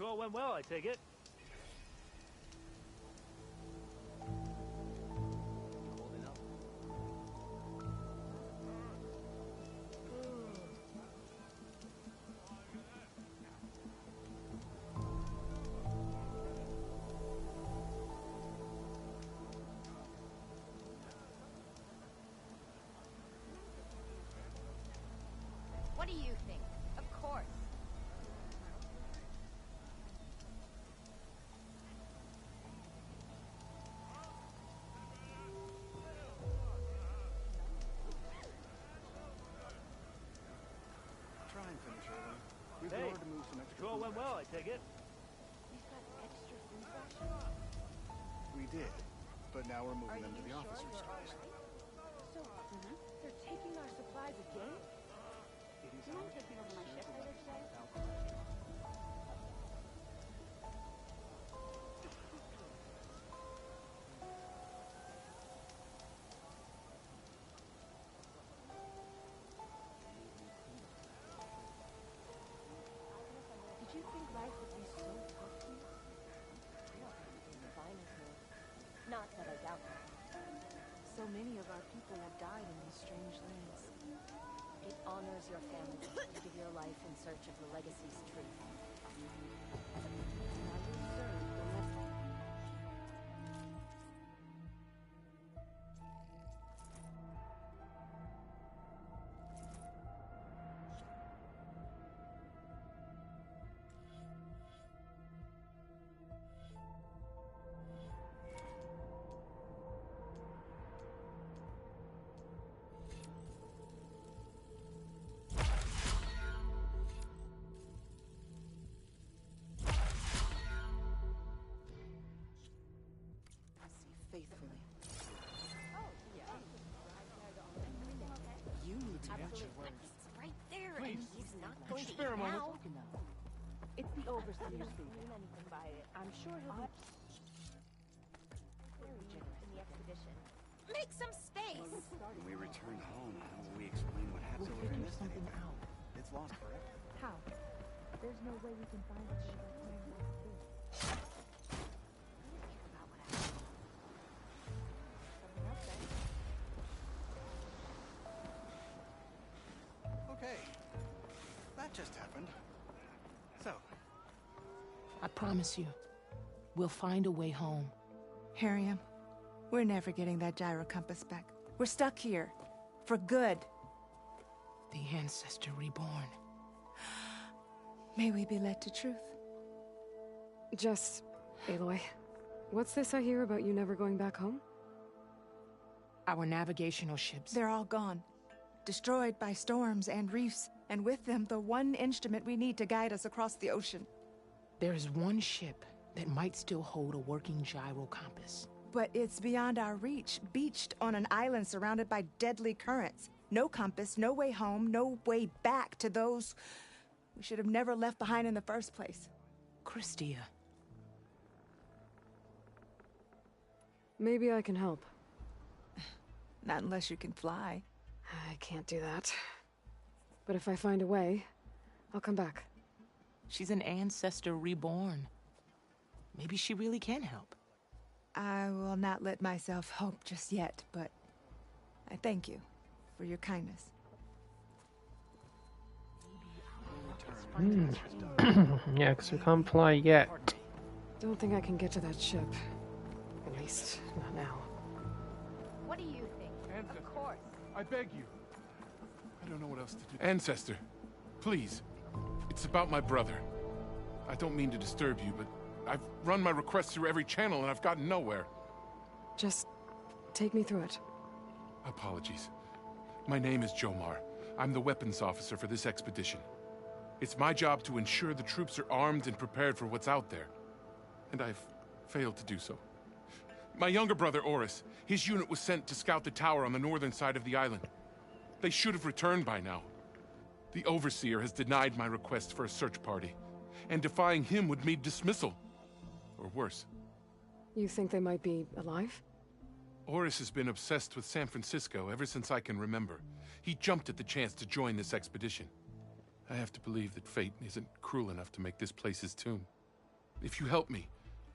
Patrol went well, I take it. Holding up. What do you think? Of course. Try and finish early. We've been Hey, ordered to move some extra Patrol food went well, I rations. take it. We've got extra food rations? We did, but now we're Are moving them to you the sure officers' you're all stores. right? So, they're taking our supplies again? It is You mind our taking over my shift duty later to today? help out. Did you think life would be so tough here? I don't think it's fine as here. Not that I doubt that. So many of our people have died in these strange lands. It honors your family to give your life in search of the legacy's truth. Now you'll serve the rest. Faithfully. You need to watch your words. It's right there, Please. and he's not going to spare a eat moment? now. It's the overseer's Not food. mean anything by it. I'm sure he'll be Very generous in the expedition. Make some space! When we return home, how will we explain what happened? We'll So we figure missed something anything. out. It's lost forever. How? There's no way we can find it. About what happened. Something else, then. Okay. That just happened. So, I promise you, we'll find a way home. Harriam, we're never getting that gyro compass back. We're stuck here. For good. The ancestor reborn. May we be led to truth. Just, Aloy, what's this I hear about you never going back home? Our navigational ships. They're all gone. Destroyed by storms and reefs, and with them the one instrument we need to guide us across the ocean. There is one ship that might still hold a working gyro compass. But it's beyond our reach, beached on an island surrounded by deadly currents. No compass, no way home, no way back to those we should have never left behind in the first place. Christia. Maybe I can help. Not unless you can fly. I can't do that. But if I find a way, I'll come back. She's an ancestor reborn. Maybe she really can help. I will not let myself hope just yet, but I thank you for your kindness. Yeah, because we can't fly yet. Don't think I can get to that ship. At least, not now. What do you think? Of course. I beg you. I don't know what else to do. Ancestor, please. It's about my brother. I don't mean to disturb you, but I've run my requests through every channel and I've gotten nowhere. Just take me through it. Apologies. My name is Jomar. I'm the weapons officer for this expedition. It's my job to ensure the troops are armed and prepared for what's out there. And I've failed to do so. My younger brother, Oris, his unit was sent to scout the tower on the northern side of the island. They should have returned by now. The Overseer has denied my request for a search party, and defying him would mean dismissal. Or worse. You think they might be alive? Oris has been obsessed with San Francisco ever since I can remember. He jumped at the chance to join this expedition. I have to believe that fate isn't cruel enough to make this place his tomb. If you help me,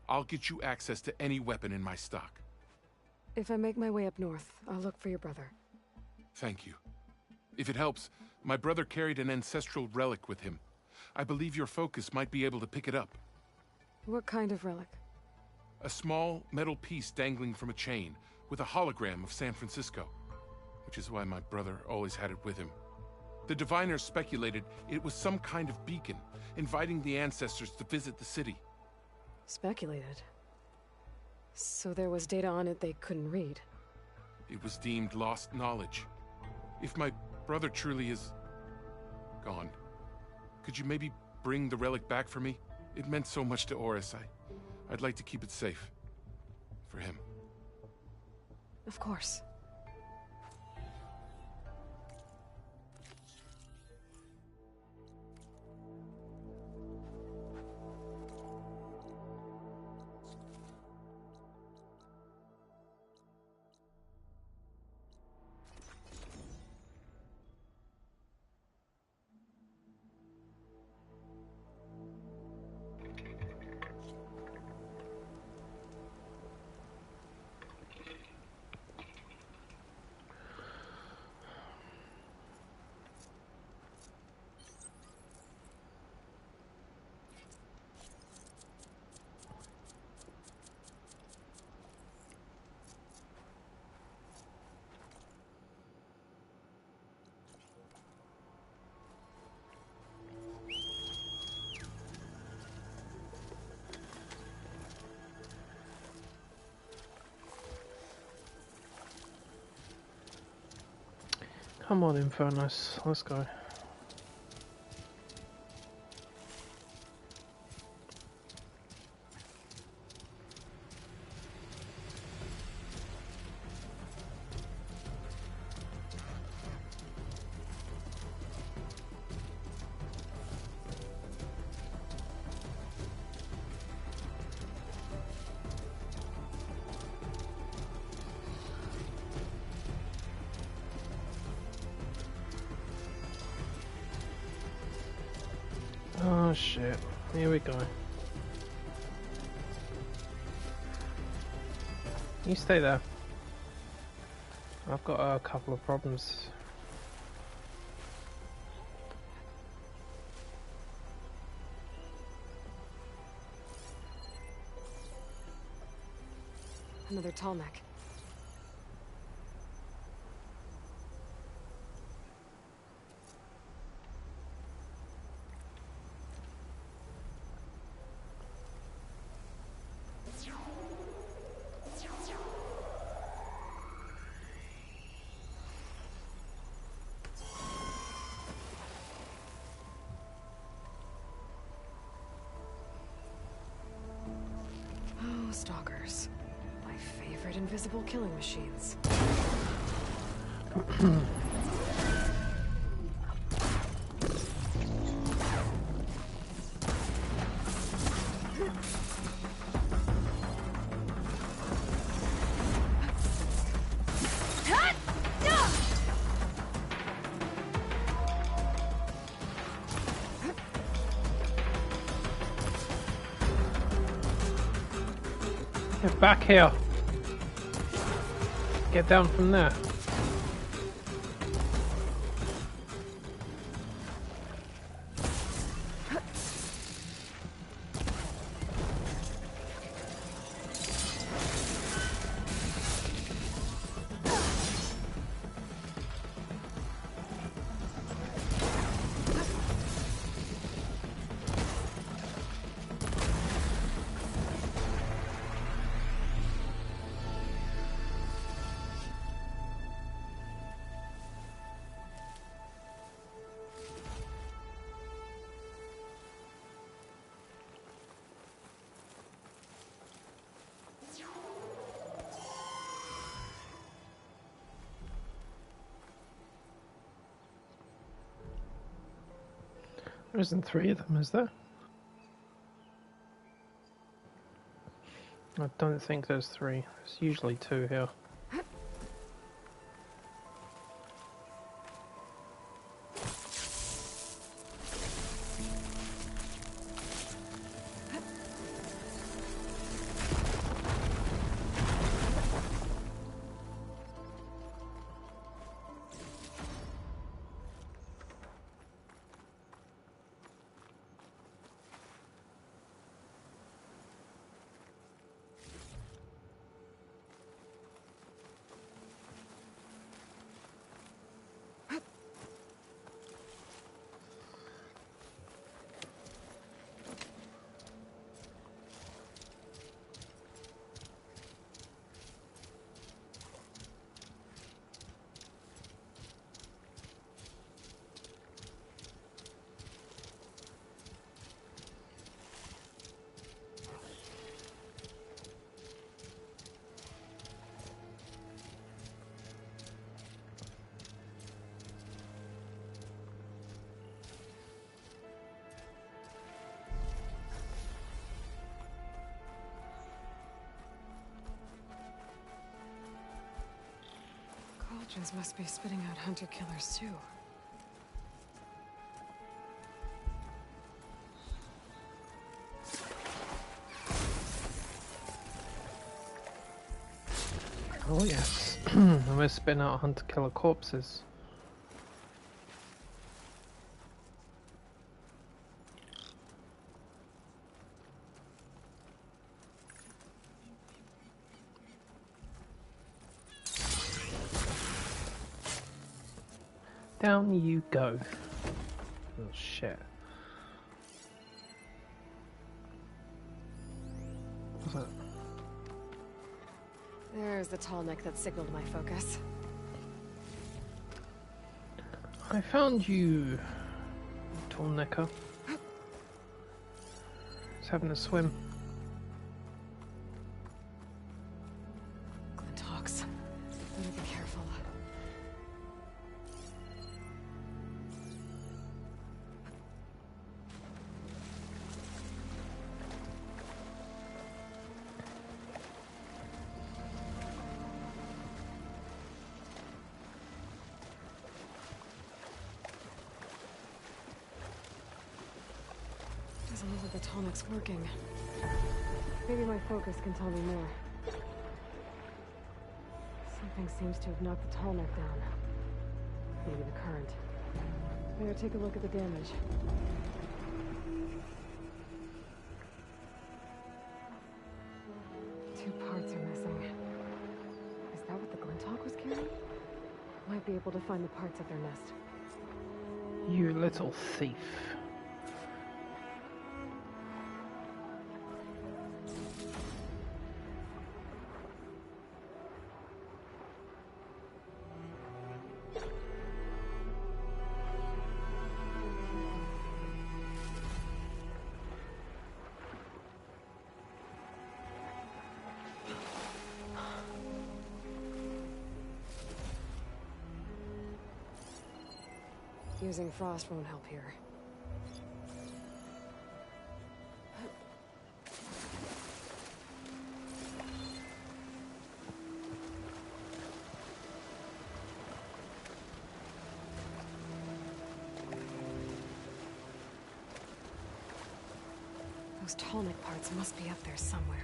I'll get you access to any weapon in my stock. If I make my way up north, I'll look for your brother. Thank you. If it helps, my brother carried an ancestral relic with him. I believe your focus might be able to pick it up. What kind of relic? A small metal piece dangling from a chain, with a hologram of San Francisco. Which is why my brother always had it with him. The diviners speculated it was some kind of beacon, inviting the ancestors to visit the city. Speculated? So there was data on it they couldn't read? It was deemed lost knowledge. If my brother truly is gone, could you maybe bring the relic back for me? It meant so much to Oris. I'd like to keep it safe. For him. Of course. Come on, Infernus, let's go. Oh shit, here we go. You stay there. I've got a couple of problems. Another tall neck. Oh, stalkers. My favorite invisible killing machines. Get back here. Get down from there. There isn't three of them, is there? I don't think there's three. There's usually two here. Legends must be spitting out hunter-killers too. Oh yes, and we're spitting out hunter-killer corpses. Down you go. Oh shit. What's that? There's the tall neck that signaled my focus. I found you, tall necker. Just having a swim. Glinthawks. Better be careful. Doesn't look like the tall neck's working. Maybe my focus can tell me more. Something seems to have knocked the tall neck down. Maybe the current. Better take a look at the damage. Two parts are missing. Is that what the Glinthawk was carrying? Might be able to find the parts of their nest. You little thief. Using frost won't help here. Those tall neck parts must be up there somewhere.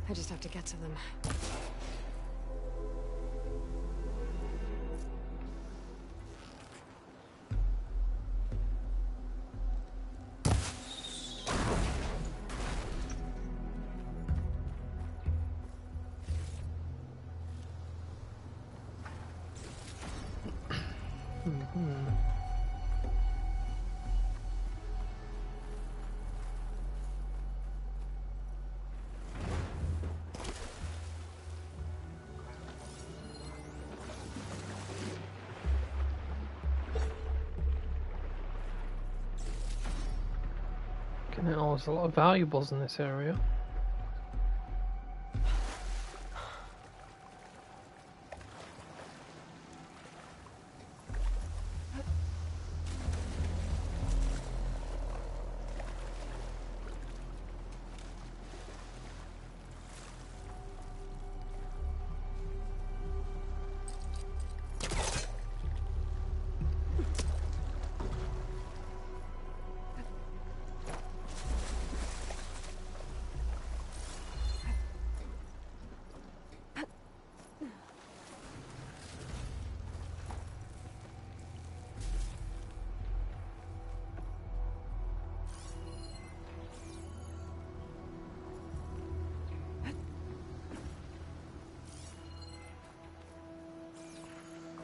I just have to get to them. Oh, there's a lot of valuables in this area.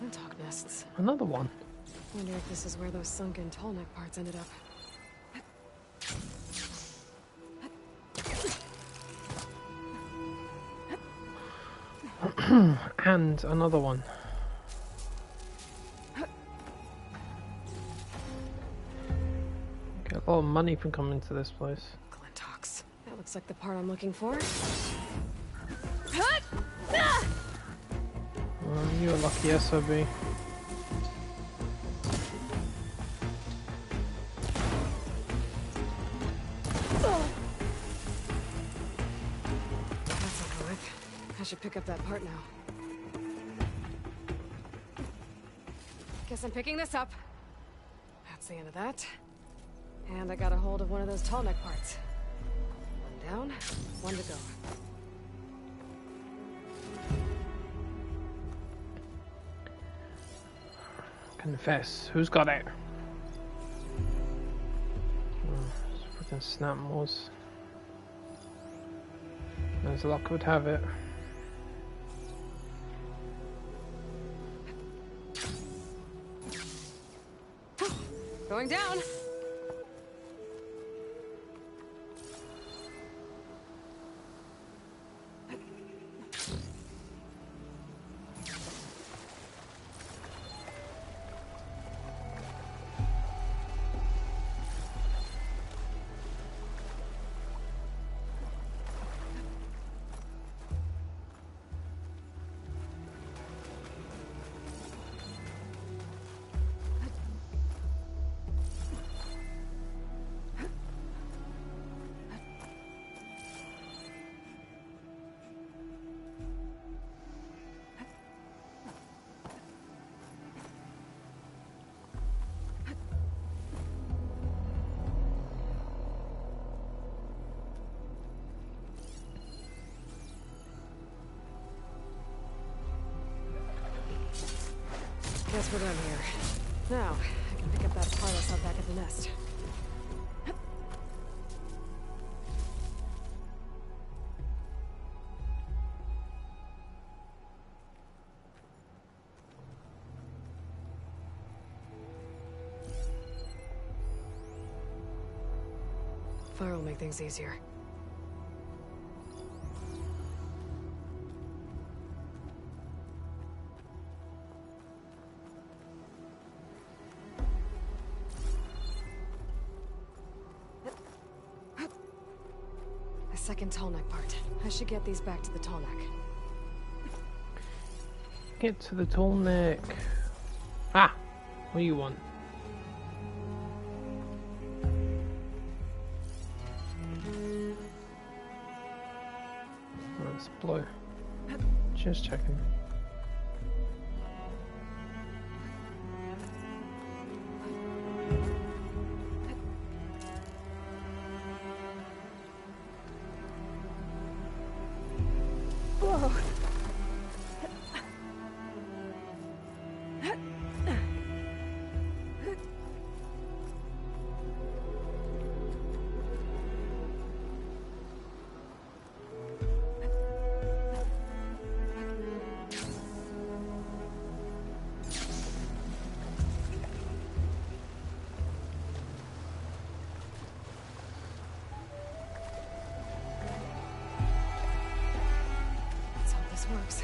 Glinthawk nests. Another one. Wonder if this is where those sunken tall neck parts ended up. And another one. Get a lot of money from coming to this place. Glinthawks. That looks like the part I'm looking for. You're a lucky SOB. That's over with. I should pick up that part now. Guess I'm picking this up. That's the end of that. And I got a hold of one of those tall neck parts. One down, one to go. Confess. Who's got it? Freaking snap moors. As luck would have it. Going down. Guess we're done here. Now, I can pick up that part I saw back at the nest. Fire will make things easier. Second tall neck part. I should get these back to the tall neck. Get to the tall neck. Ah! What do you want? Let's blow. Just checking. Works.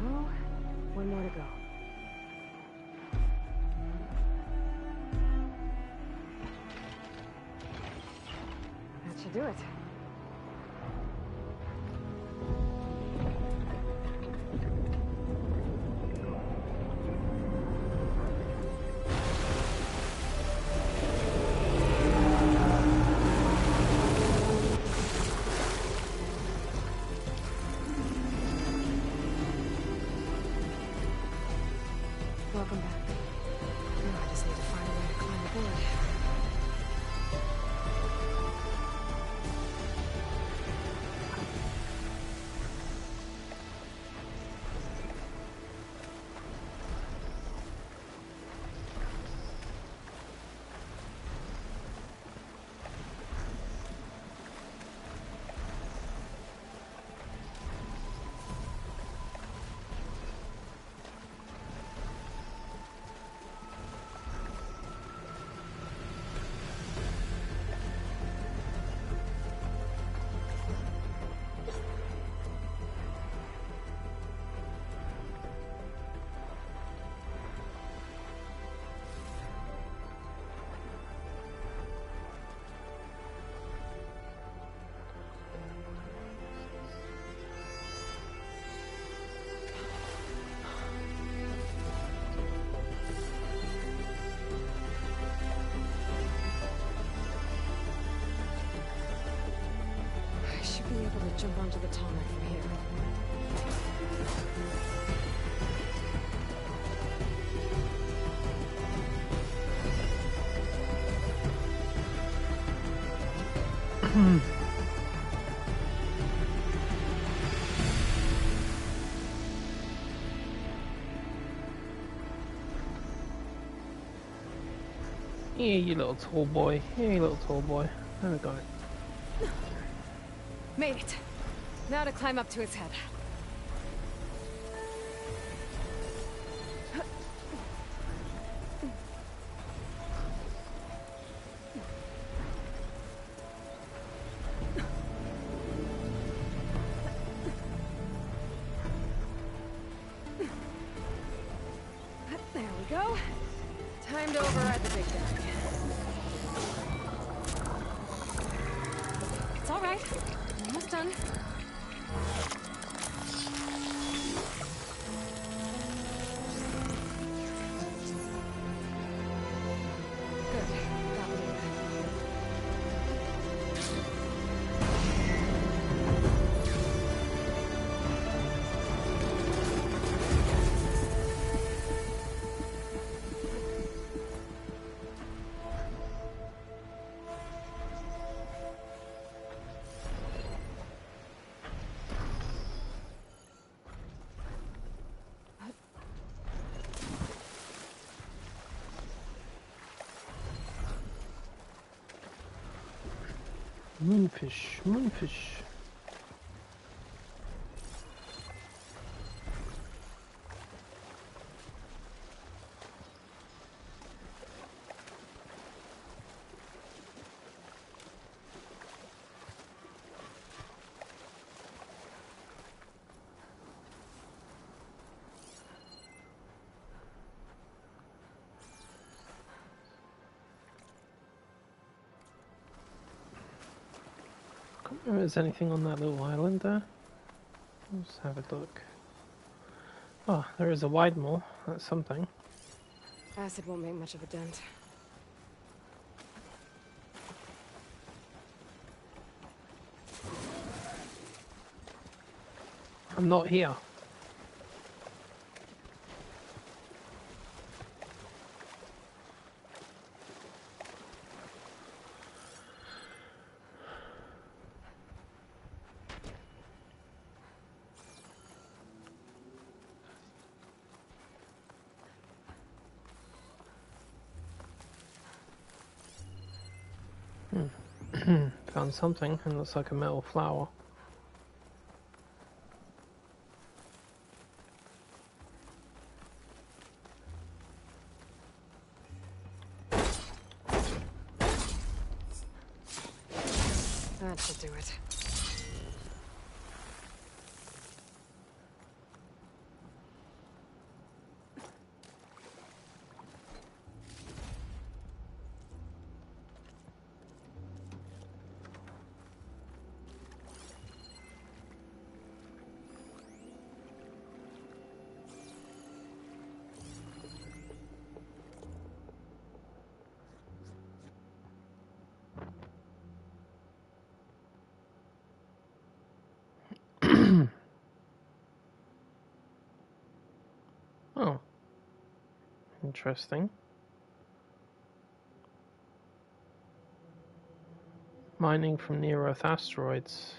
Oh, one more to go. That should do it. Welcome back. Now I just need to find a way to climb aboard. jump onto the tall neck from here. Yeah, you little tall boy. Yeah, you little tall boy. There we go. Made it. Now to climb up to its head. There we go. Time to override the big guy. It's all right. Almost done. Good. Got me. Moonfish, moonfish. I don't know if there's anything on that little island there. Let's have a look. Oh, there is a wide mole. That's something. Acid won't make much of a dent. I'm not here. Found something, and looks like a metal flower. That should do it. Oh. Interesting. Mining from near-Earth asteroids.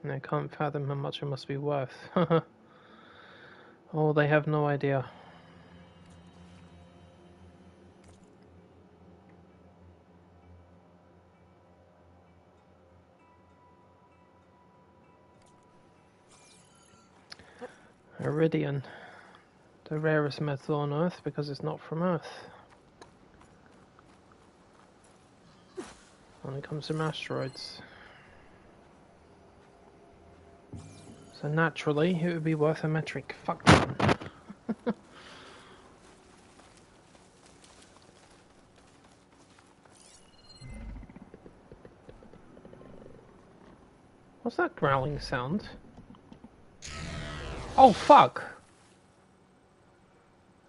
And they can't fathom how much it must be worth. Oh, they have no idea. Iridium. The rarest metal on Earth because it's not from Earth. Only comes from asteroids. So naturally, it would be worth a metric fuck ton. What's that growling sound? Oh fuck!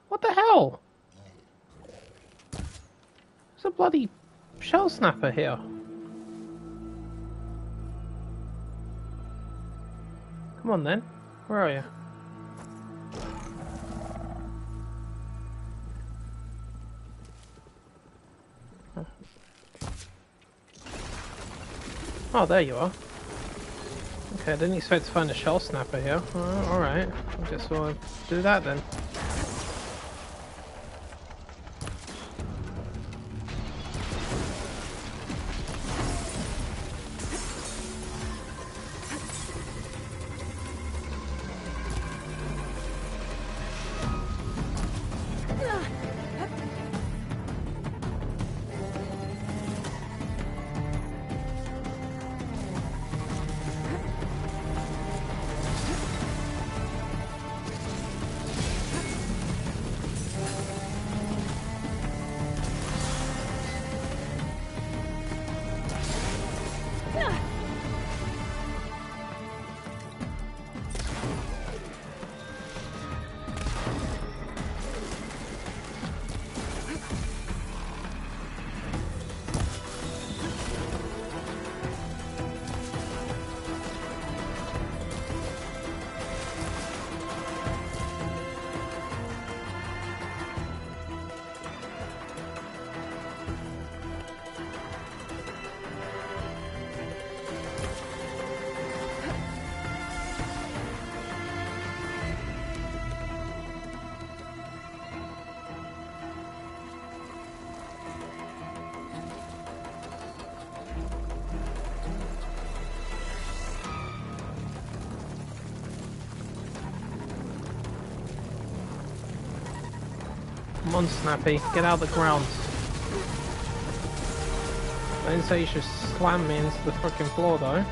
What the hell? There's a bloody shell snapper here. Come on then. Where are you? Oh, there you are. Okay, I didn't expect to find a shell snapper here. Alright, I guess we'll do that then. Come on, Snappy, get out of the ground. I didn't say you should slam me into the fucking floor though.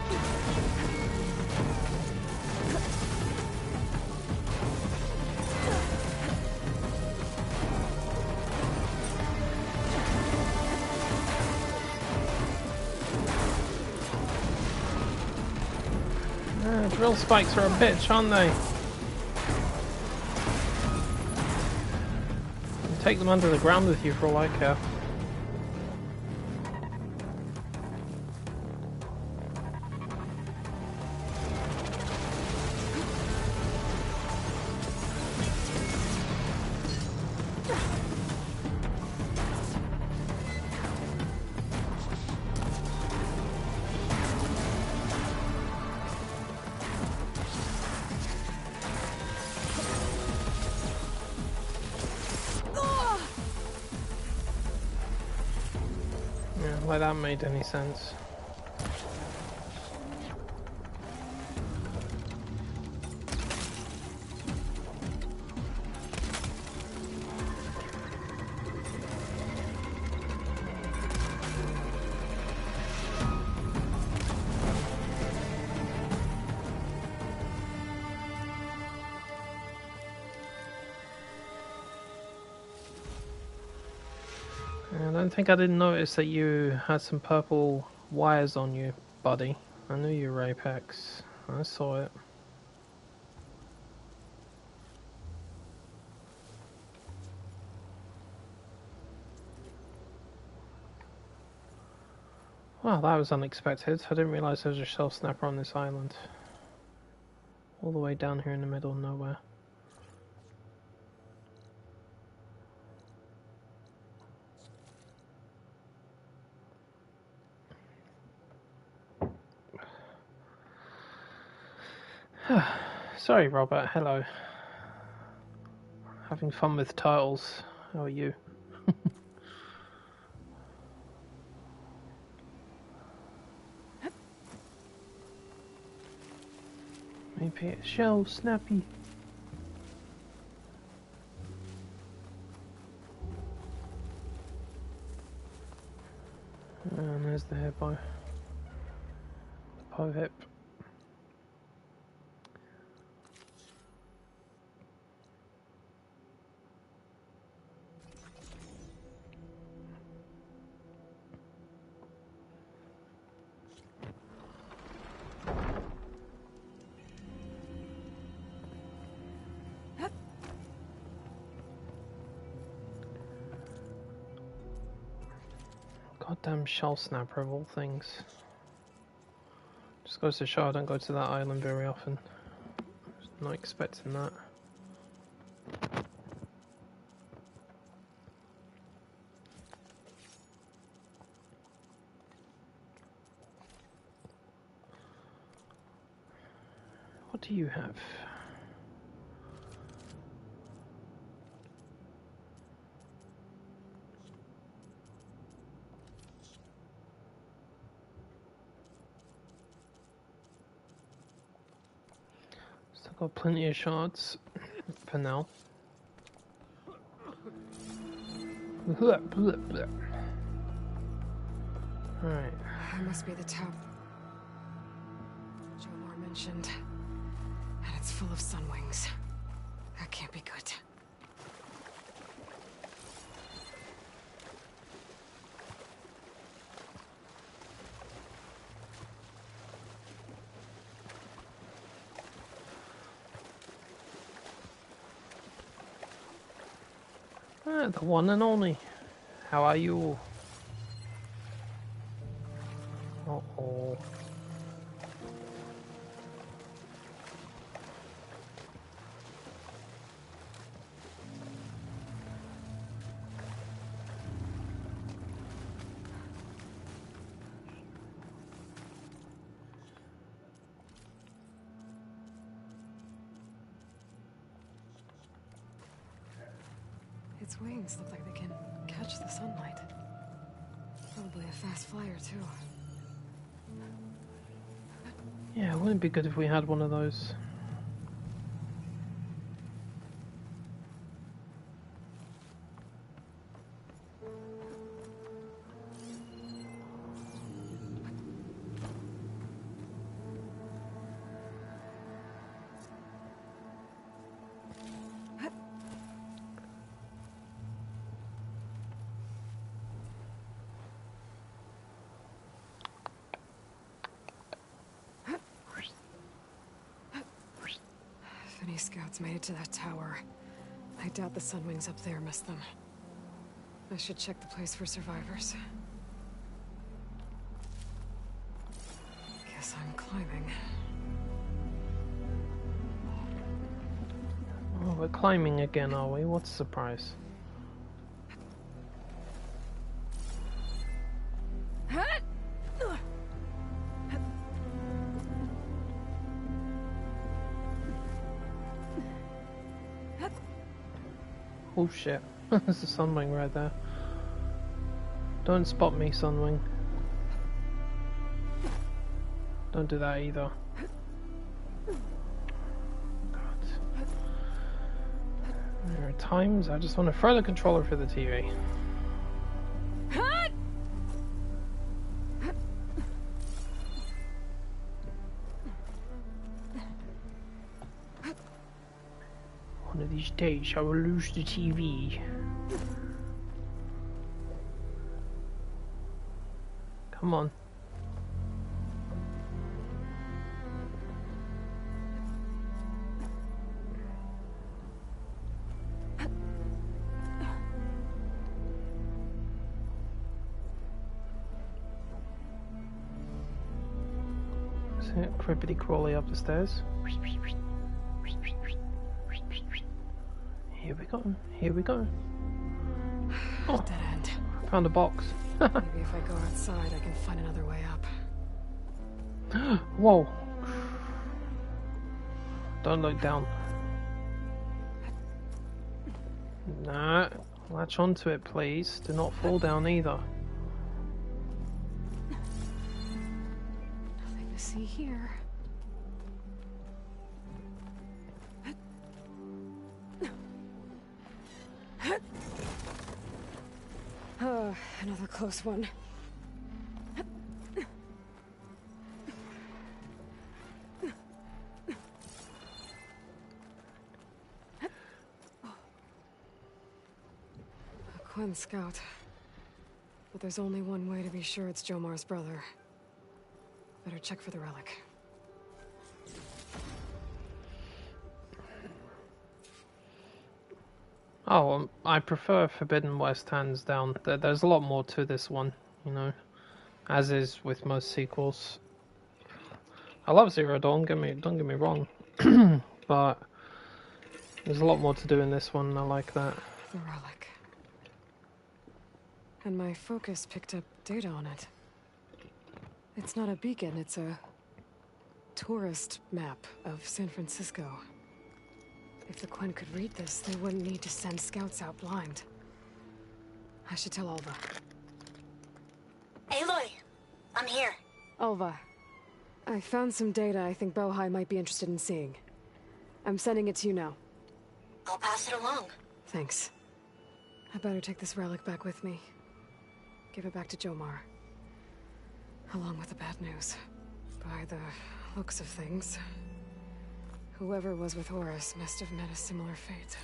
Drill spikes are a bitch, aren't they? Take them under the ground with you for all I care. Like that made any sense. I don't think I didn't notice that you had some purple wires on you, buddy. I knew you were Apex. I saw it. Well, that was unexpected. I didn't realise there was a shell snapper on this island. All the way down here in the middle of nowhere. Sorry, Robert. Hello. Having fun with turtles. How are you? Maybe it's shell snappy. And there's the hippo. The po hip. Goddamn shell snapper of all things. Just goes to show I don't go to that island very often. Not expecting that. What do you have? Still got plenty of shards for now. Alright. That must be the tower Jomar mentioned. And it's full of sunwings. That can't be good. Ah, the one and only. How are you? Uh-oh. Its wings look like they can catch the sunlight. Probably a fast flyer, too. Yeah, wouldn't it be good if we had one of those? If any scouts made it to that tower, I doubt the sunwings up there missed them. I should check the place for survivors. Guess I'm climbing. Oh, we're climbing again, are we? What's the surprise? Oh shit, there's a sunwing right there. Don't spot me, sunwing. Don't do that either. God. There are times I just want to throw the controller for the TV. One of these days I will lose the TV. Come on. Is it crippity crawly up the stairs? Here we go. Here we go. Oh, Dead end. found a box. Maybe if I go outside, I can find another way up. Whoa. Don't look down. Nah. Latch onto it, please. Do not fall down either. Nothing to see here. Another close one. A Quinn scout. But there's only one way to be sure it's Jomar's brother. Better check for the relic. Oh, I prefer Forbidden West hands down. There's a lot more to this one, you know, as is with most sequels. I love Zero Dawn. Don't get me wrong, but there's a lot more to do in this one, and I like that. The relic. And my focus picked up data on it. It's not a beacon, it's a tourist map of San Francisco. If the Quen could read this, they wouldn't need to send scouts out blind. I should tell Alva. Aloy, I'm here. Alva, I found some data I think Bohai might be interested in seeing. I'm sending it to you now. I'll pass it along. Thanks. I better take this relic back with me. Give it back to Jomar. Along with the bad news. By the looks of things, whoever was with Horus must have met a similar fate.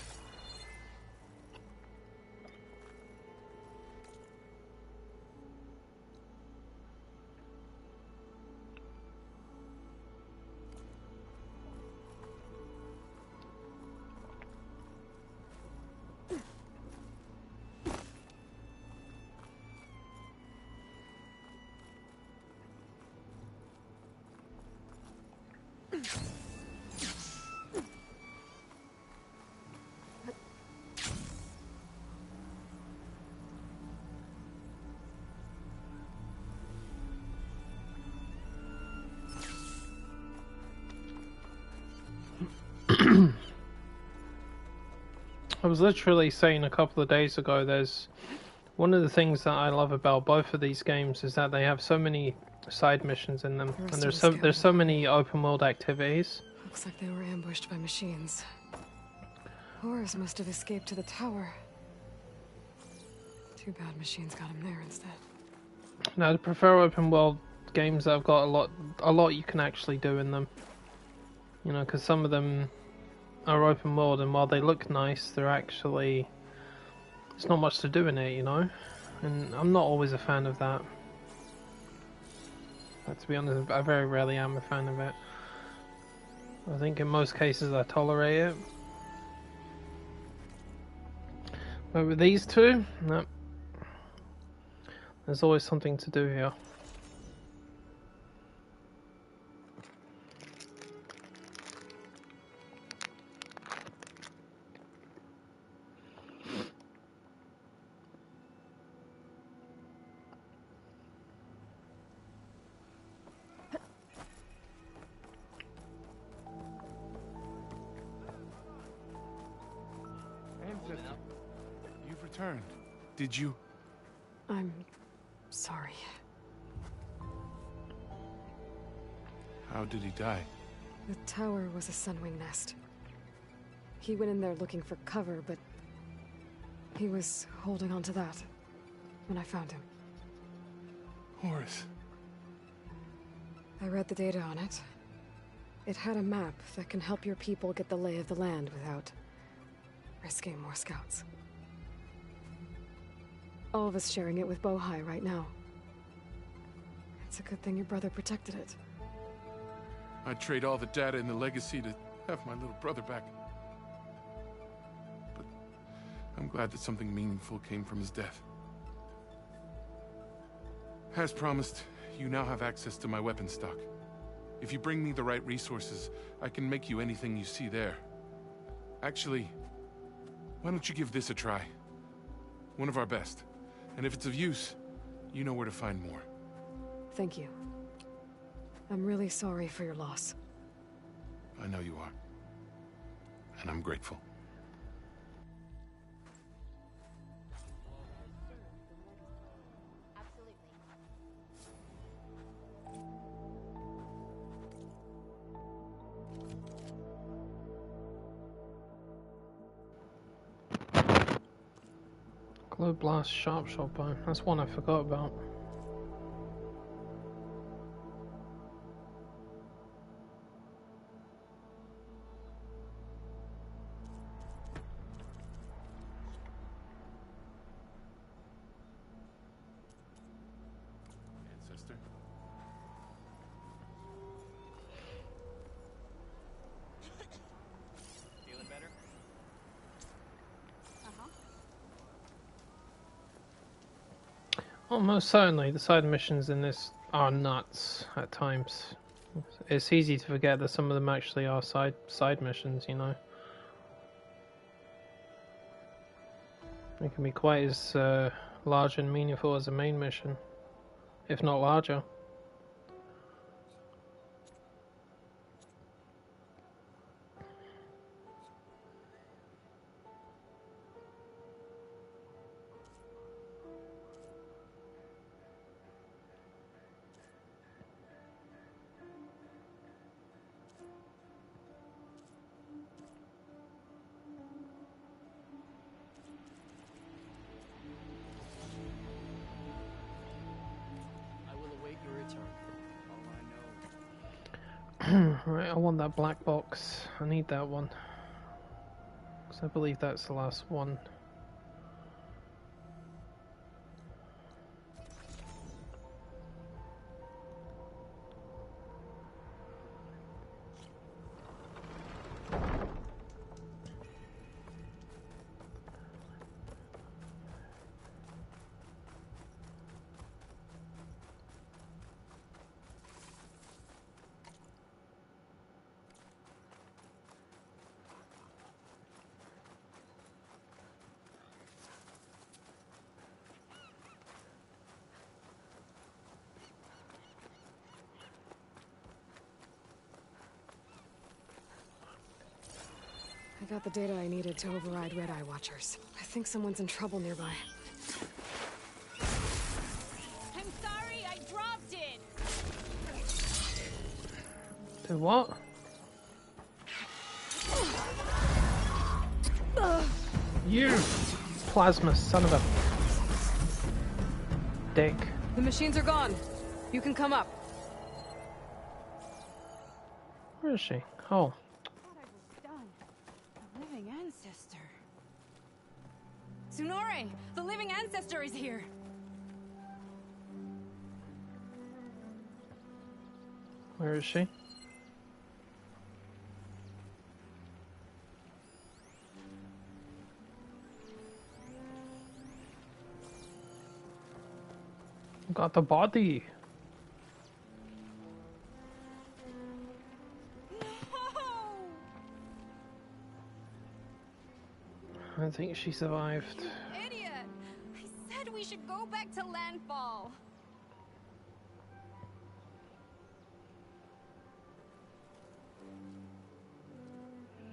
I was literally saying a couple of days ago, there's one of the things that I love about both of these games is that they have so many side missions in them, and there's so many open world activities. Looks like they were ambushed by machines. Horus must have escaped to the tower. Too bad machines got him there instead. Now, I prefer open world games that have got a lot you can actually do in them. You know, because some of them are open world, and while they look nice, they're actually, there's not much to do in it, you know, and I'm not always a fan of that. But to be honest, I very rarely am a fan of it. I think in most cases I tolerate it, but with these two, no, there's always something to do here. You've returned. Did you? I'm sorry. How did he die? The tower was a sunwing nest. He went in there looking for cover, but he was holding on to that when I found him. Horus. I read the data on it. It had a map that can help your people get the lay of the land without risking more scouts. All of us sharing it with Bohai right now. It's a good thing your brother protected it. I'd trade all the data and the legacy to have my little brother back. But I'm glad that something meaningful came from his death. As promised, you now have access to my weapon stock. If you bring me the right resources, I can make you anything you see there. Actually, why don't you give this a try? One of our best. And if it's of use, you know where to find more. Thank you. I'm really sorry for your loss. I know you are. And I'm grateful. Glow Blast Sharp Shot Bow. That's one I forgot about. Ancestor. Feeling better? Oh, most certainly. The side missions in this are nuts at times. It's easy to forget that some of them actually are side missions, you know. It can be quite as large and meaningful as a main mission, if not larger. I will await your return. All I know. Right, I want that black box. I need that one. Because I believe that's the last one. I got the data I needed to override Red Eye Watchers. I think someone's in trouble nearby. I'm sorry, I dropped it. Do what? You plasma son of a dick. The machines are gone. You can come up. Where is she? Oh. Living ancestor. Tsunore, the living ancestor is here. Where is she? Got the body. I think she survived. Idiot! I said we should go back to landfall.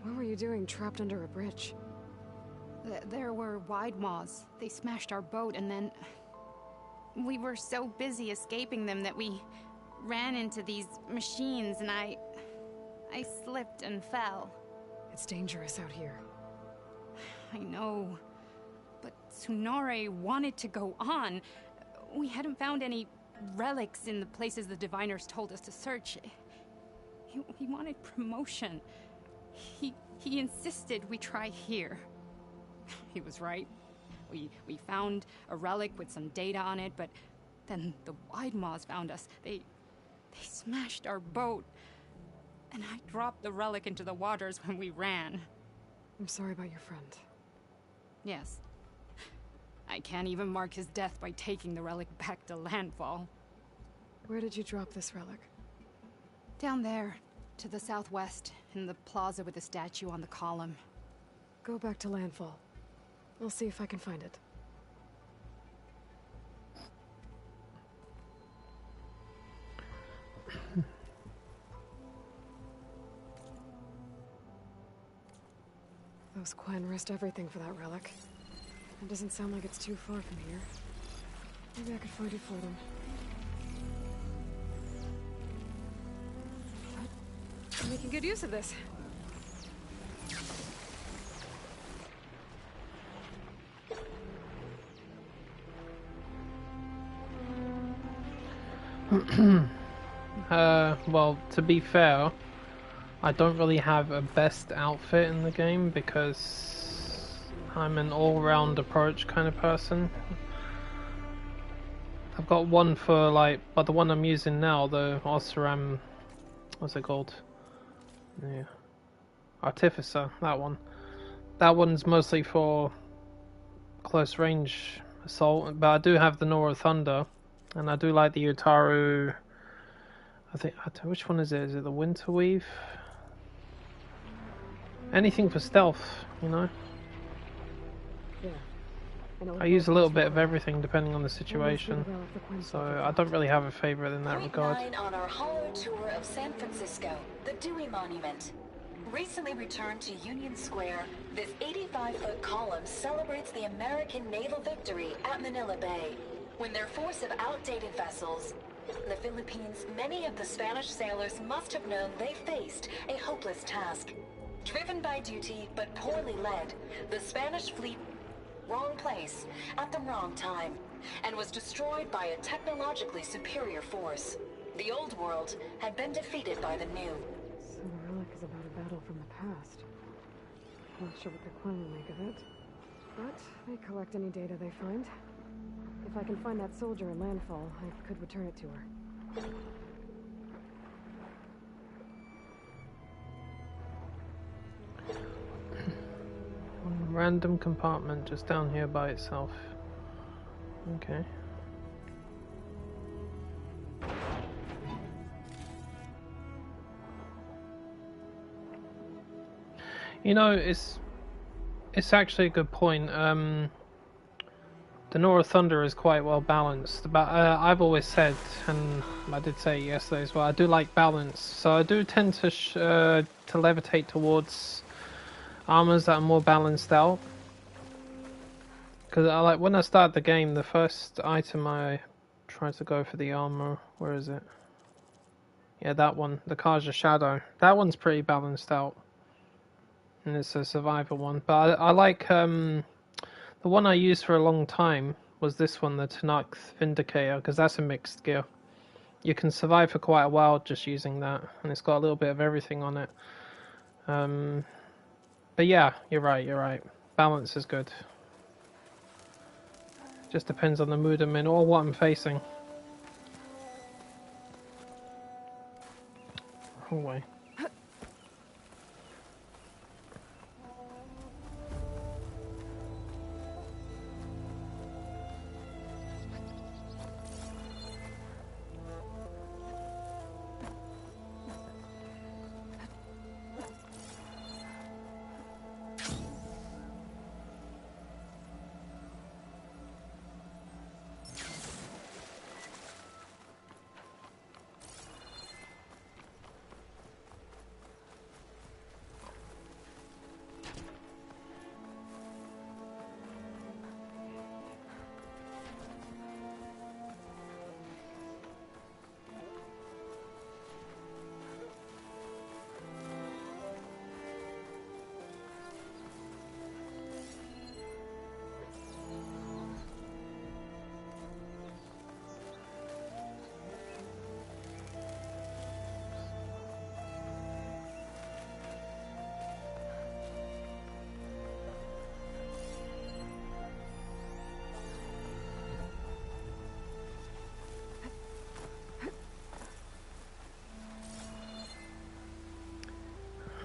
What were you doing trapped under a bridge? There were wide maws. They smashed our boat, and then we were so busy escaping them that we ran into these machines, and I slipped and fell. It's dangerous out here. I know, but Tsunore wanted to go on. We hadn't found any relics in the places the diviners told us to search. He wanted promotion. He insisted we try here. He was right. We found a relic with some data on it, but then the Wide Maws found us. They smashed our boat, and I dropped the relic into the waters when we ran. I'm sorry about your friend. Yes. I can't even mark his death by taking the relic back to landfall. Where did you drop this relic? Down there, to the southwest, in the plaza with the statue on the column. Go back to landfall. I'll see if I can find it. Those Quen risked everything for that relic. It doesn't sound like it's too far from here. Maybe I could find it for them. I'm making good use of this. Well, to be fair, I don't really have a best outfit in the game because I'm an all-round approach kind of person. I've got one for but the one I'm using now, the Osram, what's it called? Yeah, Artificer, that one. That one's mostly for close range assault, but I do have the Nora Thunder, and I do like the Utaru, I I think, which one is it? Is it the Winter Weave? Anything for stealth, you know? Yeah. I use a little bit of everything depending on the situation, so I don't really have a favorite in that regard. Point 9 on our hollow tour of San Francisco, the Dewey Monument. Recently returned to Union Square, this 85-foot column celebrates the American naval victory at Manila Bay, when their force of outdated vessels. In the Philippines, many of the Spanish sailors must have known they faced a hopeless task. Driven by duty, but poorly led, the Spanish fleet wrong place at the wrong time, and was destroyed by a technologically superior force. The old world had been defeated by the new. So the relic is about a battle from the past. Not sure what the Quen will make of it, but they collect any data they find. If I can find that soldier in landfall, I could return it to her. Random compartment just down here by itself. Okay. You know, it's actually a good point. The Nora Thunder is quite well balanced, but I've always said, and I did say it yesterday as well, I do like balance, so I do tend to levitate towards armors that are more balanced out. Because I like, when I start the game, the first item I try to go for the armor, where is it? Yeah, that one, the Kaja Shadow. That one's pretty balanced out. And it's a survivor one. But I like, the one I used for a long time was this one, the Tanakh Vindicator, because that's a mixed gear. You can survive for quite a while just using that, and it's got a little bit of everything on it. But yeah, you're right. Balance is good. Just depends on the mood I'm in or what I'm facing. Wrong way.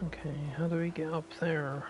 Okay, how do we get up there?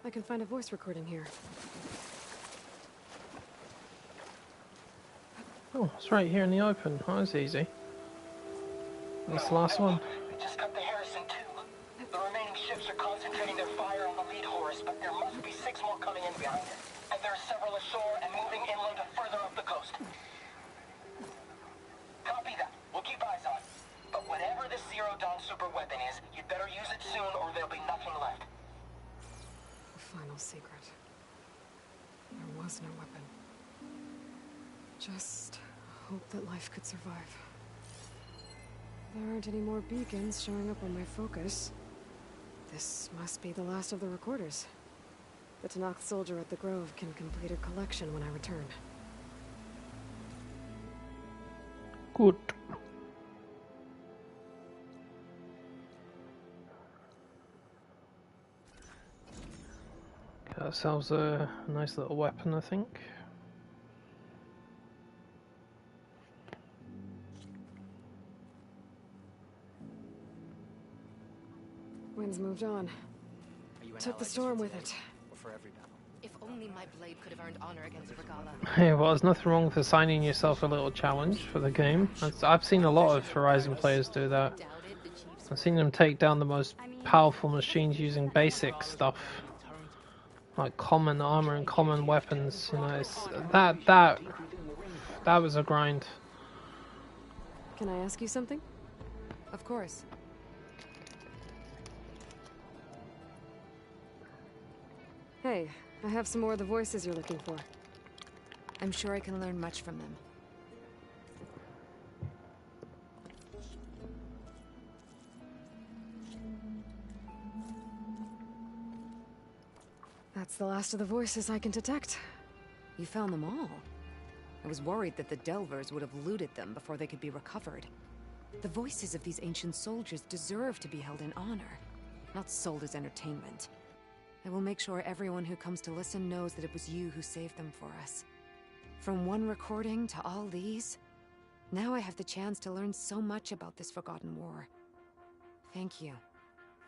I can find a voice recording here. Oh, it's right here in the open. Oh, that's easy. That's the last one. We just got the Harrison 2. The remaining ships are concentrating their fire on the lead Horus, but there must be 6 more coming in behind it. And there are several ashore and moving inland further up the coast. Copy that. We'll keep eyes on it. final secret. There was no weapon. Just hope that life could survive. There aren't any more beacons showing up on my focus. This must be the last of the recorders. The Tanakh soldier at the Grove can complete her collection when I return. Good. Got ourselves a nice little weapon, I think. Wind's moved on. Took the storm with it. For every battle. If only my blade could have earned honor against Regala. Hey, well, there's nothing wrong with assigning yourself a little challenge for the game. I've seen a lot of Horizon players do that. I've seen them take down the most powerful machines using basic stuff, like common armor and common weapons. You know, it's, that was a grind. Can I ask you something? Of course. Hey, I have some more of the voices you're looking for. I'm sure I can learn much from them. That's the last of the voices I can detect. You found them all? I was worried that the Delvers would have looted them before they could be recovered. The voices of these ancient soldiers deserve to be held in honor, not sold as entertainment. I will make sure everyone who comes to listen knows that it was you who saved them for us. From one recording to all these, now I have the chance to learn so much about this forgotten war. Thank you.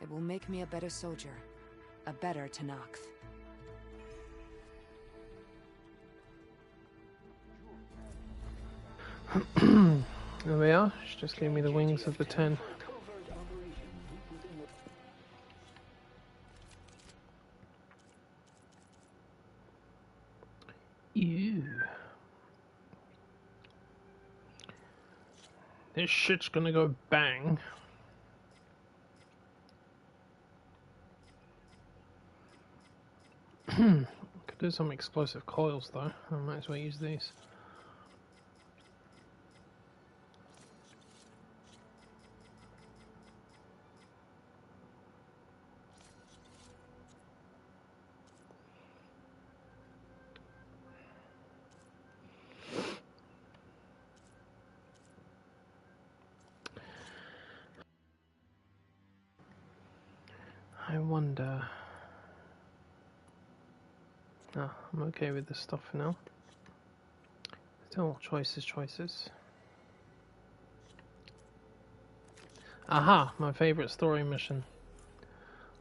It will make me a better soldier, a better Tanakh. There we are. She just gave me the wings of the 10. Ew. This shit's gonna go bang. Could do some explosive coils though. I might as well use these. I wonder. No, I'm okay with this stuff for now. Still choices. Aha! My favorite story mission.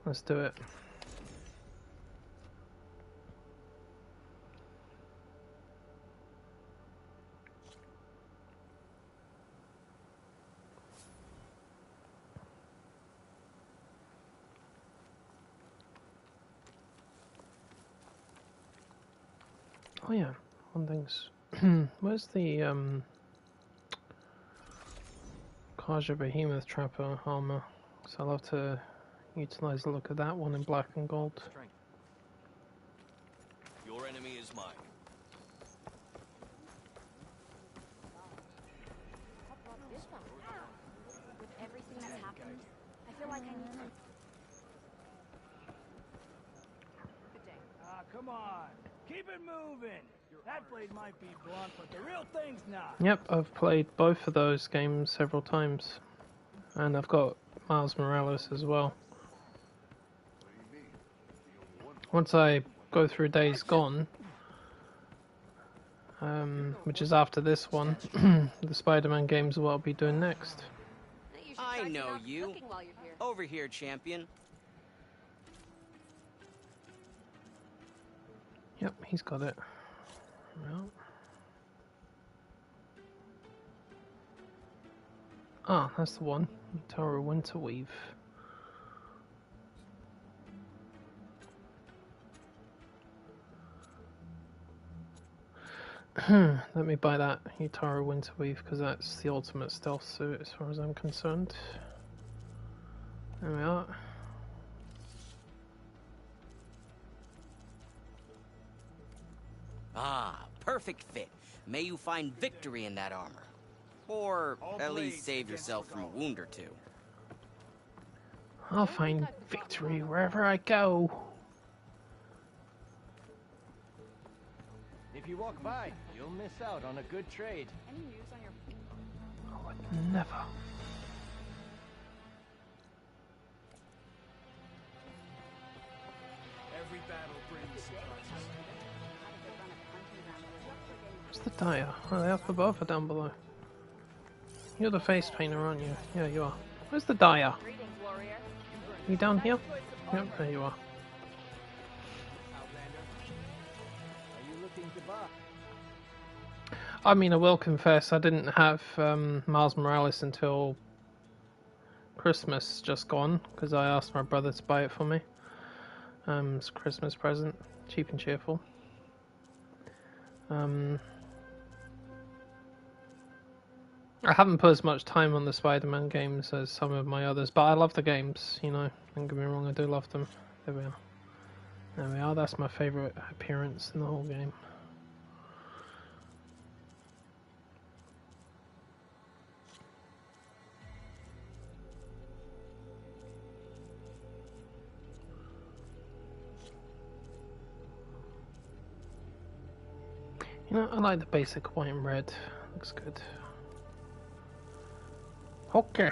Let's do it. Oh yeah, one thing's where's the Kaja Behemoth Trapper armor? So I'll have to utilize a look at that one in black and gold. Your enemy is mine. With everything that's happened, I feel like I need to... Come on. Keep it moving. That blade might be blunt, but the real thing's not. Yep, I've played both of those games several times. And I've got Miles Morales as well. Once I go through Days Gone, which is after this one, the Spider-Man games are what I'll be doing next. I know you. Over here, champion. Yep, he's got it. Well. Ah, that's the one. Tower Winterweave. Let me buy that Utara Winterweave because that's the ultimate stealth suit as far as I'm concerned. There we are. Ah, perfect fit. May you find victory in that armor. Or at least save yourself from a wound or two. I'll find victory wherever I go. If you walk by, you'll miss out on a good trade. Any news on your... I would never. Every battle brings surprises. Where's the dyer? Oh, they up above or down below? You're the face painter, aren't you? Yeah, you are. Where's the dyer? You down here? Yep, there you are. I mean, I will confess, I didn't have Miles Morales until Christmas just gone, because I asked my brother to buy it for me. It's a Christmas present, cheap and cheerful. I haven't put as much time on the Spider-Man games as some of my others, but I love the games, you know, don't get me wrong, I do love them. There we are. There we are, that's my favourite appearance in the whole game. You know, I like the basic white and red. Looks good. Okay.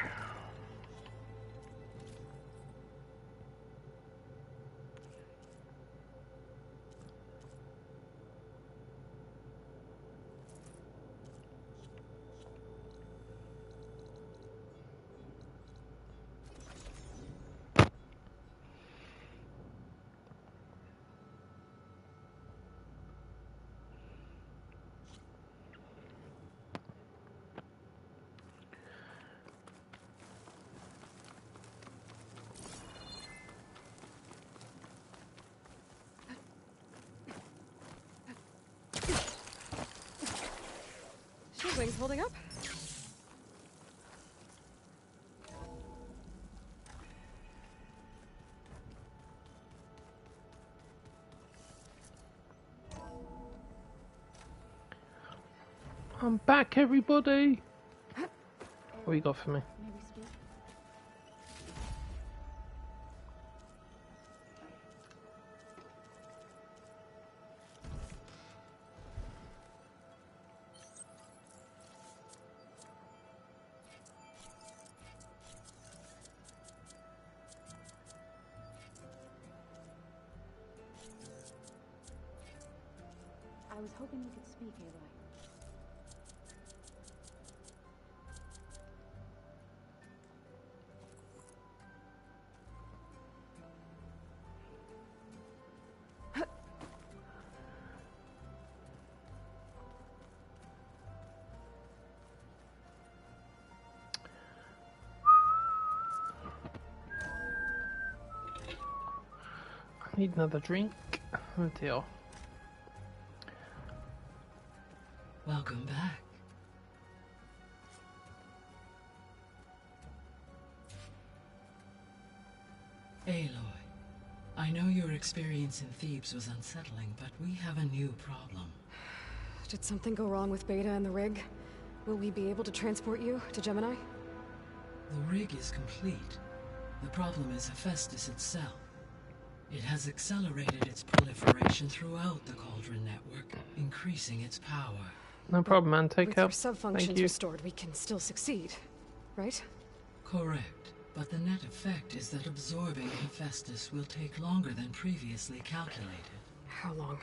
Wings holding up? I'm back, everybody! What you got for me? I was hoping you could speak, Aloy. I need another drink. Oh dear. Welcome back. Aloy, I know your experience in Thebes was unsettling, but we have a new problem. Did something go wrong with Beta and the rig? Will we be able to transport you to Gemini? The rig is complete. The problem is Hephaestus itself. It has accelerated its proliferation throughout the Cauldron network, increasing its power. No problem, man. Take With care. your sub-functions Thank you. restored, we can still succeed, right? Correct. But the net effect is that absorbing Hephaestus will take longer than previously calculated. How long?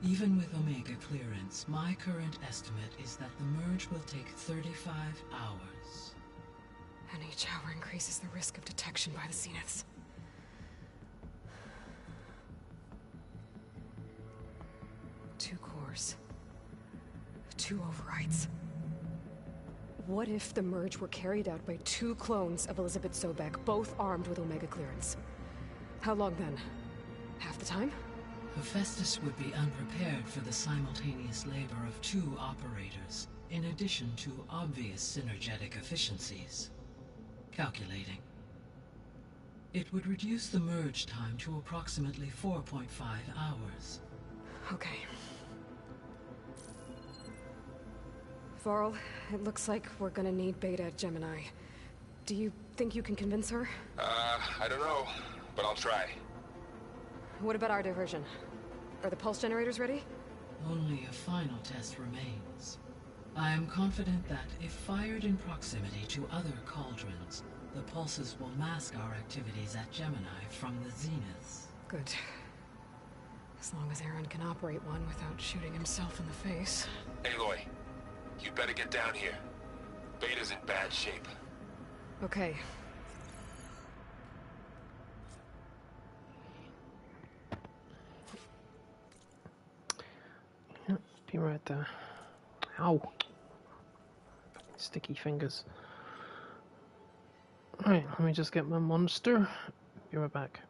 Even with Omega clearance, my current estimate is that the merge will take 35 hours. And each hour increases the risk of detection by the Zeniths. Two cores. Two overrides. What if the merge were carried out by two clones of Elizabeth Sobek, both armed with Omega clearance? How long then? Half the time? Hephaestus would be unprepared for the simultaneous labor of two operators, in addition to obvious synergetic efficiencies. Calculating. It would reduce the merge time to approximately 4.5 hours. Okay. Varl, it looks like we're gonna need Beta at Gemini. Do you think you can convince her? I don't know, but I'll try. What about our diversion? Are the pulse generators ready? Only a final test remains. I am confident that if fired in proximity to other cauldrons, the pulses will mask our activities at Gemini from the zeniths. Good. As long as Aaron can operate one without shooting himself in the face. Aloy, you better get down here. Beta's in bad shape. Okay. Yeah, be right there. Ow. Sticky fingers. Alright, let me just get my monster. Be right back.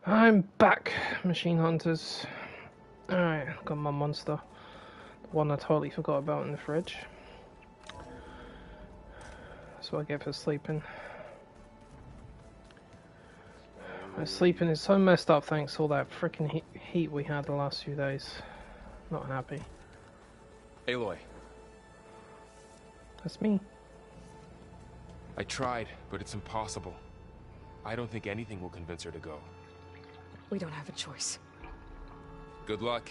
I'm back, machine hunters. Alright, got my monster. The one I totally forgot about in the fridge. That's what I get for sleeping. My sleeping is so messed up thanks to all that freaking heat we had the last few days. Not happy. Aloy. That's me. I tried, but it's impossible. I don't think anything will convince her to go. We don't have a choice. Good luck.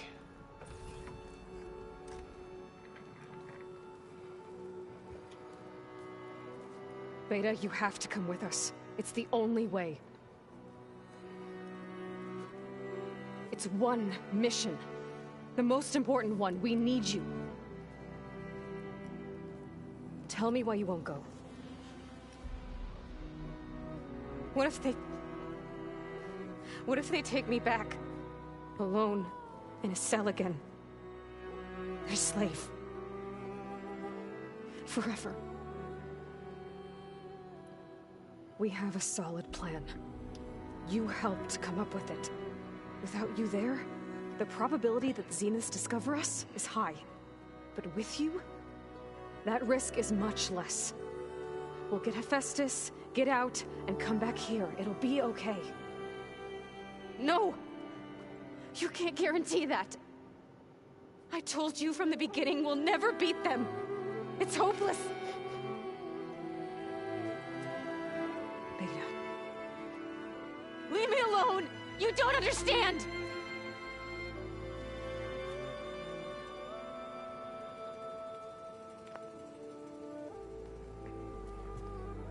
Beta, you have to come with us. It's the only way. It's one mission. The most important one. We need you. Tell me why you won't go. What if they take me back? Alone, in a cell again. Their slave. Forever. We have a solid plan. You helped come up with it. Without you there, the probability that the Zeniths discover us is high. But with you, that risk is much less. We'll get Hephaestus, get out, and come back here. It'll be okay. No! You can't guarantee that. I told you from the beginning we'll never beat them. It's hopeless. Beta. Leave me alone! You don't understand!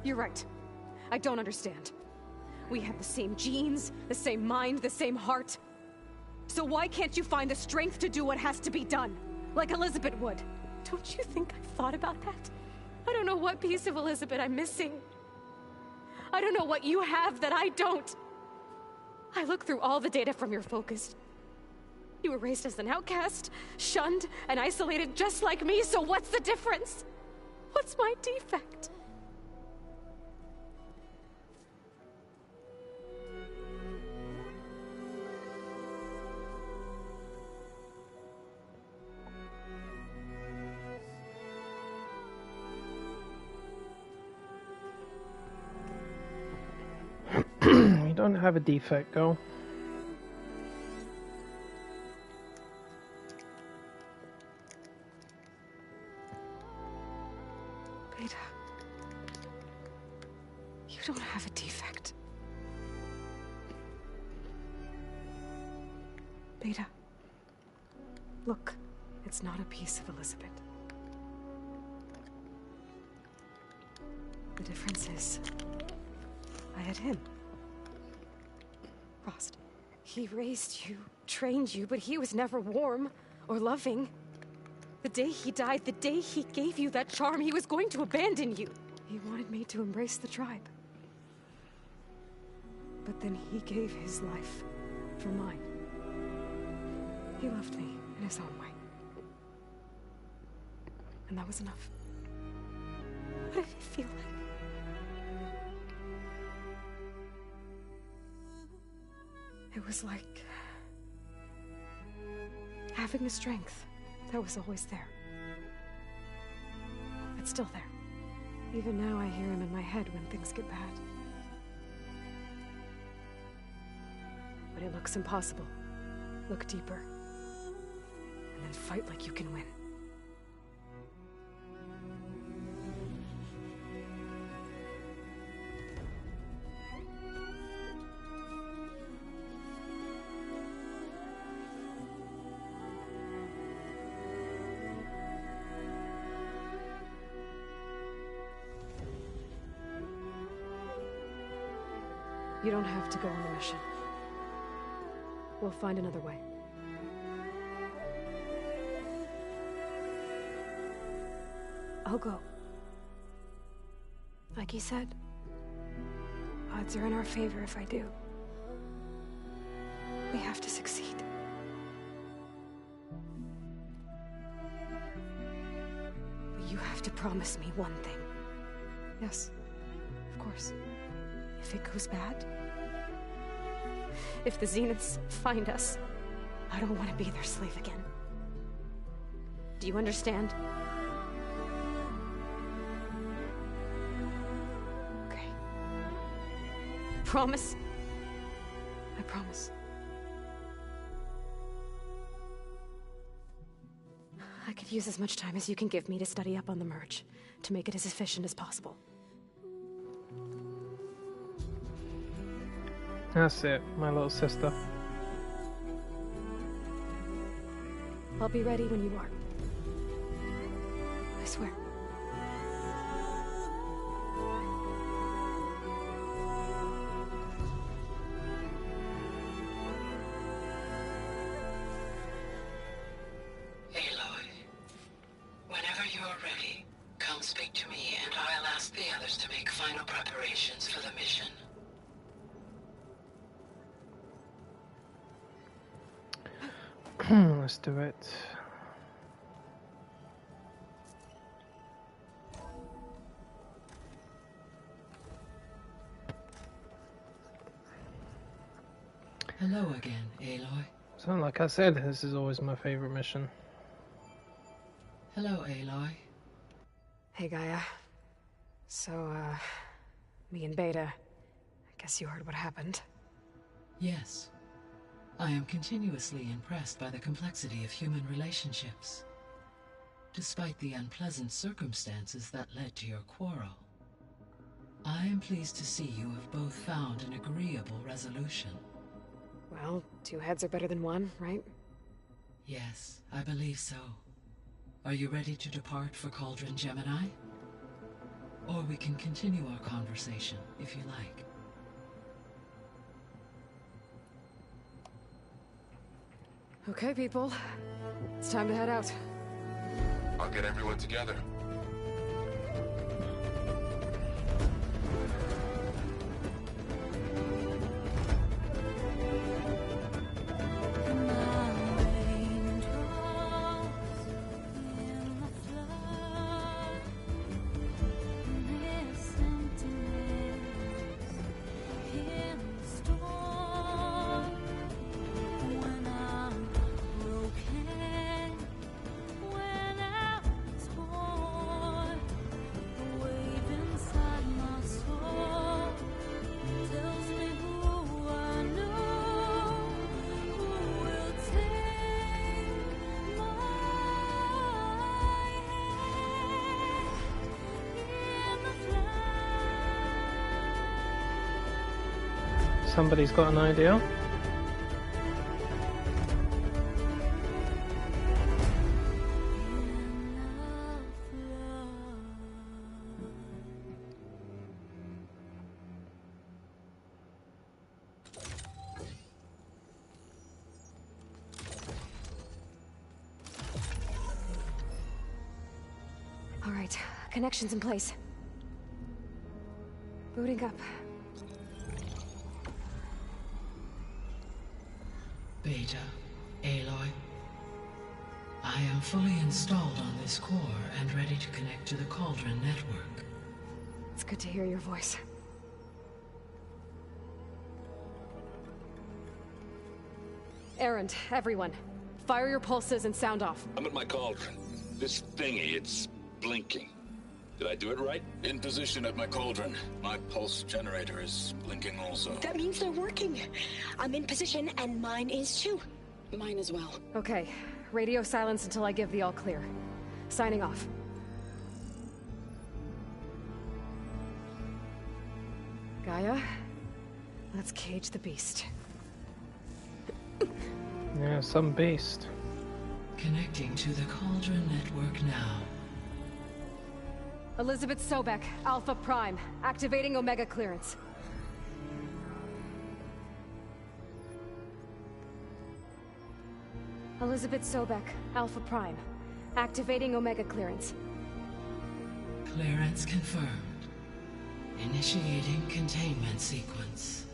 You're right. I don't understand. We have the same genes, the same mind, the same heart. So why can't you find the strength to do what has to be done? Like Elizabeth would. Don't you think I've thought about that? I don't know what piece of Elizabeth I'm missing. I don't know what you have that I don't. I look through all the data from your focus. You were raised as an outcast, shunned, and isolated just like me, so what's the difference? What's my defect? You don't have a defect, girl. Beta. You don't have a defect. Beta. Look, it's not a piece of Elizabeth. The difference is, I had him. Frost. He raised you, trained you, but he was never warm or loving. The day he died, the day he gave you that charm, he was going to abandon you. He wanted me to embrace the tribe. But then he gave his life for mine. He loved me in his own way. And that was enough. What did it feel like? It was like having a strength that was always there. It's still there. Even now I hear him in my head when things get bad. But it looks impossible. Look deeper. And then fight like you can win. You don't have to go on the mission. We'll find another way. I'll go. Like he said, odds are in our favor if I do. We have to succeed. But you have to promise me one thing. Yes, of course. If it goes bad, if the Zeniths find us, I don't want to be their slave again. Do you understand? Okay. Promise? I promise. I could use as much time as you can give me to study up on the merge, to make it as efficient as possible. That's it, my little sister. I'll be ready when you are. I swear. Aloy, whenever you are ready, come speak to me and I'll ask the others to make final preparations for the mission. Let's do it. Hello again, Aloy. So, like I said, this is always my favorite mission. Hello, Aloy. Hey, Gaia. So, me and Beta, I guess you heard what happened. Yes. I am continuously impressed by the complexity of human relationships. Despite the unpleasant circumstances that led to your quarrel, I am pleased to see you have both found an agreeable resolution. Well, two heads are better than one, right? Yes, I believe so. Are you ready to depart for Cauldron Gemini? Or we can continue our conversation, if you like. Okay, people. It's time to head out. I'll get everyone together. Somebody's got an idea. All right, connections in place. Booting up. Beta, Aloy. I am fully installed on this core and ready to connect to the Cauldron network. It's good to hear your voice. Errand, everyone. Fire your pulses and sound off. I'm at my cauldron. This thingy, it's blinking. Did I do it right? In position at my cauldron. My pulse generator is blinking also. That means they're working. I'm in position, and mine is too. Mine as well. Okay. Radio silence until I give the all clear. Signing off. Gaia, let's cage the beast. Yeah, some beast. Connecting to the Cauldron network now. Elizabeth Sobek, Alpha Prime, activating Omega clearance. Elizabeth Sobek, Alpha Prime, activating Omega clearance. Clearance confirmed. Initiating containment sequence.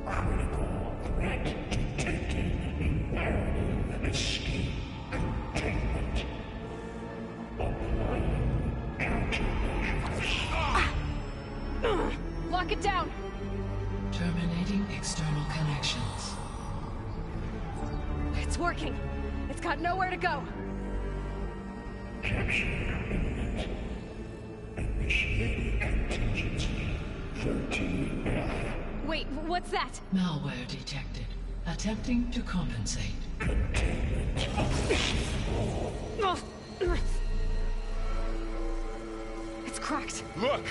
Critical threat detected. Imperative escape containment. Applying countermeasures. Lock it down! Terminating external connections. It's working. It's got nowhere to go. Capture imminent. Initiating contingency 13F. Wait, what's that? Malware detected. Attempting to compensate. Containment Oh. It's cracked. Look!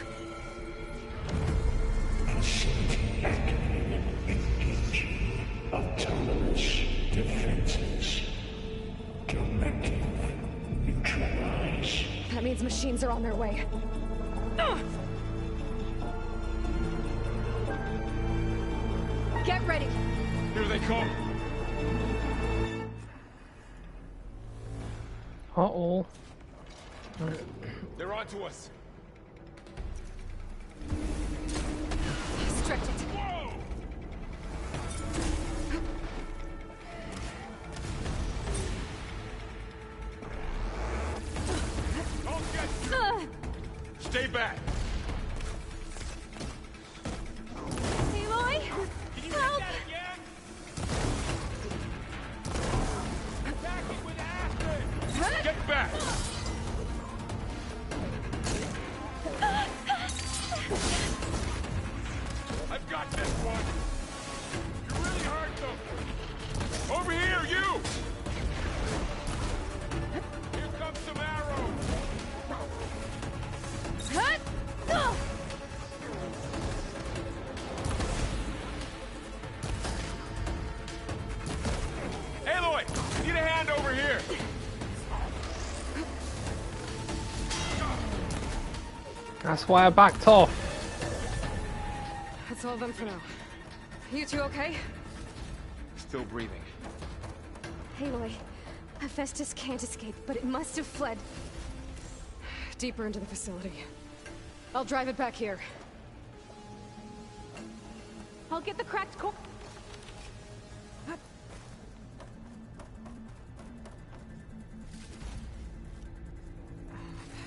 Facility activated. Engaging autonomous defenses. Directive neutralize. That means machines are on their way. Get ready. Here they come. Uh-oh. They're onto us. Strict it. Whoa! Stay back! Aloy! Help! Get back! I've got this one! You really hurt them! Over here, you! Here comes some arrows! Aloy! Need a hand over here! That's why I backed off. That's all of them for now. You two okay? Still breathing. Aloy, Hephaestus can't escape, but it must have fled. Deeper into the facility. I'll drive it back here. I'll get the cracked core.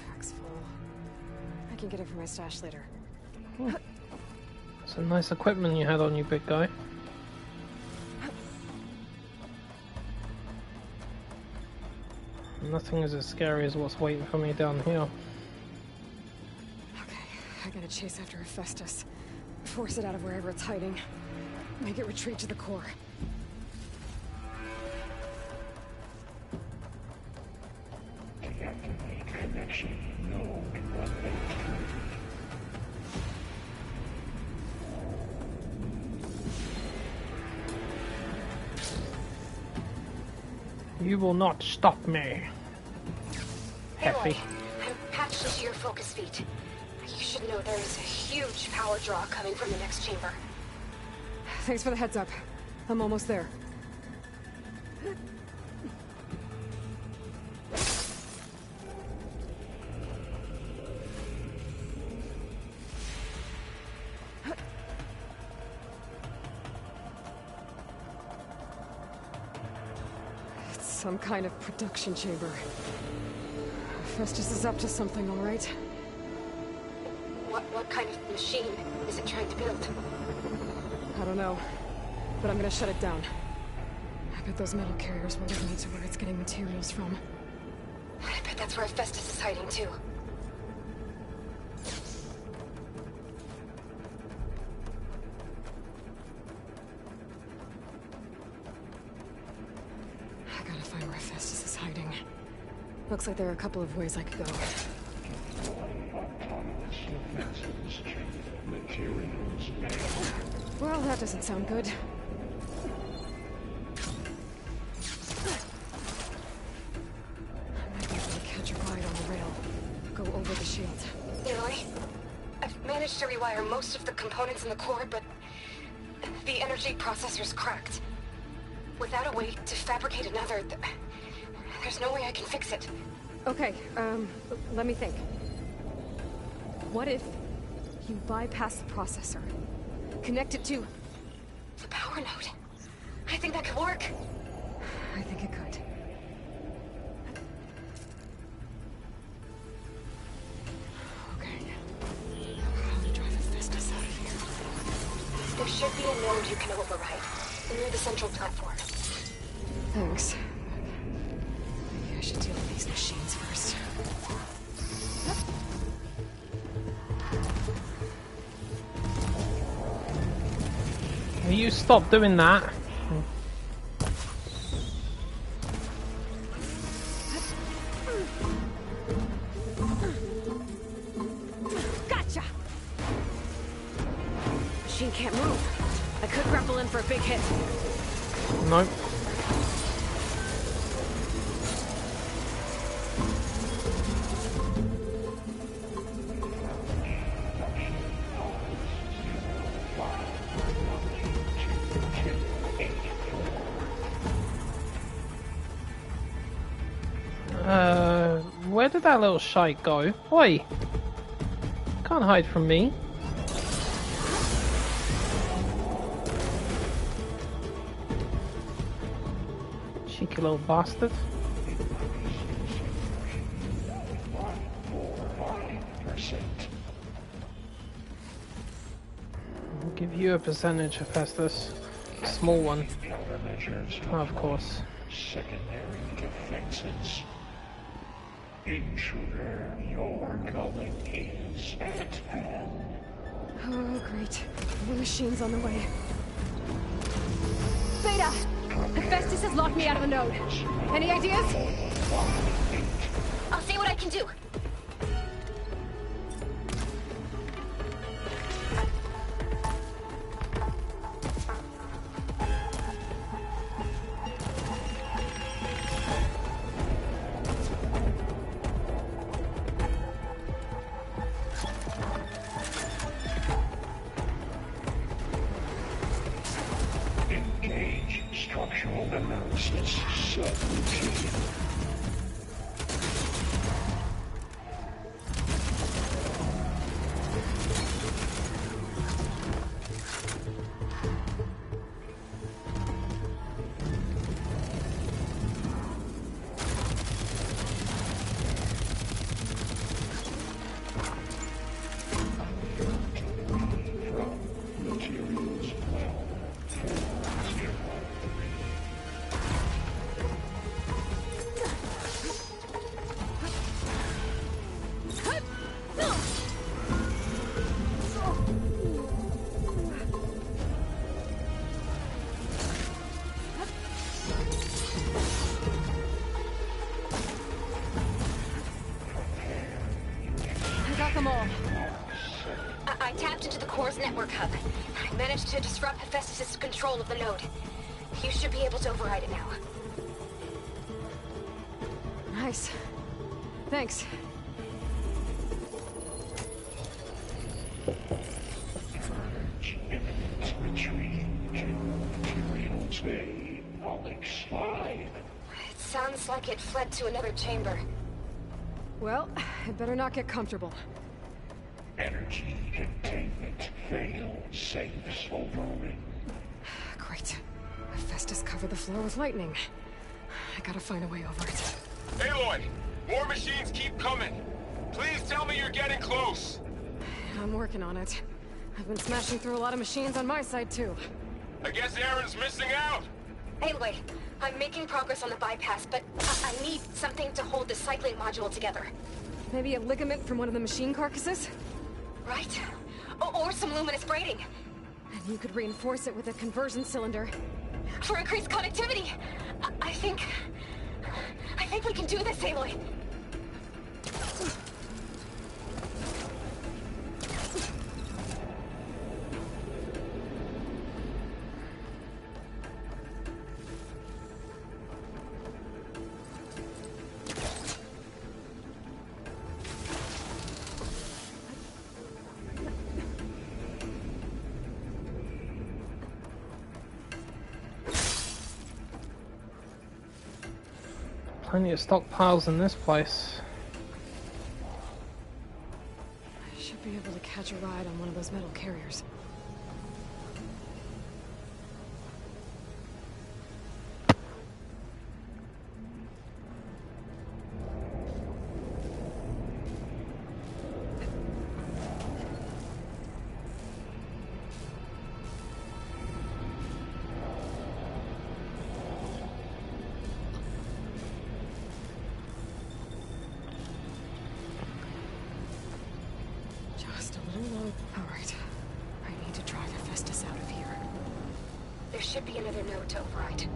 Pack's full. I can get it from my stash later. Some nice equipment you had on you, big guy. Nothing is as scary as what's waiting for me down here. Okay, I gotta chase after Hephaestus. Force it out of wherever it's hiding. Make it retreat to the core. Deactivate connection. Node 183. You will not stop me. Happy. I'm patched into your focus feed. You should know there is a huge power draw coming from the next chamber. Thanks for the heads up. I'm almost there. It's some kind of production chamber. Festus is up to something, all right? What kind of machine is it trying to build? I don't know, but I'm gonna shut it down. I bet those metal carriers will lead me to where it's getting materials from. I bet that's where Hephaestus is hiding too. I gotta find where Hephaestus is hiding. Looks like there are a couple of ways I could go. Well, that doesn't sound good. I might be able to catch a ride on the rail. Go over the shield. Aloy, I've managed to rewire most of the components in the core, but the energy processor's cracked. Without a way to fabricate another, there's no way I can fix it. Okay, let me think. What if you bypass the processor? Connect it to the power node. I think that could work. I think it could. Okay. How to drive Hephaestus out of here? There should be a node you can override near the central platform. Thanks. Maybe I should deal with these machines first. Will you stop doing that? Gotcha! Machine can't move. I could grapple in for a big hit. Nope. Where did that little shite go? Oi! Can't hide from me. Cheeky little bastard. I'll give you a percentage, Hephaestus. A small one. Of course. Secondary defenses. Intruder, your coming is at hand. Oh, great. More machines on the way. Beta! Hephaestus has locked me out of the node. Any ideas? I'll see what I can do. Engage structural analysis subroutine. I tapped into the core's network hub. I managed to disrupt Hephaestus' control of the node. You should be able to override it now. Nice. Thanks. Retreat to Imperial's Bay, Alex 5. It sounds like it fled to another chamber. Well, it better not get comfortable. Energy containment failed. Saves overrun. Great. Hephaestus covered the floor with lightning. I gotta find a way over it. Aloy! More machines keep coming! Please tell me you're getting close! I'm working on it. I've been smashing through a lot of machines on my side, too. I guess Aaron's missing out! Anyway, I'm making progress on the bypass, but I need something to hold the cycling module together. Maybe a ligament from one of the machine carcasses? Right? Or some luminous braiding. And you could reinforce it with a conversion cylinder. For increased connectivity! I think we can do this, Aloy. Plenty of stockpiles in this place. I should be able to catch a ride on one of those metal carriers. Alright. I need to drive Hephaestus out of here. There should be another node to override.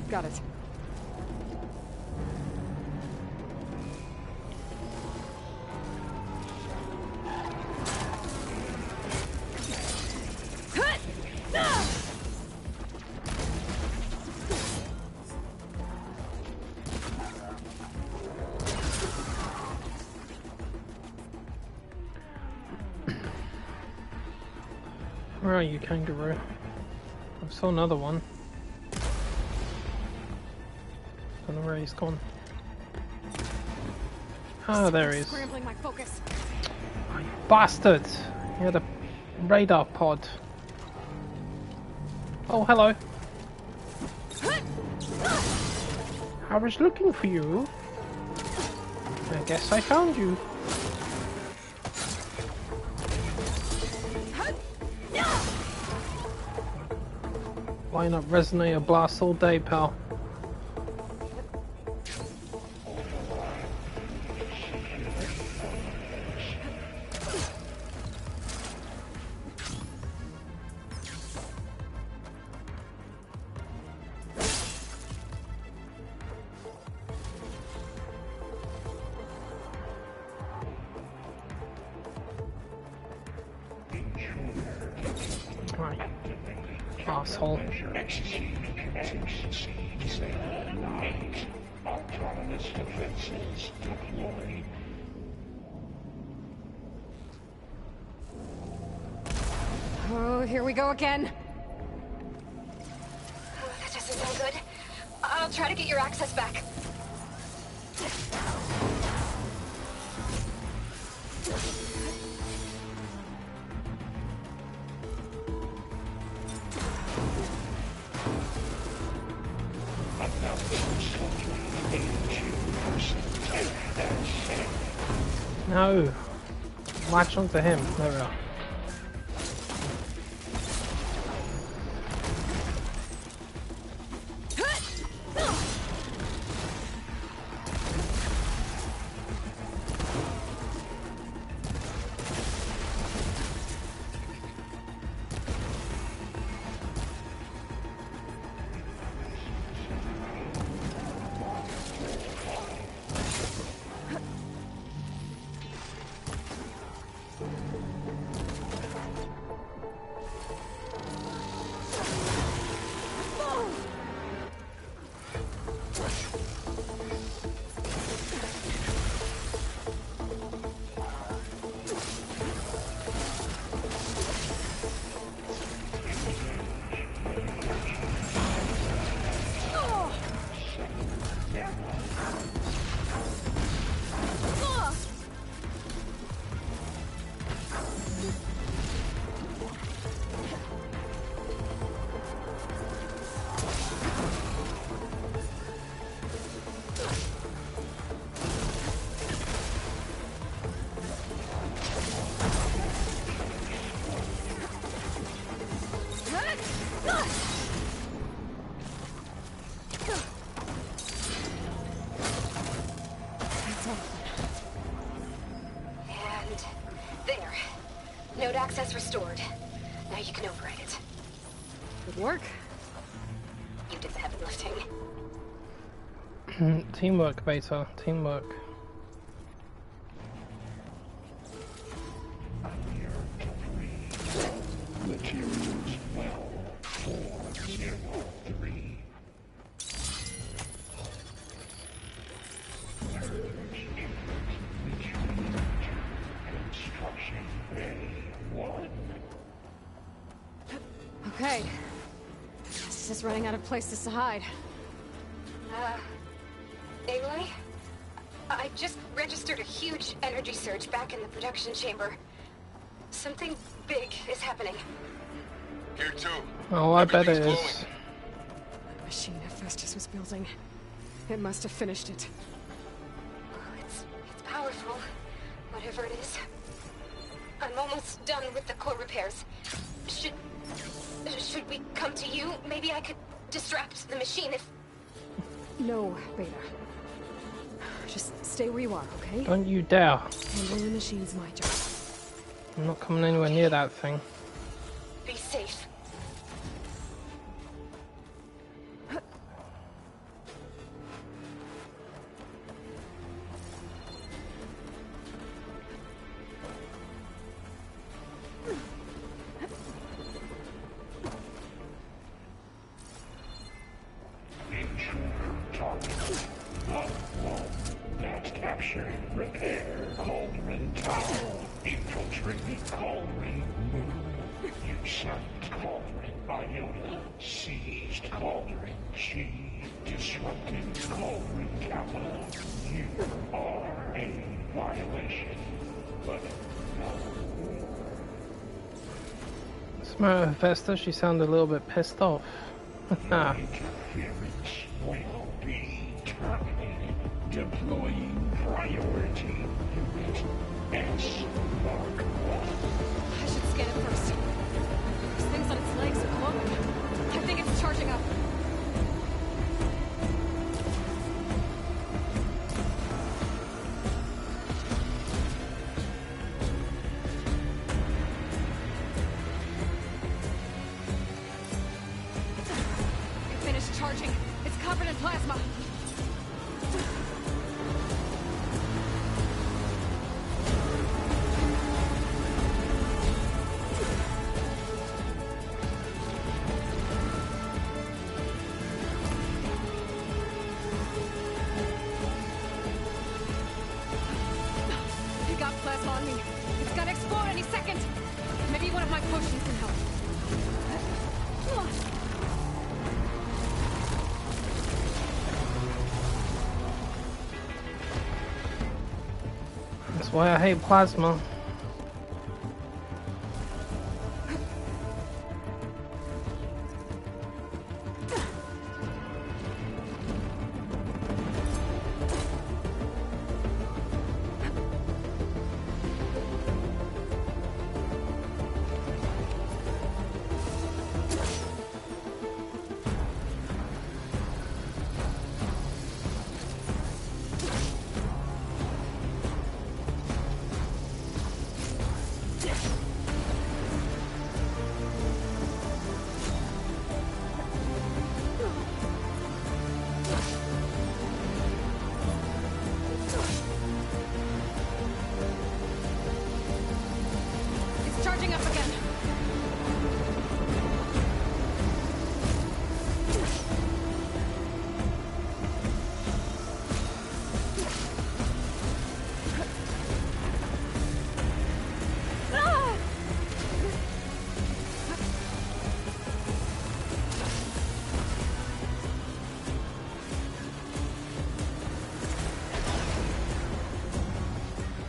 Got it. Where are you, kangaroo? I saw another one. Don't know where he's gone. Ah, there he is. Scrambling my focus. Oh, you bastard! He had a radar pod. Oh, hello. I was looking for you. I guess I found you. Line up resonator blast all day, pal. Right. Asshole. Autonomous defenses deployed. Oh, here we go again. Oh, that doesn't sound good. I'll try to get your access back. No. Latch onto him. There we are. Node access restored. Now you can override it. Good work. You did the heavy lifting. Teamwork, Beta. Teamwork. Materials well 403. Construction Bay 1. Okay. This is running out of places to hide. Aloy? I just registered a huge energy surge back in the production chamber. Something big is happening. Here too. Oh, I bet it is. The machine Hephaestus was building. It must have finished it. Oh, it's powerful, whatever it is. I'm almost done with the core repairs. Should we come to you? Maybe I could distract the machine if... No, Beta. Just stay where you are, okay? Don't you dare. Handling the machine's my job. I'm not coming anywhere near that thing. Be safe. Capture, repair, Cauldron Tower. Infiltrate Cauldron Move. You sunk Cauldron Iota. Seized Cauldron G. Disrupted Cauldron Kappa. You are a violation. But no. Smart Hephaestus, she sounded a little bit pissed off. Interference will be terminated. Deploying priority unit S Mark 1. I should scan it first. This thing's on its legs at the moment. I think it's charged dark plasma on me. It's gonna explode any second. Maybe one of my potions can help. That's why I hate plasma. Charging up again.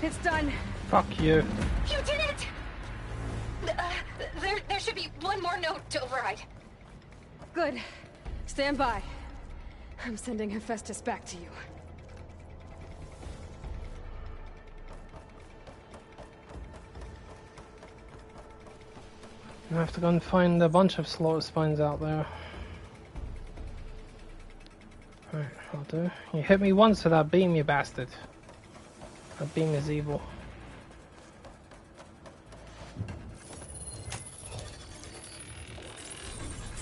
It's done. Fuck you. You did it! There should be one more note to override. Good. Stand by. I'm sending Hephaestus back to you. I have to go and find a bunch of slaughter spines out there. Right, I'll do. You hit me once with that beam, you bastard. That beam is evil.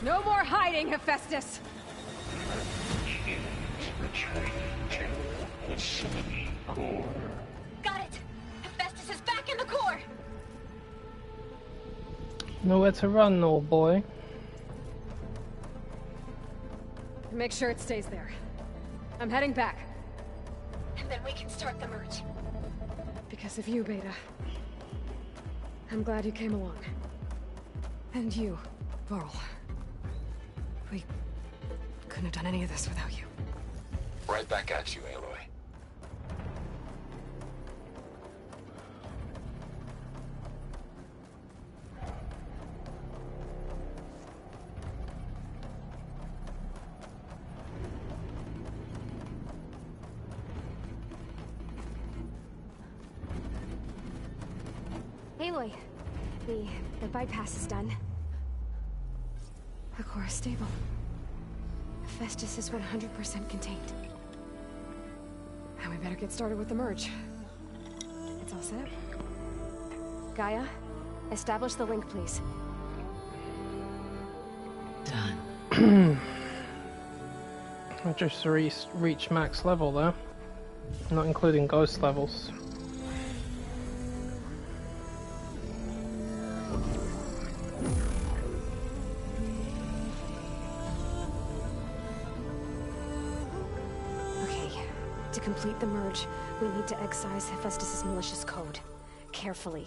No more hiding, Hephaestus! Got it! Hephaestus is back in the core! Nowhere to run, old boy. Make sure it stays there. I'm heading back. And then we can start the merge. Because of you, Beta. I'm glad you came along. And you, Varl. We couldn't have done any of this without you. Right back at you, Aloy. Aloy, the bypass is done. The core is stable. Hephaestus is 100% contained. Now we better get started with the merge. It's all set. Gaia, establish the link, please. Done. I just reached max level there. Not including ghost levels. To complete the merge, we need to excise Hephaestus' malicious code. Carefully.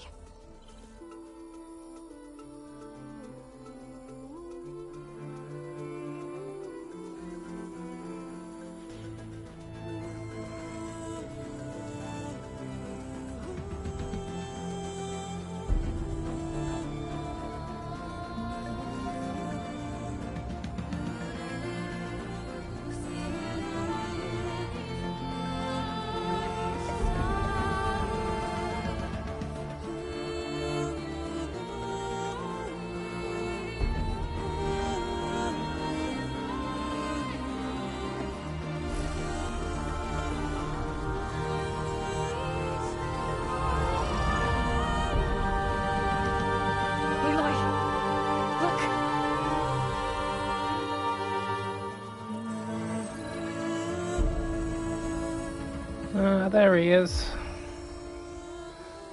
There he is.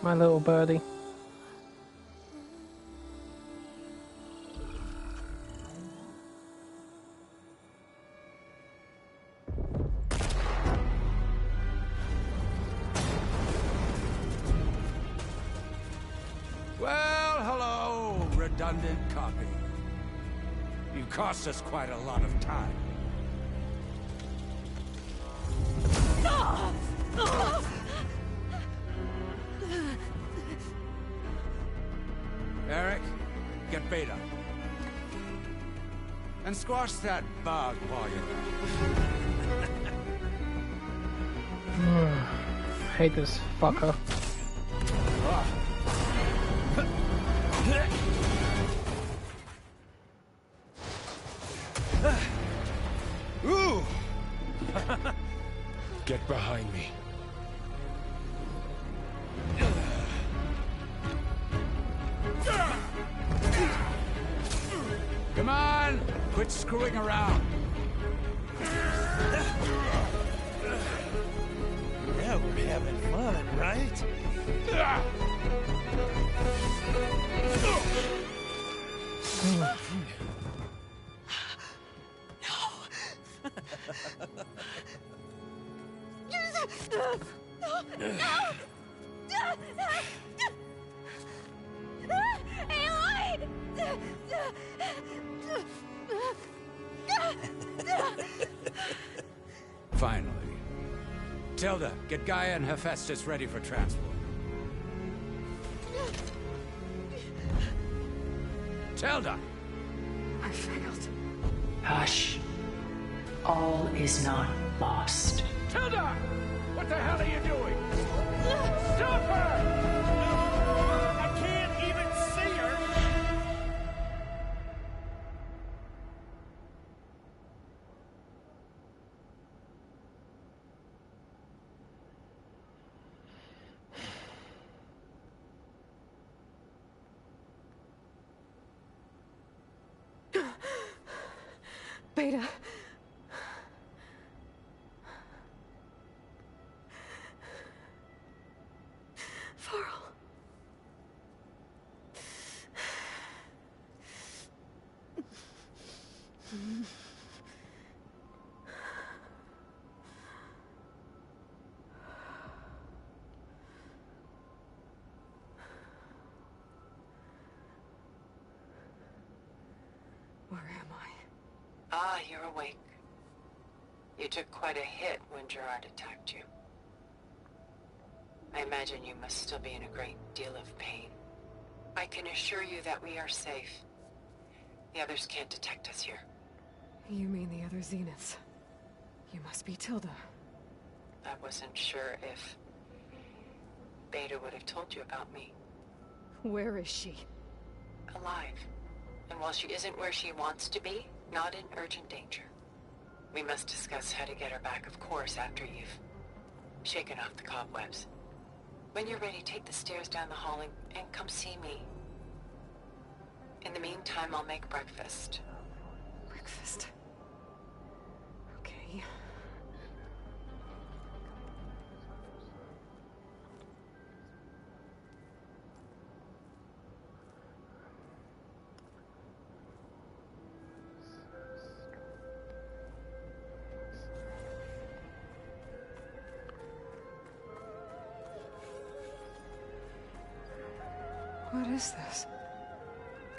My little birdie. redundant copy. You cost us quite a lot of time. Eric, get Beta. And squash that bug while you're at it. Hate this fucker. Ooh! Get behind me. Come on! Quit screwing around. Yeah, we're having fun, right? Finally. Tilda, get Gaia and Hephaestus ready for transport. Tilda! I failed. Hush. All is not lost. Tilda! What the hell are you doing? Stop her! I can't even see her! Beta. Farrell. Where am I? Ah, you're awake. You took quite a hit when Gerard attacked you. I imagine you must still be in a great deal of pain. I can assure you that we are safe. The others can't detect us here. You mean the other Zeniths? You must be Tilda. I wasn't sure if Beta would have told you about me. Where is she? Alive. And while she isn't where she wants to be, not in urgent danger. We must discuss how to get her back, of course, after you've shaken off the cobwebs. When you're ready, take the stairs down the hall and come see me. In the meantime, I'll make breakfast. Breakfast? Okay. What is this?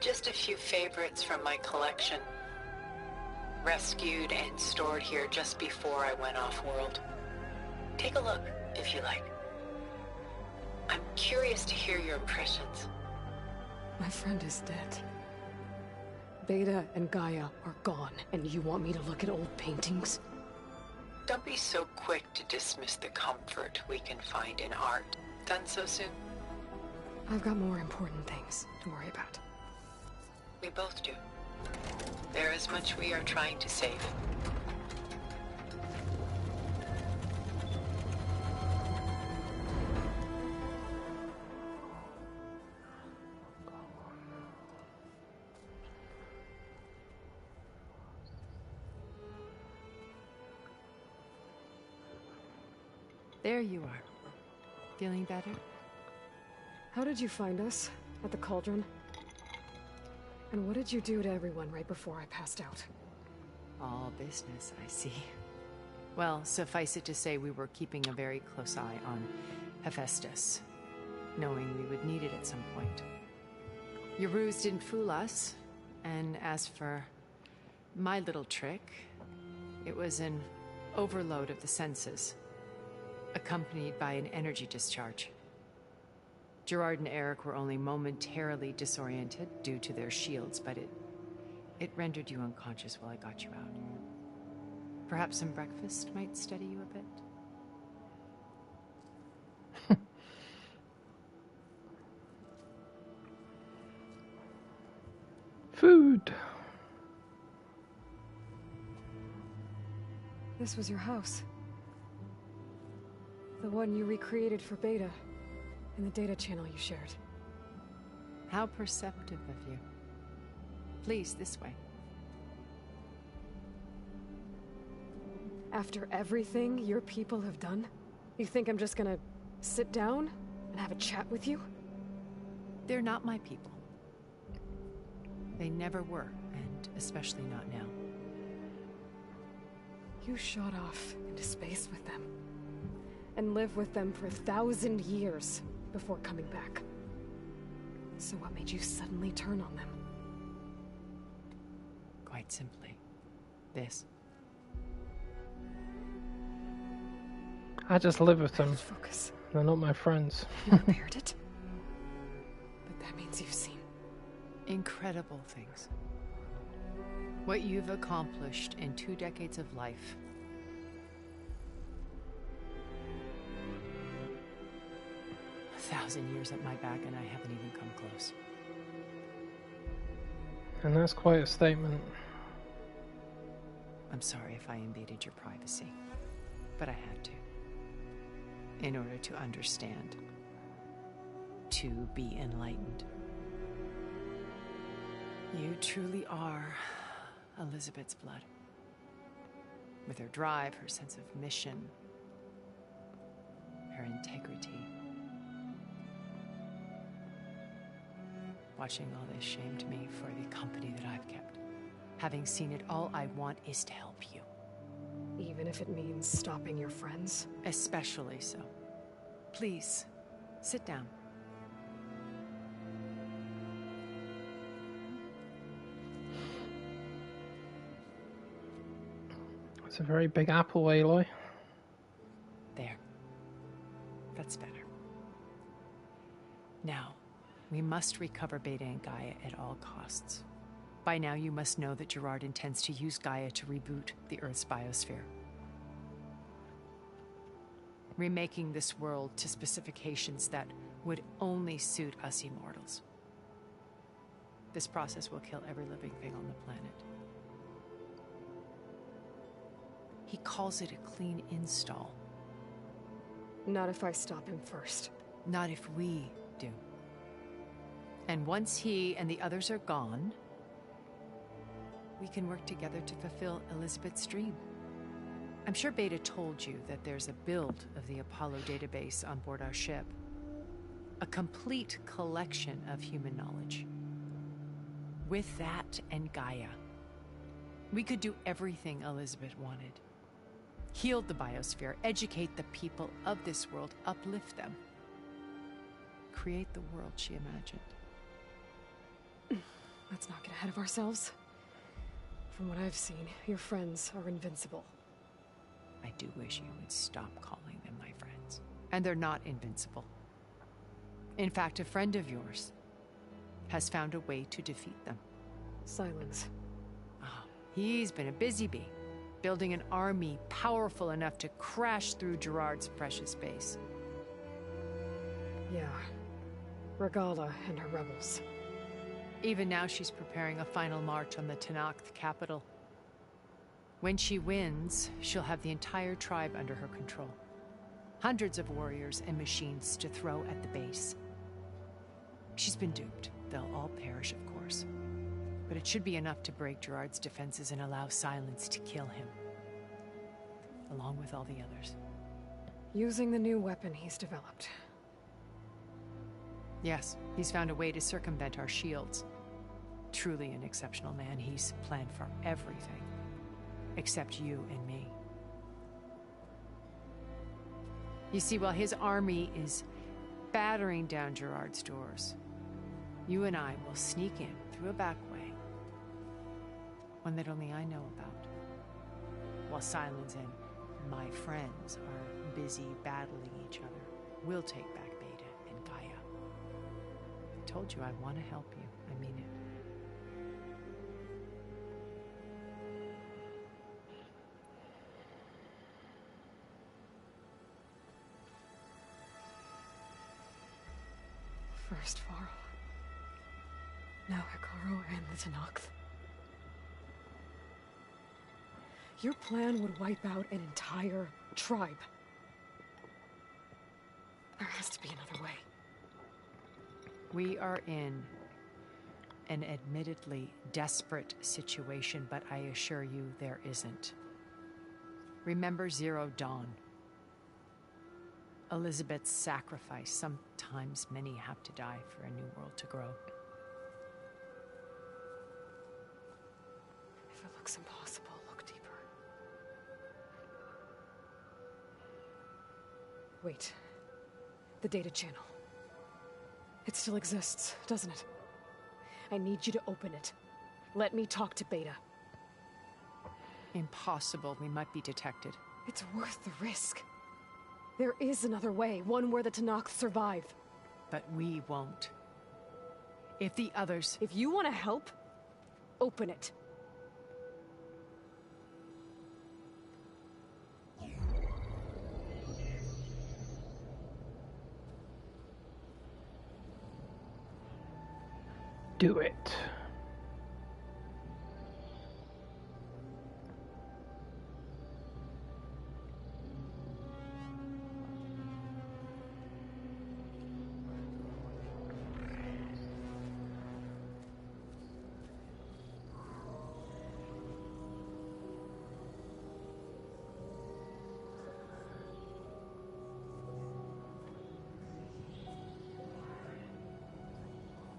Just a few favorites from my collection. Rescued and stored here just before I went off-world. Take a look, if you like. I'm curious to hear your impressions. My friend is dead. Beta and Gaia are gone, and you want me to look at old paintings? Don't be so quick to dismiss the comfort we can find in art. Done so soon? I've got more important things to worry about. We both do. There is much we are trying to save. There you are. Feeling better? How did you find us? At the cauldron? And what did you do to everyone right before I passed out? All business, I see. Well, suffice it to say we were keeping a very close eye on Hephaestus, knowing we would need it at some point. Your ruse didn't fool us. And as for my little trick, it was an overload of the senses, accompanied by an energy discharge. Gerard and Eric were only momentarily disoriented due to their shields, but it rendered you unconscious while I got you out. Perhaps some breakfast might steady you a bit? Food. This was your house. The one you recreated for Beta, in the data channel you shared. How perceptive of you. Please, this way. After everything your people have done, you think I'm just gonna sit down and have a chat with you? They're not my people. They never were, and especially not now. You shot off into space with them, and lived with them for 1,000 years before coming back. So what made you suddenly turn on them? Quite simply, this. I just live with them. Focus. They're not my friends. You repaired it? But that means you've seen incredible things. What you've accomplished in 2 decades of life. A 1,000 years at my back and I haven't even come close. And that's quite a statement. I'm sorry if I invaded your privacy, but I had to. In order to understand. To be enlightened. You truly are Elizabeth's blood. With her drive, her sense of mission, her integrity. Watching all this shamed me for the company that I've kept. Having seen it, all I want is to help you. Even if it means stopping your friends? Especially so. Please, sit down. It's a very big apple, Aloy. There. That's better. Now, we must recover Beta and Gaia at all costs. By now, you must know that Gerard intends to use Gaia to reboot the Earth's biosphere. Remaking this world to specifications that would only suit us immortals. This process will kill every living thing on the planet. He calls it a clean install. Not if I stop him first. Not if we do. And once he and the others are gone, we can work together to fulfill Elizabeth's dream. I'm sure Beta told you that there's a build of the Apollo database on board our ship. A complete collection of human knowledge. With that and Gaia, we could do everything Elizabeth wanted. Heal the biosphere, educate the people of this world, uplift them. Create the world she imagined. Let's not get ahead of ourselves. From what I've seen, your friends are invincible. I do wish you would stop calling them my friends. And they're not invincible. In fact, a friend of yours has found a way to defeat them. Silence. Oh, he's been a busy bee, building an army powerful enough to crash through Gerard's precious base. Yeah. Regala and her rebels. Even now she's preparing a final march on the Tenakth capital. When she wins, she'll have the entire tribe under her control. Hundreds of warriors and machines to throw at the base. She's been duped. They'll all perish, of course. But it should be enough to break Gerard's defenses and allow Silence to kill him. Along with all the others. Using the new weapon he's developed. Yes, he's found a way to circumvent our shields. Truly an exceptional man. He's planned for everything. Except you and me. You see, while his army is battering down Gerard's doors, You and I will sneak in through a back way, one that only I know about, while Silence and my friends are busy battling each other. We'll take back Beta and Gaia. I told you I want to help you. I mean it. First Varl. Now Hikaru and the Tenakth. Your plan would wipe out an entire tribe. There has to be another way. We are in an admittedly desperate situation, but I assure you there isn't. Remember Zero Dawn. Elizabeth's sacrifice. Sometimes many have to die for a new world to grow. If it looks impossible, look deeper. Wait. The data channel. It still exists, doesn't it? I need you to open it. Let me talk to Beta. Impossible. We might be detected. It's worth the risk. There is another way, one where the Tenakth survive. But we won't. If the others... If you want to help, open it. Do it.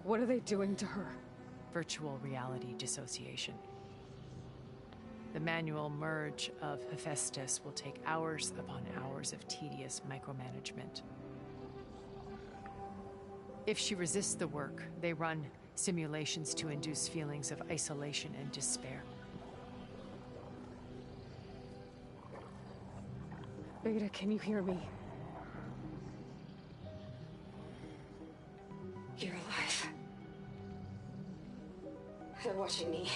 What are they doing to her? Virtual reality dissociation. The manual merge of Hephaestus will take hours upon hours of tedious micromanagement. If she resists the work, they run simulations to induce feelings of isolation and despair. Beta, can you hear me? You're alive. They're watching me.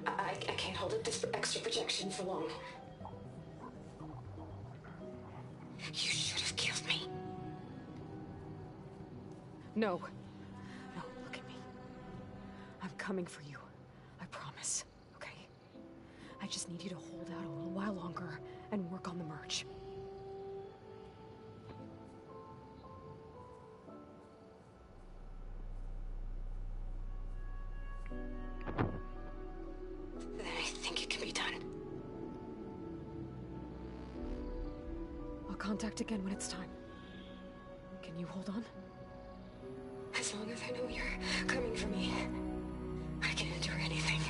I can't hold up this extra projection for long. You should have killed me. No. No, look at me. I'm coming for you. I promise, okay? I just need you to hold out a little while longer and work on the merge. Then I think it can be done. I'll contact again when it's time. Can you hold on? As long as I know you're coming for me, I can endure anything.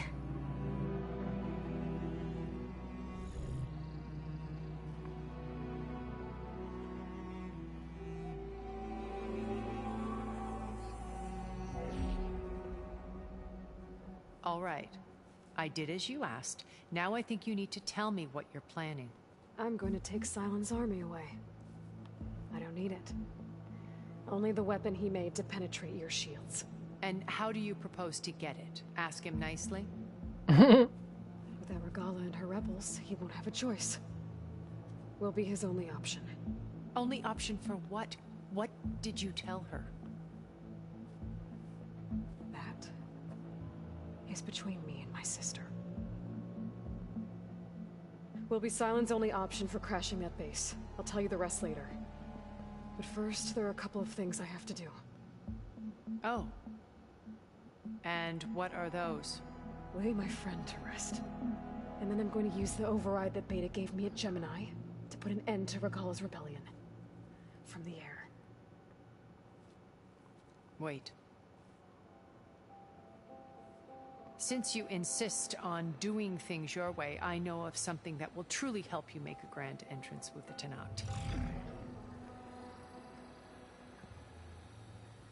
All right. I did as you asked. Now I think you need to tell me what you're planning. I'm going to take Silent's army away. I don't need it. Only the weapon he made to penetrate your shields. And how do you propose to get it? Ask him nicely? Without Regala and her rebels, he won't have a choice. We'll be his only option. Only option for what? What did you tell her? That is between me and my sister. Will be Silent's only option for crashing that base. I'll tell you the rest later. But first, there are a couple of things I have to do. Oh. And what are those? Lay my friend to rest. And then I'm going to use the override that Beta gave me at Gemini to put an end to Regala's rebellion. From the air. Wait. Since you insist on doing things your way, I know of something that will truly help you make a grand entrance with the Tenakth.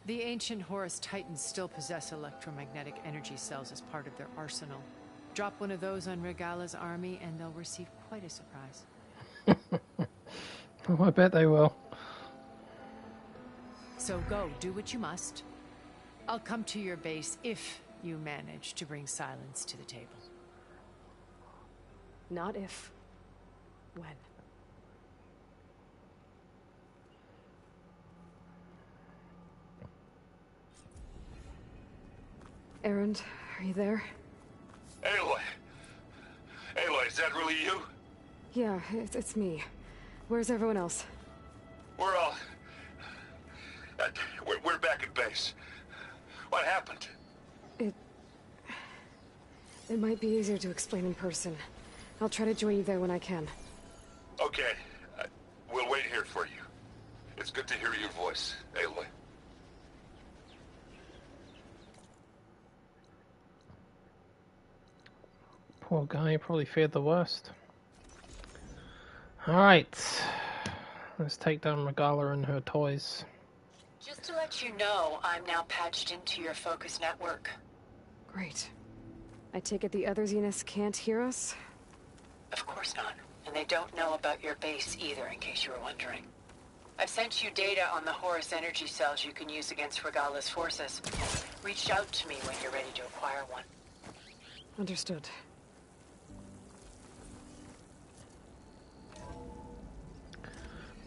The ancient Horus Titans still possess electromagnetic energy cells as part of their arsenal. Drop one of those on Regala's army and they'll receive quite a surprise. Oh, I bet they will. So go, do what you must. I'll come to your base if you manage to bring silence to the table. Not if. When. Erend, are you there? Aloy! Aloy, is that really you? Yeah, it's me. Where's everyone else? We're all... we're back at base. What happened? It might be easier to explain in person. I'll try to join you there when I can. Okay. We'll wait here for you. It's good to hear your voice, Aloy. Poor guy, probably feared the worst. Alright. Let's take down Regala and her toys. Just to let you know, I'm now patched into your focus network. Great. I take it the other Zeniths can't hear us? Of course not. And they don't know about your base either, in case you were wondering. I've sent you data on the Horus energy cells you can use against Regala's forces. Reach out to me when you're ready to acquire one. Understood.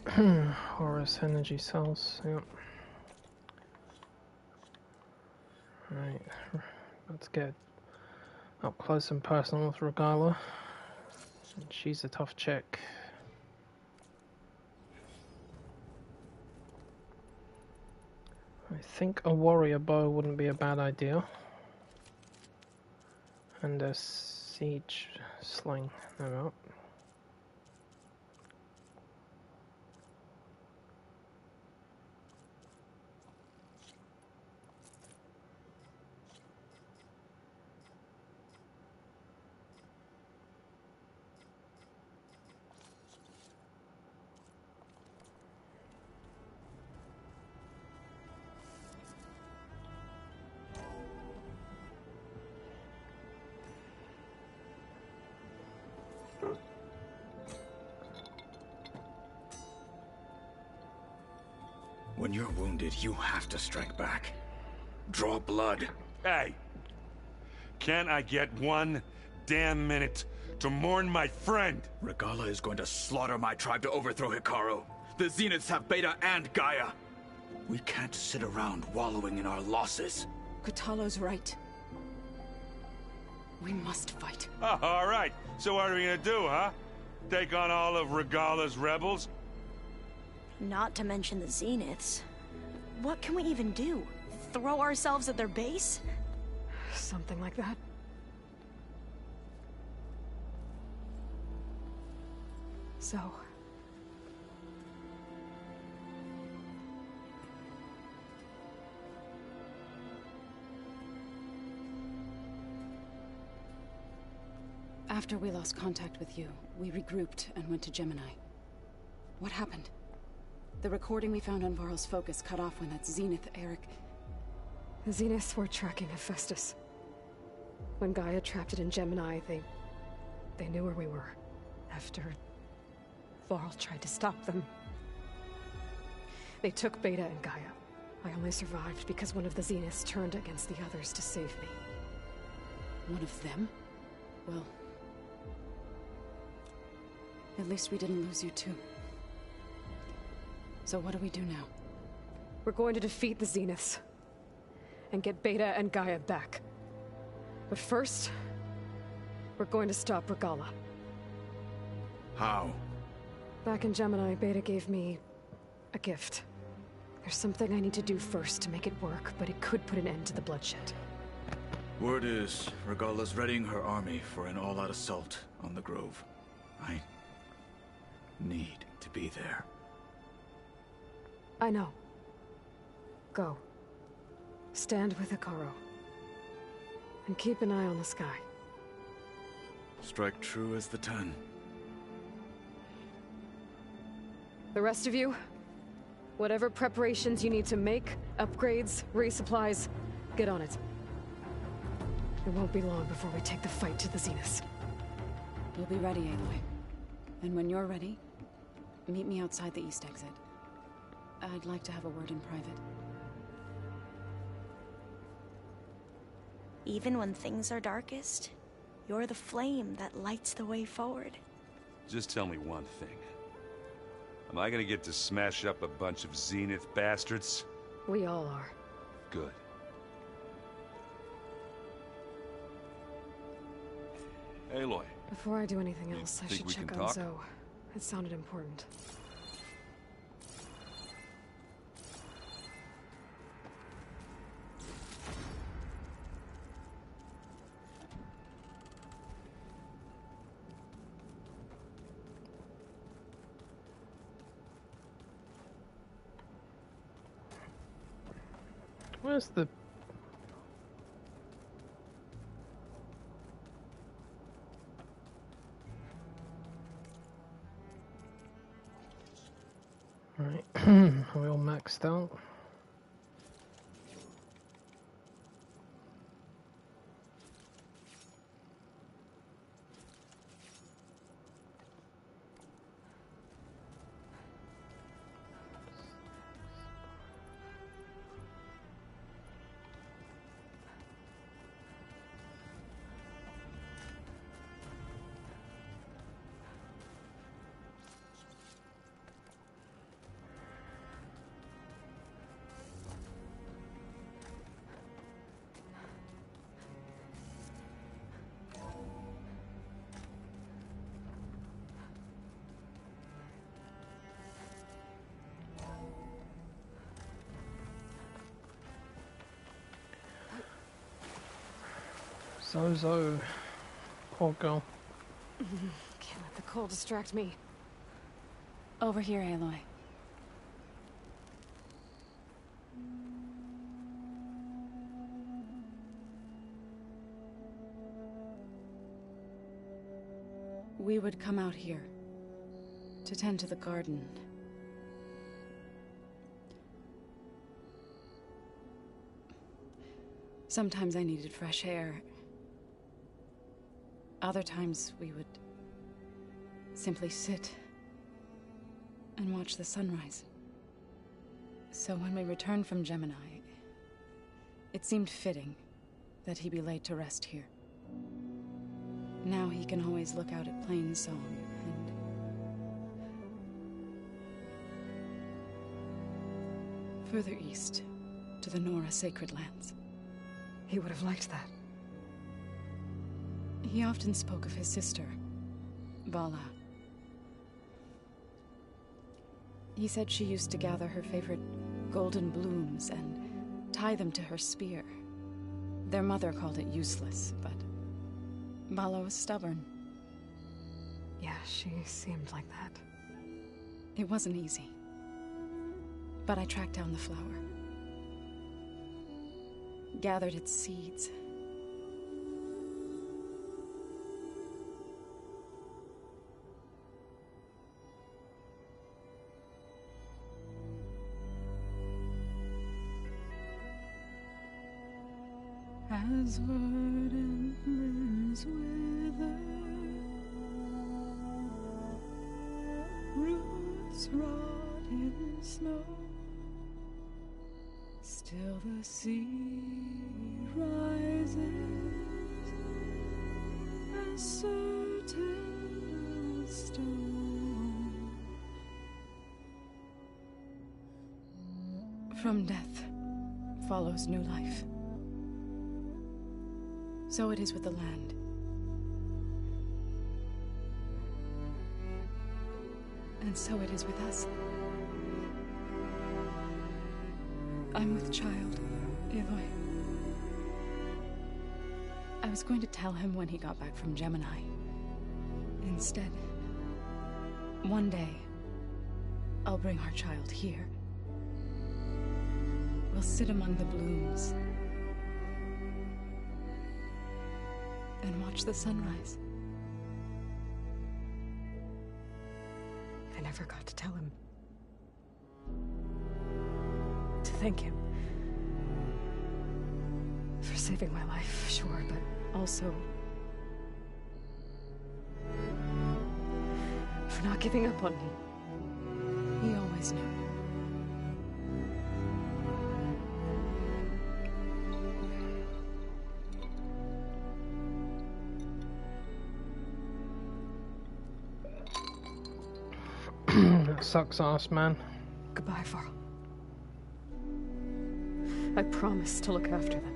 Horus energy cells, yep. Right, let's get up close and personal with Regala. She's a tough chick. I think a warrior bow wouldn't be a bad idea. And a siege sling, no doubt. When you're wounded, you have to strike back. Draw blood. Hey! Can't I get one damn minute to mourn my friend? Regala is going to slaughter my tribe to overthrow Hikaru. The Zeniths have Beta and Gaia. We can't sit around wallowing in our losses. Kotallo's right. We must fight. Oh, all right. So what are we gonna do, huh? Take on all of Regala's rebels? Not to mention the Zeniths. What can we even do? Throw ourselves at their base? Something like that. So... After we lost contact with you, we regrouped and went to Gemini. What happened? The recording we found on Varl's focus cut off when that Zenith, Eric... The Zeniths were tracking Hephaestus. When Gaia trapped it in Gemini, they knew where we were. After Varl tried to stop them. They took Beta and Gaia. I only survived because one of the Zeniths turned against the others to save me. One of them? Well... at least we didn't lose you too. So what do we do now? We're going to defeat the Zeniths. And get Beta and Gaia back. But first... we're going to stop Regala. How? Back in Gemini, Beta gave me... a gift. There's something I need to do first to make it work, but it could put an end to the bloodshed. Word is, Regala's readying her army for an all-out assault on the Grove. I... need to be there. I know. Go. Stand with Hikaru. And keep an eye on the sky. Strike true as the 10. The rest of you, whatever preparations you need to make, Upgrades, resupplies. Get on it. It won't be long before we take the fight to the Zenith. We'll be ready, Aloy. And when you're ready, meet me outside the east exit. I'd like to have a word in private. Even when things are darkest, you're the flame that lights the way forward. Just tell me one thing. Am I gonna get to smash up a bunch of Zenith bastards? We all are. Good. Aloy. Before I do anything else, I think should we check can on talk? Zoe. It sounded important. Where's the... Right, are we all maxed out? Zoe. Poor girl. Can't let the cold distract me. Over here, Aloy. We would come out here to tend to the garden. Sometimes I needed fresh air. Other times we would simply sit and watch the sunrise. So when we returned from Gemini, it seemed fitting that he be laid to rest here. Now he can always look out at Plainsong and... further east, to the Nora Sacred Lands. He would have liked that. He often spoke of his sister, Vala. He said she used to gather her favorite golden blooms and tie them to her spear. Their mother called it useless, but Vala was stubborn. Yeah, she seemed like that. It wasn't easy. But I tracked down the flower. Gathered its seeds. As verdant limbs wither, roots rot in snow, still the seed rises, as certain as stone. From death follows new life. So it is with the land. And so it is with us. I'm with child, Aloy. I was going to tell him when he got back from Gemini. Instead, one day, I'll bring our child here. We'll sit among the blooms and watch the sunrise. I never got to tell him. To thank him. saving my life, sure, but also for not giving up on me. He always knew. That sucks ass, man. Goodbye, Varl. I promise to look after them.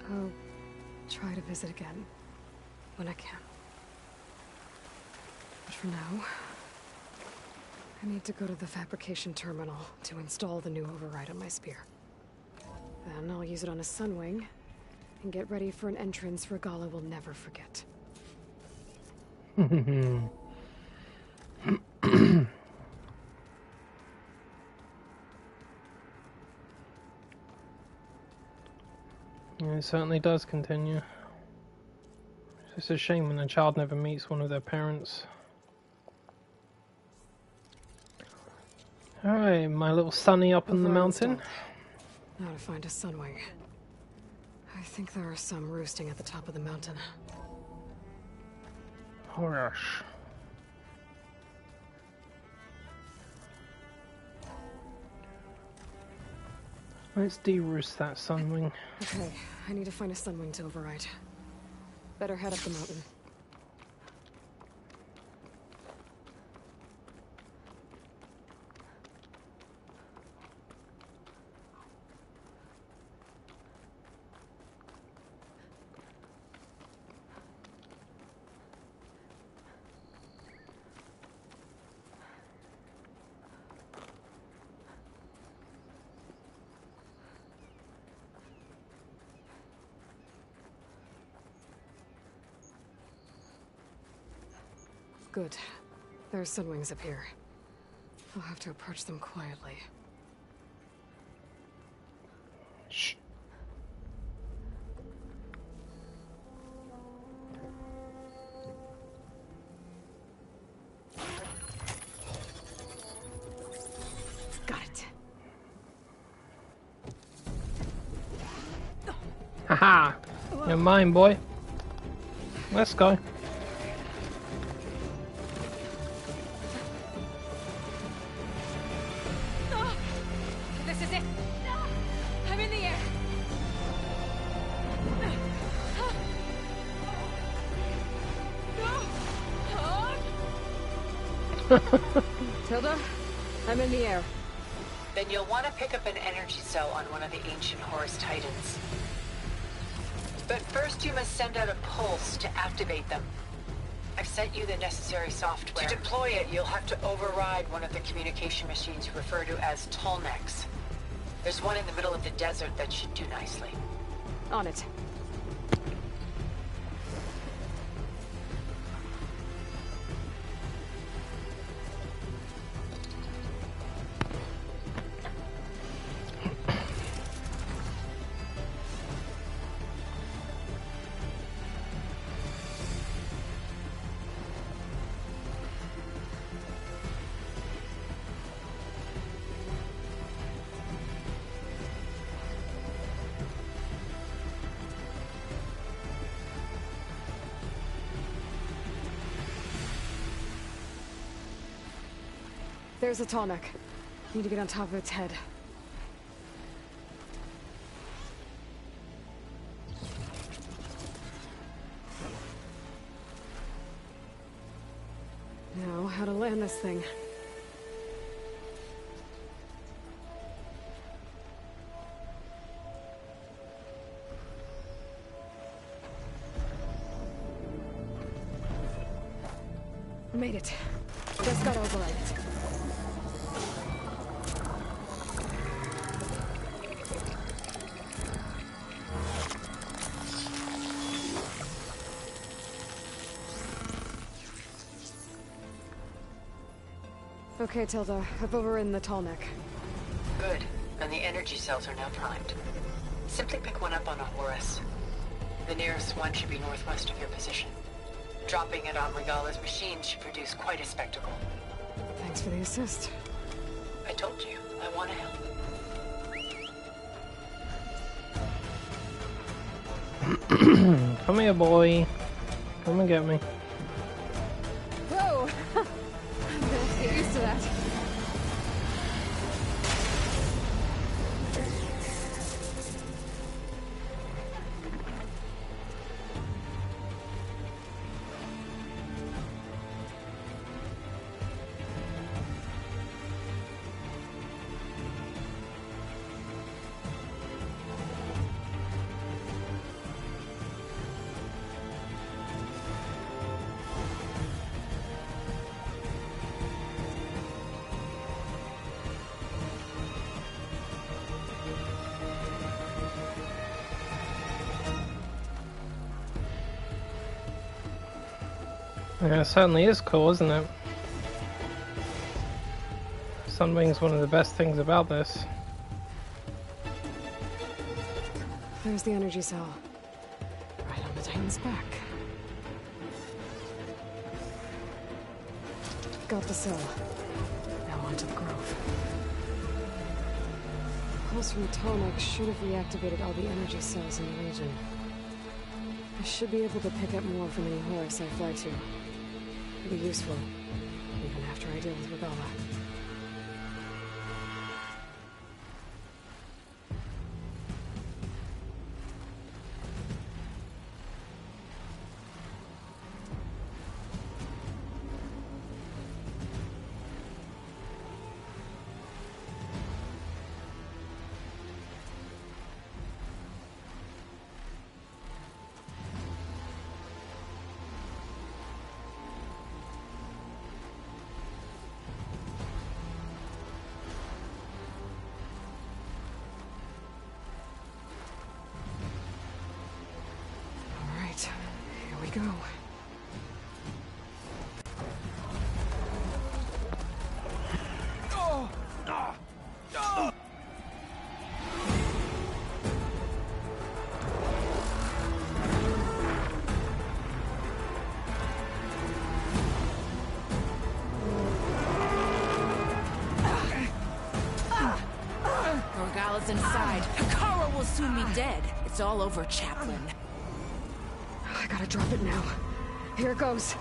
I'll try to visit again when I can. But for now, I need to go to the fabrication terminal to install the new override on my spear. Then I'll use it on a sunwing and get ready for an entrance Regala will never forget. Yeah, it certainly does continue. It's just a shame when a child never meets one of their parents. Alright, my little Sunny up in the mountain. Now to find a sunwing. I think there are some roosting at the top of the mountain. Oh gosh. Let's de-roost that sunwing. Okay, I need to find a sunwing to override. Better head up the mountain. Good. There are sunwings up here. I'll have to approach them quietly. Shh. Got it. Haha! You're mine, boy. Let's go. This is it. I'm in the air. Tilda, I'm in the air. Then you'll want to pick up an energy cell on one of the ancient Horus Titans. But first you must send out a pulse to activate them. I've sent you the necessary software. To deploy it, you'll have to override one of the communication machines you refer to as Tolmecs. There's one in the middle of the desert that should do nicely. On it. There's a Tolmec. Need to get on top of its head. Now, how to land this thing. Made it. Just gotta override it. Okay, Tilda. I've overridden the Tolmec. Good. And the energy cells are now primed. Simply pick one up on a Horus. The nearest one should be northwest of your position. Dropping it on Regala's machine should produce quite a spectacle. Thanks for the assist. I told you, I want to help. Come here, boy. Come and get me. Whoa! I'm gonna have to get used to that. Yeah, it certainly is cool, isn't it? Something's one of the best things about this. There's the energy cell. Right on the Titan's back. Got the cell. Now onto the grove. Pulse from Tonek should have reactivated all the energy cells in the region. I should be able to pick up more from any Horus I fly to. It'll be useful, even after I deal with Regala. Here we go. Regala's inside. Hikaru will soon be dead. It's all over, Chaplain. I gotta drop it now. Here it goes.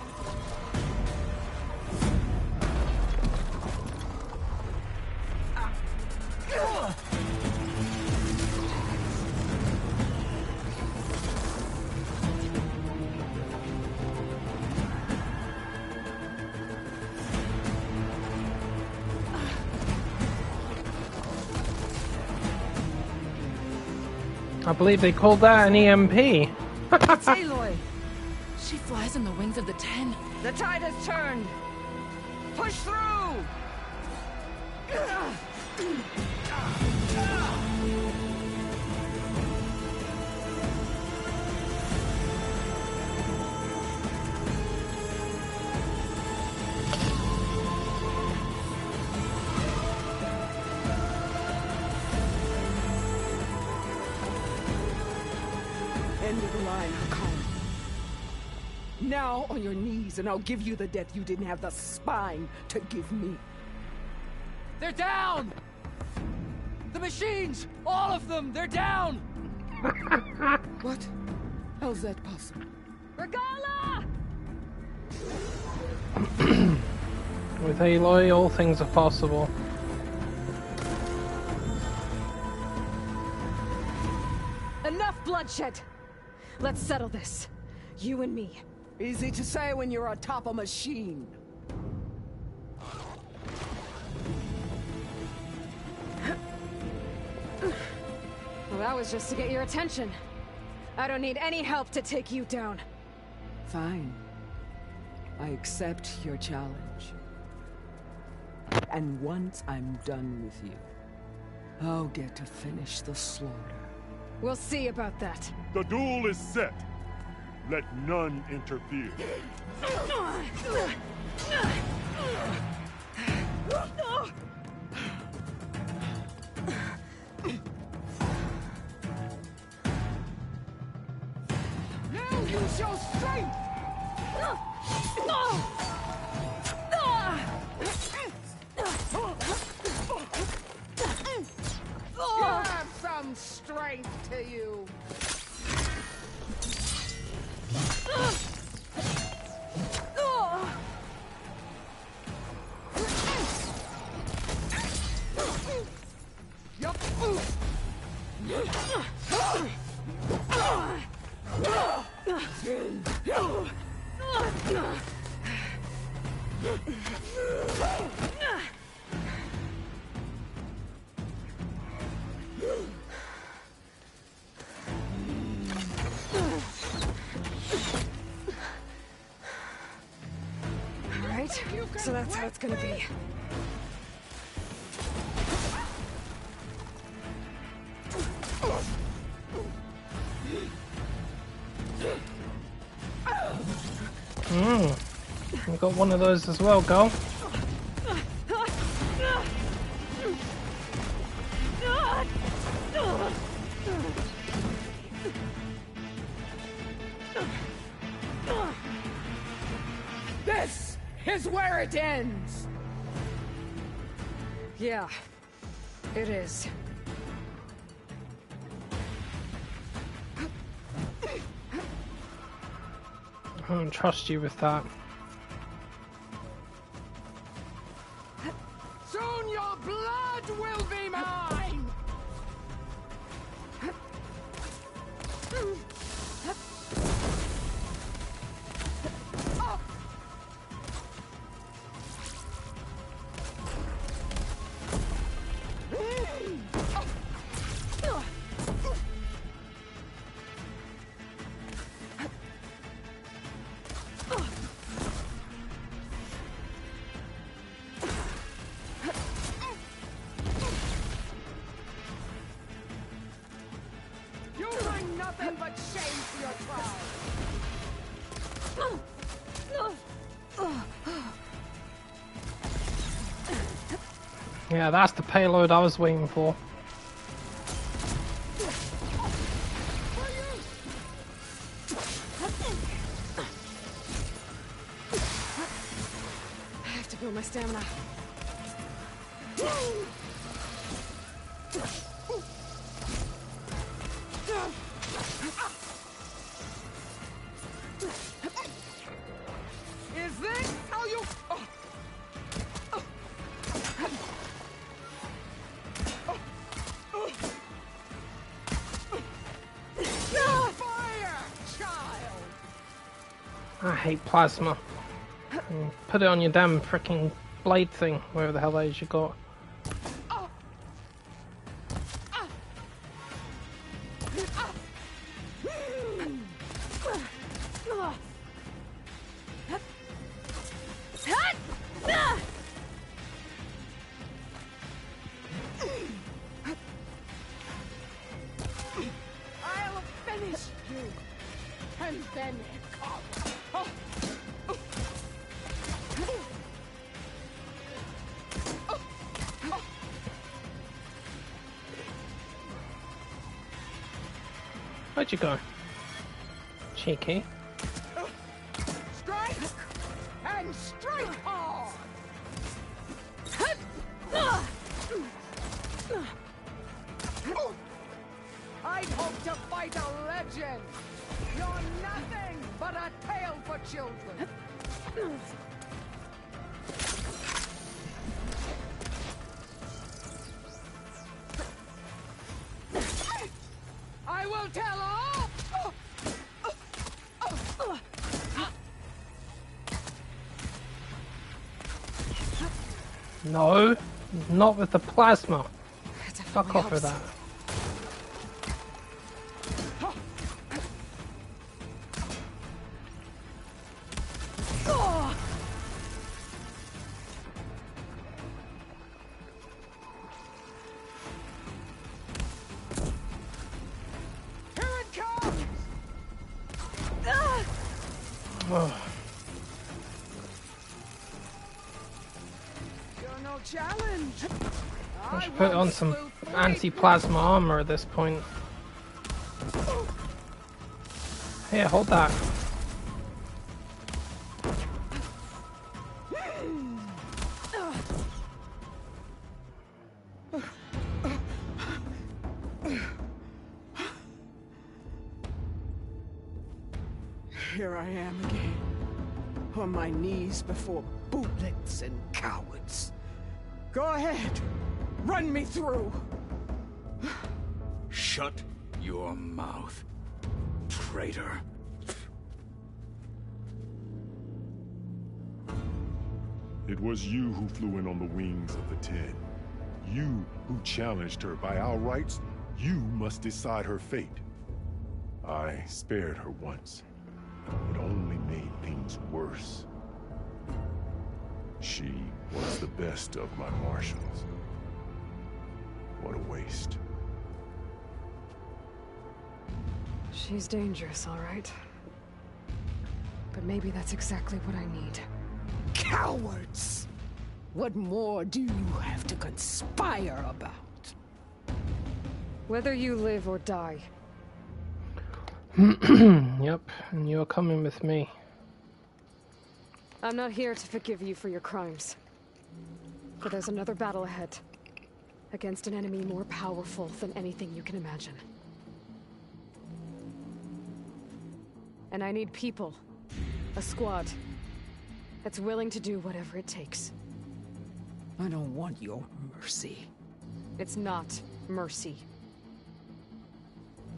I believe they called that an EMP. It's Aloy. She flies on the wings of the 10. The tide has turned. Push through. End of the line, Hakan. Now on your knees, and I'll give you the death you didn't have the spine to give me. They're down! The machines! All of them! They're down! What? How's that possible? Regala! With Aloy, all things are possible. Enough bloodshed! Let's settle this. You and me. Easy to say when you're atop a machine. Well, that was just to get your attention. I don't need any help to take you down. Fine. I accept your challenge. And once I'm done with you, I'll get to finish the slaughter. We'll see about that. The duel is set. Let none interfere. Now use your strength! You have some strength to you. Right? So that's how it's gonna be. We got one of those as well, girl. This is where it ends. Yeah, it is. I don't trust you with that. Soon your blood will be mine. You bring nothing but shame to your tribe. Yeah, that's the payload I was waiting for. I have to build my stamina. Is this how you... Fire, child! I hate plasma. Put it on your damn freaking blade thing, wherever the hell that is you got. I'll finish you, and then come. Where'd you go? Cheeky. Strike and strike hard. I'd hoped to fight a legend. You're nothing but a tale for children. I will tell all. No, not with the plasma. Fuck off with that. Here it comes. You're no challenge. I should put on some anti-plasma armor at this point. Here, hold that. I am again. On my knees before bootlets and cowards. Go ahead. Run me through. Shut your mouth, traitor. It was you who flew in on the wings of the 10. You who challenged her. By our rights, you must decide her fate. I spared her once. It only made things worse. She was the best of my marshals. What a waste. She's dangerous, all right. But maybe that's exactly what I need. Cowards! What more do you have to conspire about? Whether you live or die. Yep, and you're coming with me. I'm not here to forgive you for your crimes. But there's another battle ahead. Against an enemy more powerful than anything you can imagine. And I need people. A squad. That's willing to do whatever it takes. I don't want your mercy. It's not mercy.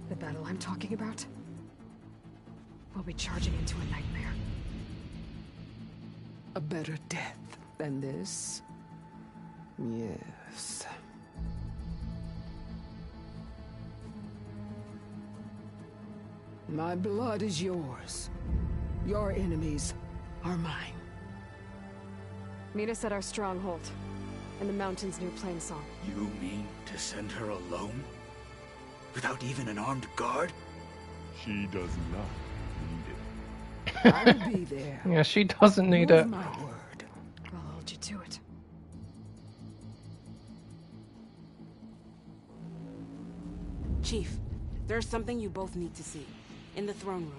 The battle I'm talking about will be charging into a nightmare. A better death than this? Yes. My blood is yours. Your enemies are mine. Meet us at our stronghold, in the mountains near Plainsong. You mean to send her alone? Without even an armed guard? She does not need it. I'll be there. Yeah, she doesn't need it. My word. I'll hold you to it. Chief, there's something you both need to see. In the throne room.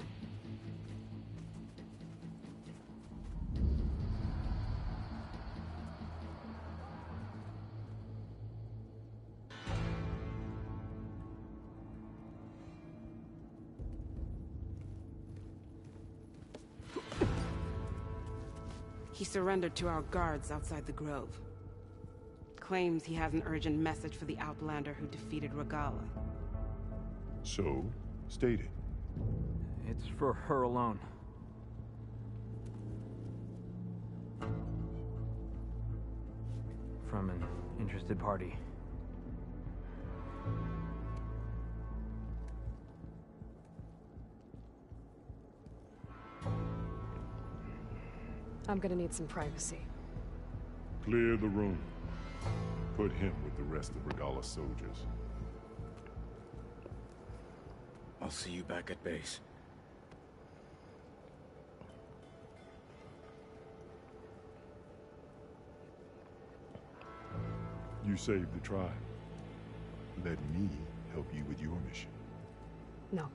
He surrendered to our guards outside the grove. Claims he has an urgent message for the Outlander who defeated Regala. So, state it. It's for her alone. From an interested party. I'm gonna need some privacy. Clear the room. Put him with the rest of Regala's soldiers. I'll see you back at base. You saved the tribe. Let me help you with your mission. No.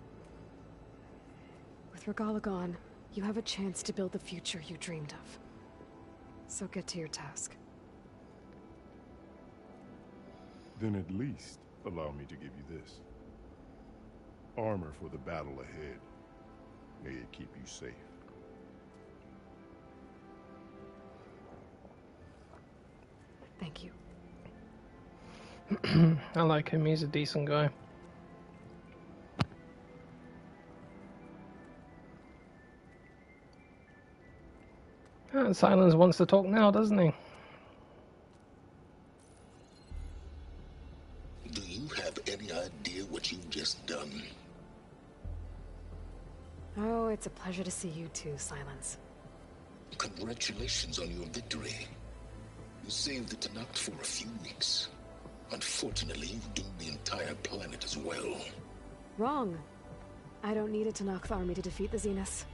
With Regala gone, you have a chance to build the future you dreamed of. So get to your task. Then at least allow me to give you this. Armor for the battle ahead. May it keep you safe. Thank you. I like him, he's a decent guy. Silence wants to talk now, doesn't he? Do you have any idea what you've just done? Oh, it's a pleasure to see you too, Silence. Congratulations on your victory. You saved the Tanakh for a few weeks. Unfortunately, you've doomed the entire planet as well. Wrong. I don't need a Tanakh army to defeat the Zeniths.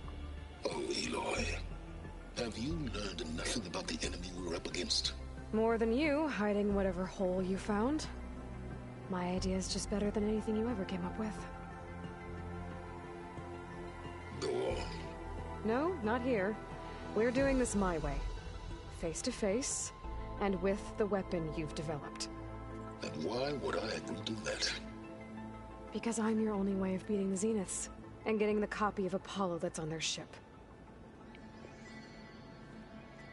Oh, Eloy. Have you learned nothing about the enemy we're up against? More than you, hiding whatever hole you found. My idea is just better than anything you ever came up with. Go on. No, not here. We're doing this my way. Face to face, and with the weapon you've developed. And why would I agree to that? Because I'm your only way of beating the Zeniths, and getting the copy of Apollo that's on their ship.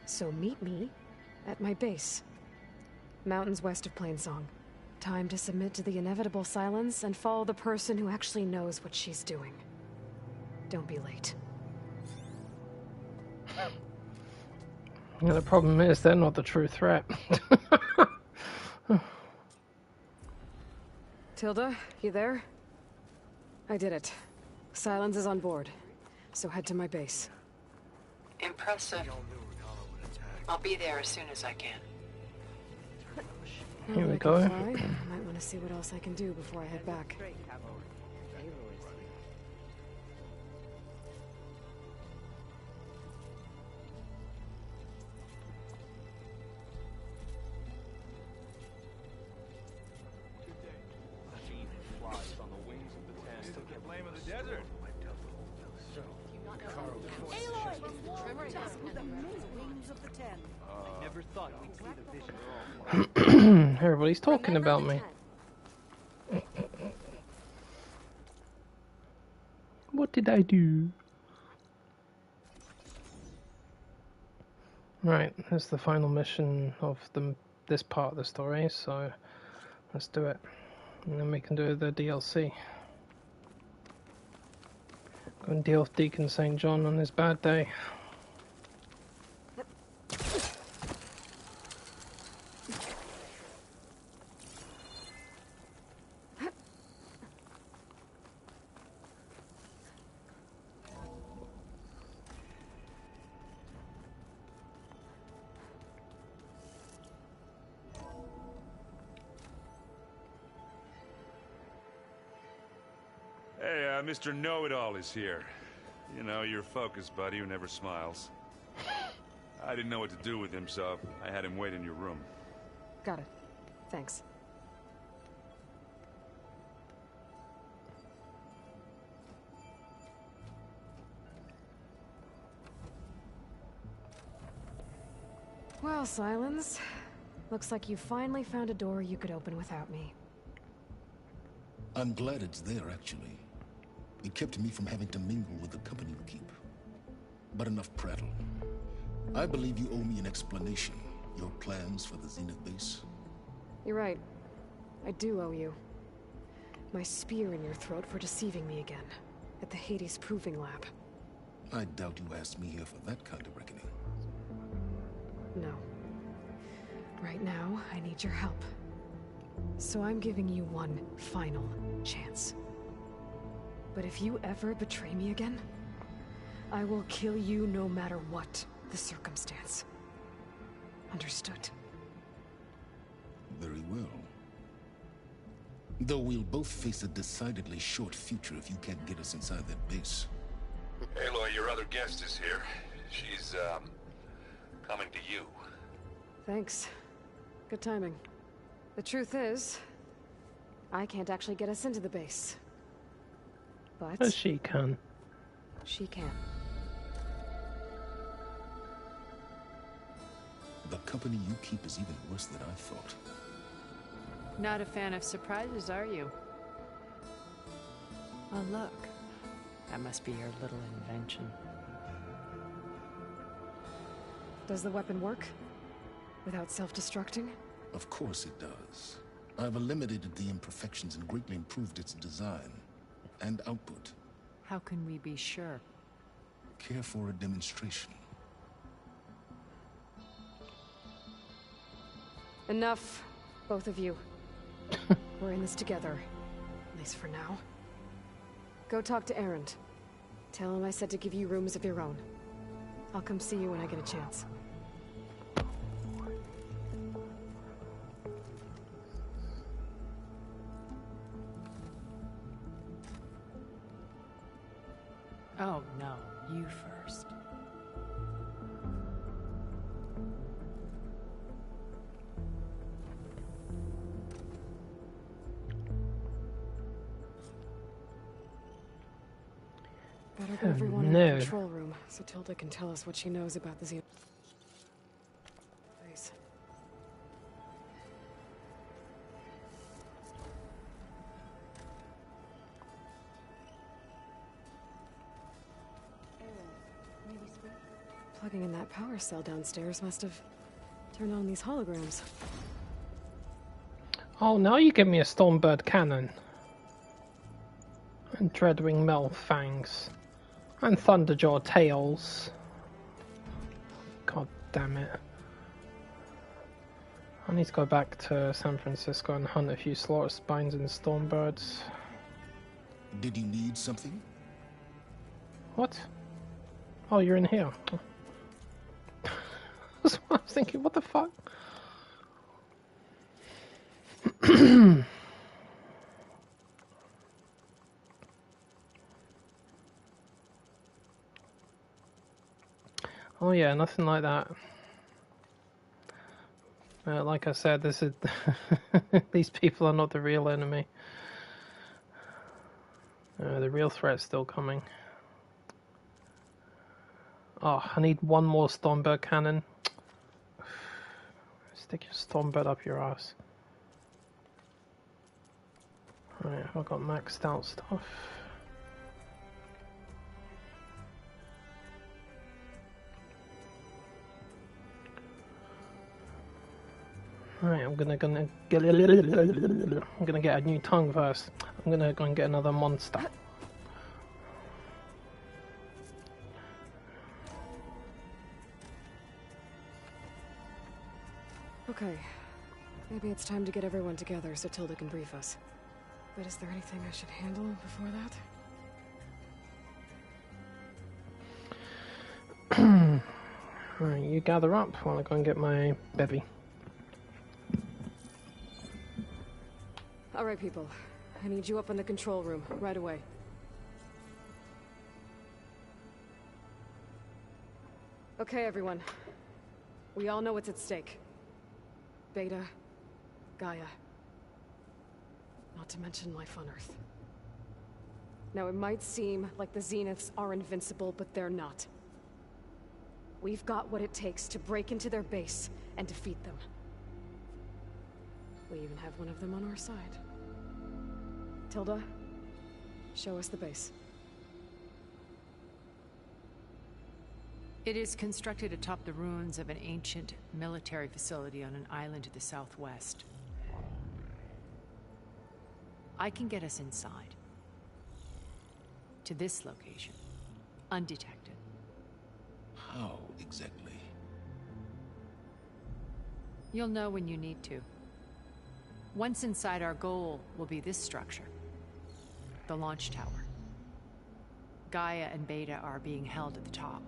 So meet me at my base. Mountains west of Plainsong. Time to submit to the inevitable silence and follow the person who actually knows what she's doing. Don't be late. Yeah, the problem is they're not the true threat. Tilda, you there? I did it. Silence is on board. So head to my base. Impressive. I'll be there as soon as I can. Here we I go. can fly. I might want to see what else I can do before I head back. Everybody's talking about me. What did I do? Right, that's the final mission of this part of the story, so let's do it. And then we can do the DLC. Go and deal with Deacon St. John on his bad day. Hey, Mr. Know-It-All is here. You know, your focus buddy who never smiles. I didn't know what to do with him, so I had him wait in your room. Got it. Thanks. Well, Silence. Looks like you finally found a door you could open without me. I'm glad it's there, actually. It kept me from having to mingle with the company you keep. But enough prattle. I believe you owe me an explanation. Your plans for the Zenith base? You're right. I do owe you. My spear in your throat for deceiving me again. At the Hades Proving Lab. I doubt you asked me here for that kind of reckoning. No. Right now, I need your help. So I'm giving you one final chance. But if you ever betray me again, I will kill you no matter what the circumstance. Understood? Very well. Though we'll both face a decidedly short future if you can't get us inside that base. Aloy, your other guest is here. She's, coming to you. Thanks. Good timing. The truth is, I can't actually get us into the base. But she can. She can. The company you keep is even worse than I thought. Not a fan of surprises, are you? Oh, look. That must be your little invention. Does the weapon work? Without self-destructing? Of course it does. I've eliminated the imperfections and greatly improved its design and output. How can we be sure? Care for a demonstration? Enough, both of you. We're in this together, at least for now. Go talk to Erend. Tell him I said to give you rooms of your own. I'll come see you when I get a chance. Oh, no. You first. Better get everyone in the control room, so Tilda can tell us what she knows about the Zenith. Please. Plugging in that power cell downstairs must have turned on these holograms. Oh, now you give me a Stormbird cannon. And Dreadwing Metal Fangs. And Thunderjaw Tails. God damn it. I need to go back to San Francisco and hunt a few slaughter spines and Stormbirds. Did you need something? What? Oh, you're in here. That's what I was thinking, what the fuck? Oh yeah, nothing like that. Like I said, this is these people are not the real enemy. The real threat's still coming. Oh, I need one more Stormbird cannon. Stick your Stormbird up your ass. Right, I've got maxed out stuff. Right, I'm gonna get a new tongue first. I'm gonna go and get another monster. Okay. Maybe it's time to get everyone together so Tilda can brief us. But is there anything I should handle before that? Right, you gather up while I go and get my bevy. Alright, people. I need you up in the control room, right away. Okay, everyone. We all know what's at stake. Beta, Gaia. Not to mention life on Earth. Now, it might seem like the Zeniths are invincible, but they're not. We've got what it takes to break into their base and defeat them. We even have one of them on our side. Tilda, show us the base. It is constructed atop the ruins of an ancient military facility on an island to the southwest. I can get us inside. To this location. Undetected. How exactly? You'll know when you need to. Once inside, our goal will be this structure. The launch tower. Gaia and Beta are being held at the top.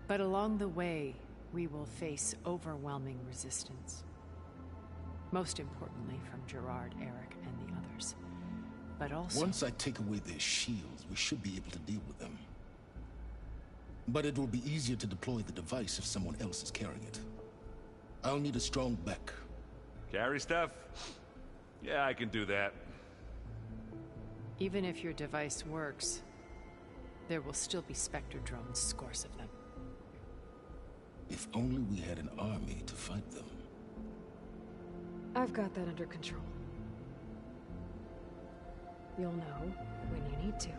But along the way, we will face overwhelming resistance. Most importantly from Gerard, Eric, and the others. But also... Once I take away their shields, we should be able to deal with them. But it will be easier to deploy the device if someone else is carrying it. I'll need a strong back. Carry stuff? Yeah, I can do that. Even if your device works, there will still be Spectre drones, scores of them. If only we had an army to fight them. I've got that under control. You'll know when you need to.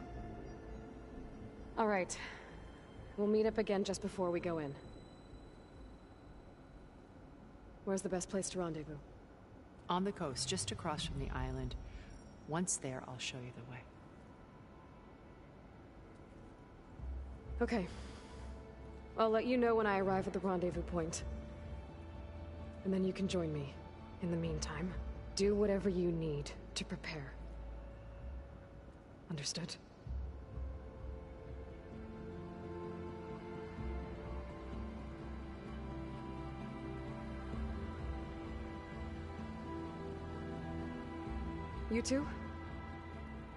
All right. We'll meet up again just before we go in. Where's the best place to rendezvous? On the coast, just across from the island. Once there, I'll show you the way. Okay. I'll let you know when I arrive at the rendezvous point. And then you can join me. In the meantime, do whatever you need to prepare. Understood? You two?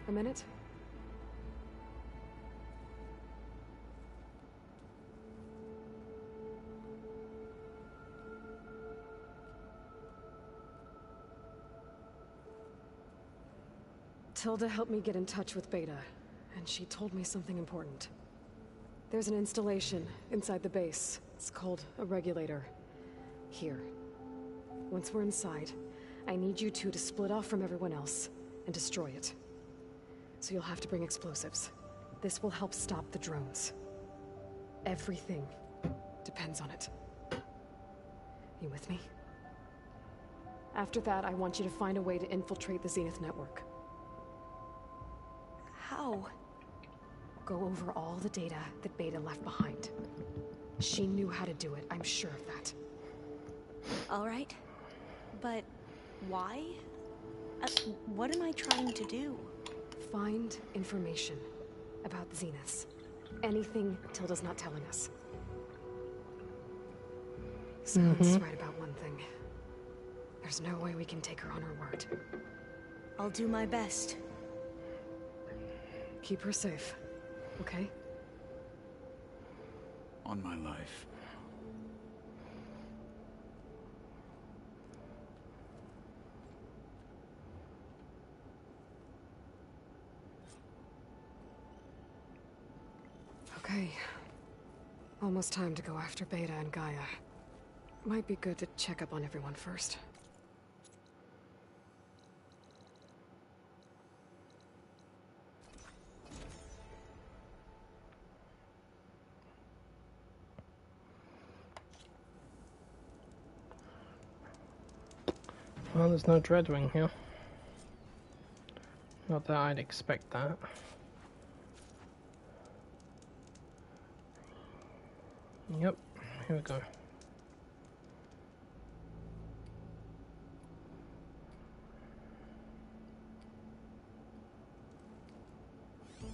A minute? Tilda helped me get in touch with Beta, and she told me something important. There's an installation inside the base. It's called a regulator. Here. Once we're inside, I need you two to split off from everyone else and destroy it. So you'll have to bring explosives. This will help stop the drones. Everything depends on it. You with me? After that, I want you to find a way to infiltrate the Zenith network. How? Go over all the data that Beta left behind. She knew how to do it, I'm sure of that. All right. But why? What am I trying to do? Find information about the Zeniths. Anything Tilda's not telling us. Scott's right about one thing. There's no way we can take her on her word. I'll do my best. Keep her safe, okay? On my life. Okay. Almost time to go after Beta and Gaia. Might be good to check up on everyone first. Well, there's no Dreadwing here. Not that I'd expect that. Yep, here we go.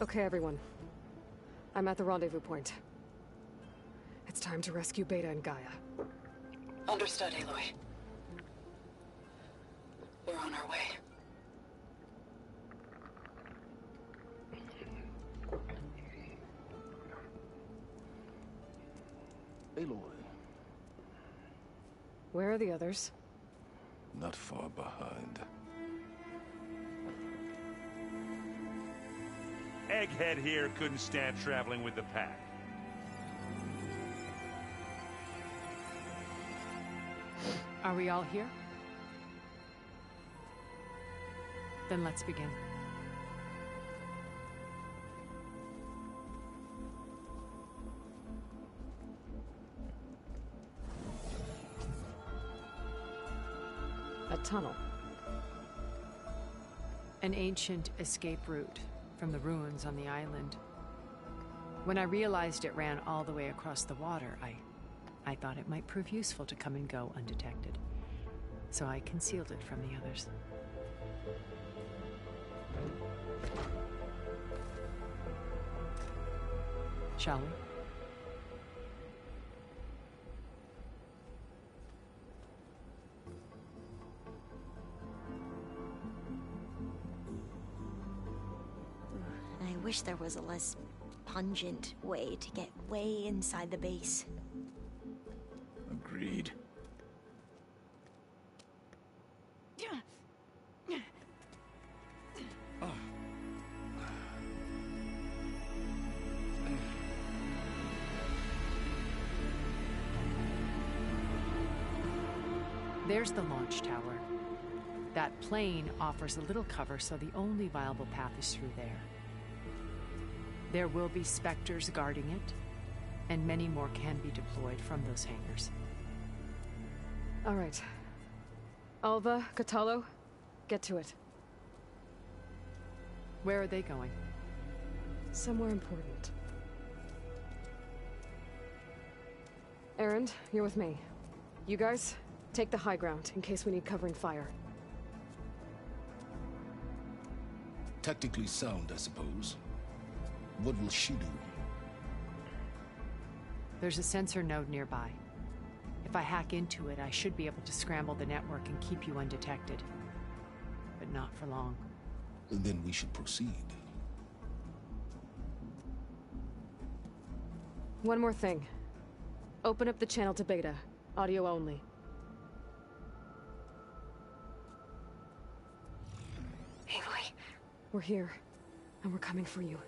Okay, everyone. I'm at the rendezvous point. It's time to rescue Beta and Gaia. Understood, Aloy. We're on our way. Aloy. Where are the others? Not far behind. Egghead here couldn't stand traveling with the pack. Are we all here? Then let's begin. A tunnel. An ancient escape route from the ruins on the island. When I realized it ran all the way across the water, I thought it might prove useful to come and go undetected. So I concealed it from the others. Shall we? I wish there was a less pungent way to get way inside the base. Agreed. There's the launch tower. That plane offers a little cover, so the only viable path is through there. There will be Spectres guarding it, and many more can be deployed from those hangars. All right. Alva, Catalo, get to it. Where are they going? Somewhere important. Erend, you're with me. You guys, take the high ground in case we need covering fire. Tactically sound, I suppose. What will she do? There's a sensor node nearby. If I hack into it, I should be able to scramble the network and keep you undetected. But not for long. Then we should proceed. One more thing. Open up the channel to Beta. Audio only. Aloy? We're here, and we're coming for you.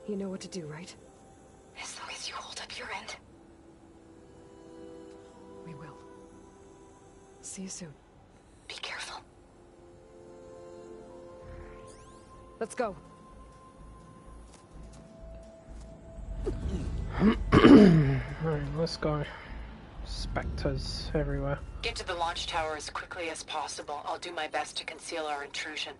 You know what to do, right? As long as you hold up your end. We will. See you soon. Be careful. Let's go. Alright, let's go. Spectres everywhere. Get to the launch tower as quickly as possible. I'll do my best to conceal our intrusion.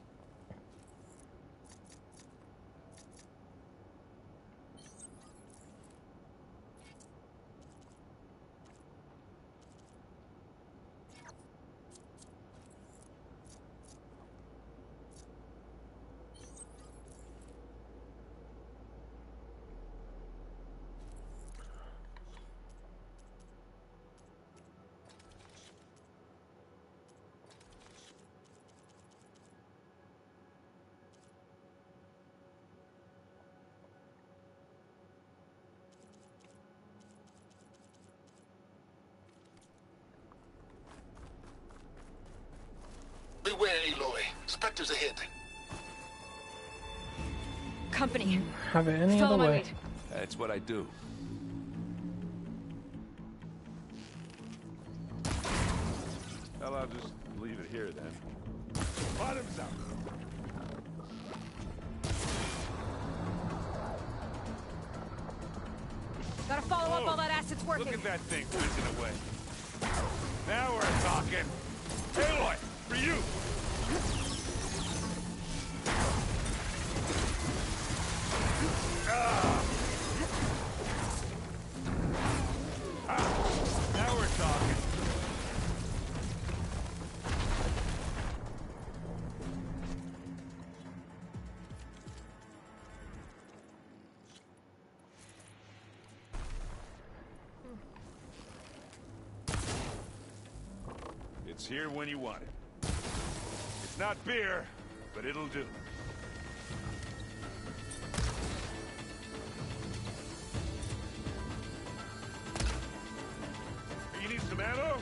Beware, Aloy. Spectres ahead. Company. Have it any Follow other my way. lead. That's what I do. Well, I'll just leave it here then. Bottoms up. Gotta follow up while that asset's working. Look at that thing whizzing away. Now we're talking. Aloy, for you. Now we're talking. It's here when you want it. It's not beer, but it'll do. You need some ammo?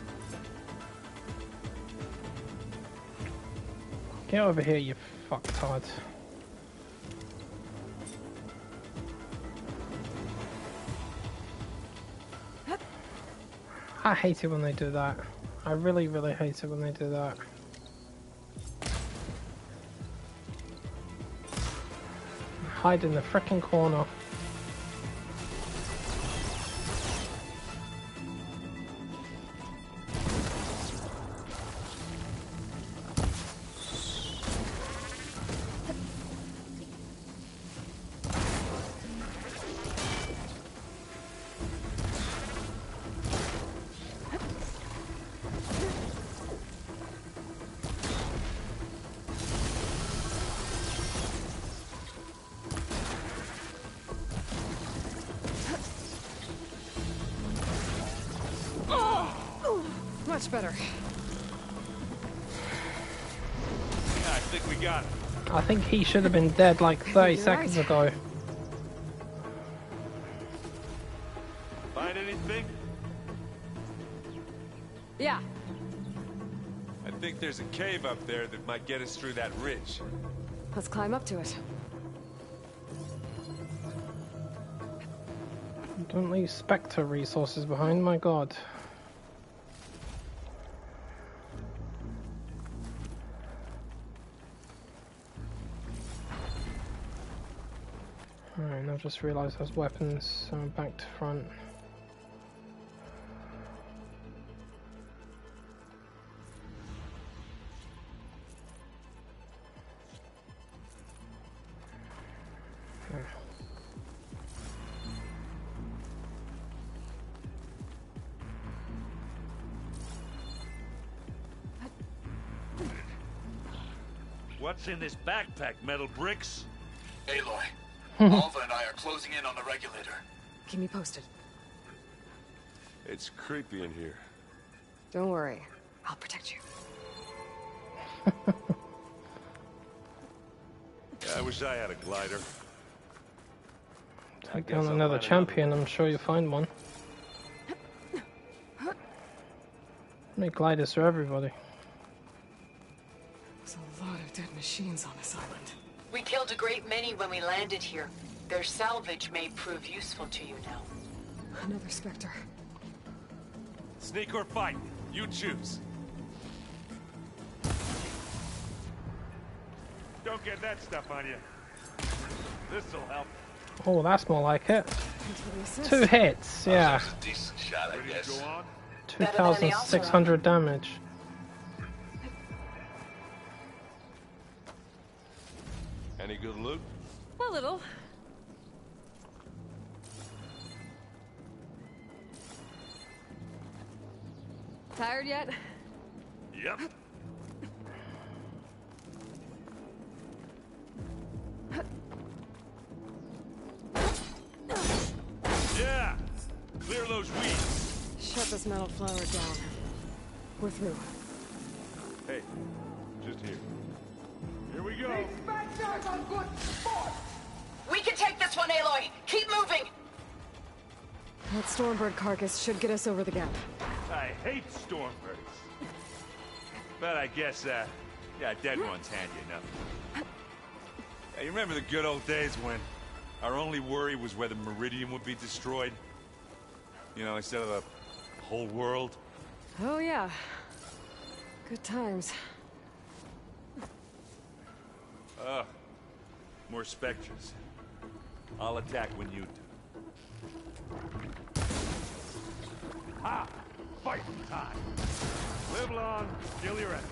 Get over here, you fucktard. I hate it when they do that. I really, really hate it when they do that. Hide in the frickin' corner. Much better. Yeah, I think we got it. I think he should have been dead like 30 seconds ago. Find anything? Yeah. I think there's a cave up there that might get us through that ridge. Let's climb up to it. Don't leave Spectre resources behind, my god. Alright, and I've just realised those weapons back to front. What's in this backpack, metal bricks? Aloy, Alva and I are closing in on the regulator. Keep me posted. It's creepy in here. Don't worry. I'll protect you. Yeah, I wish I had a glider. Take on another champion, I'm sure you'll find one. Make gliders for everybody. There's a lot of dead machines on this island. We killed a great many when we landed here. Their salvage may prove useful to you now. Another Spectre. Sneak or fight, you choose. Don't get that stuff on you. This'll help. Oh, that's more like it. 2 hits, yeah. A decent shot, I guess. 2,600 damage. Any good loot? A little. Tired yet? Yep. Yeah! Clear those weeds. Shut this metal flower down. We're through. Hey, just here. Here we go. We can take this one, Aloy! Keep moving! That Stormbird carcass should get us over the gap. I hate Stormbirds. But I guess, yeah, dead ones handy enough. Hey, you remember the good old days when our only worry was whether Meridian would be destroyed? You know, instead of the whole world? Oh yeah. Good times. Ugh. More Spectres. I'll attack when you do. Ha! Fight time! Live long, kill your enemy.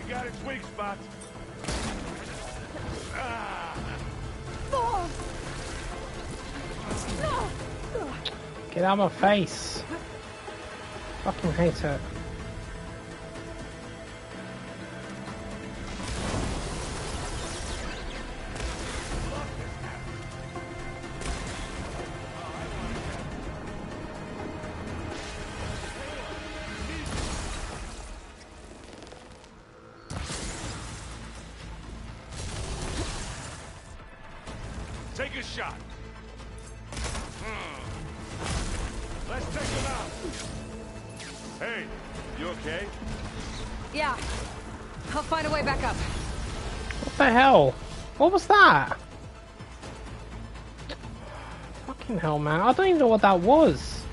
You got its weak spots. Ah! Get out of my face. Fucking hate it. Take a shot. Let's take him out. Hey, you okay? Yeah. I'll find a way back up. What the hell? What was that? Fucking hell, man. I don't even know what that was.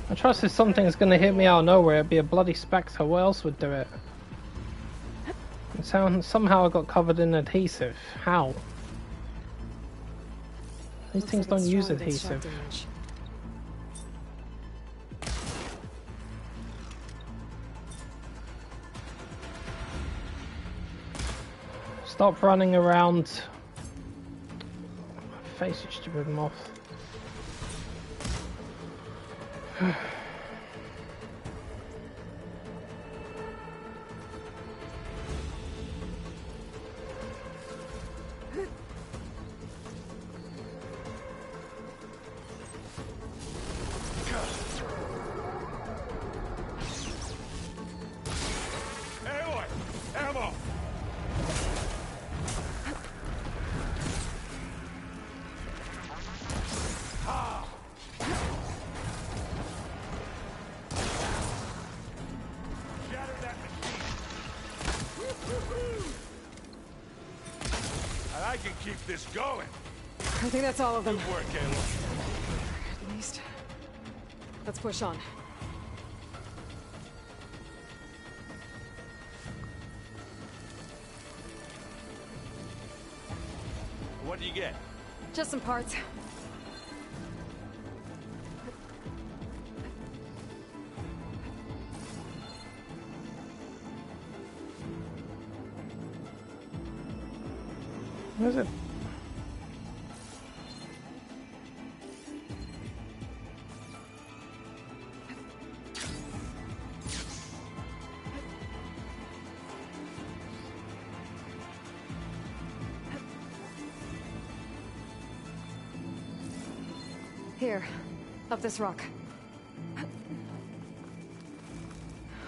I trust if something's gonna hit me out of nowhere, it'd be a bloody Spectre. What else would do it? Somehow I got covered in adhesive. How? These things don't use adhesive. Stop running around. My face, you stupid moth. I can keep this going. I think that's all of them. Good work, Aloy. At least. Let's push on. What do you get? Just some parts. What is it? Here, up this rock.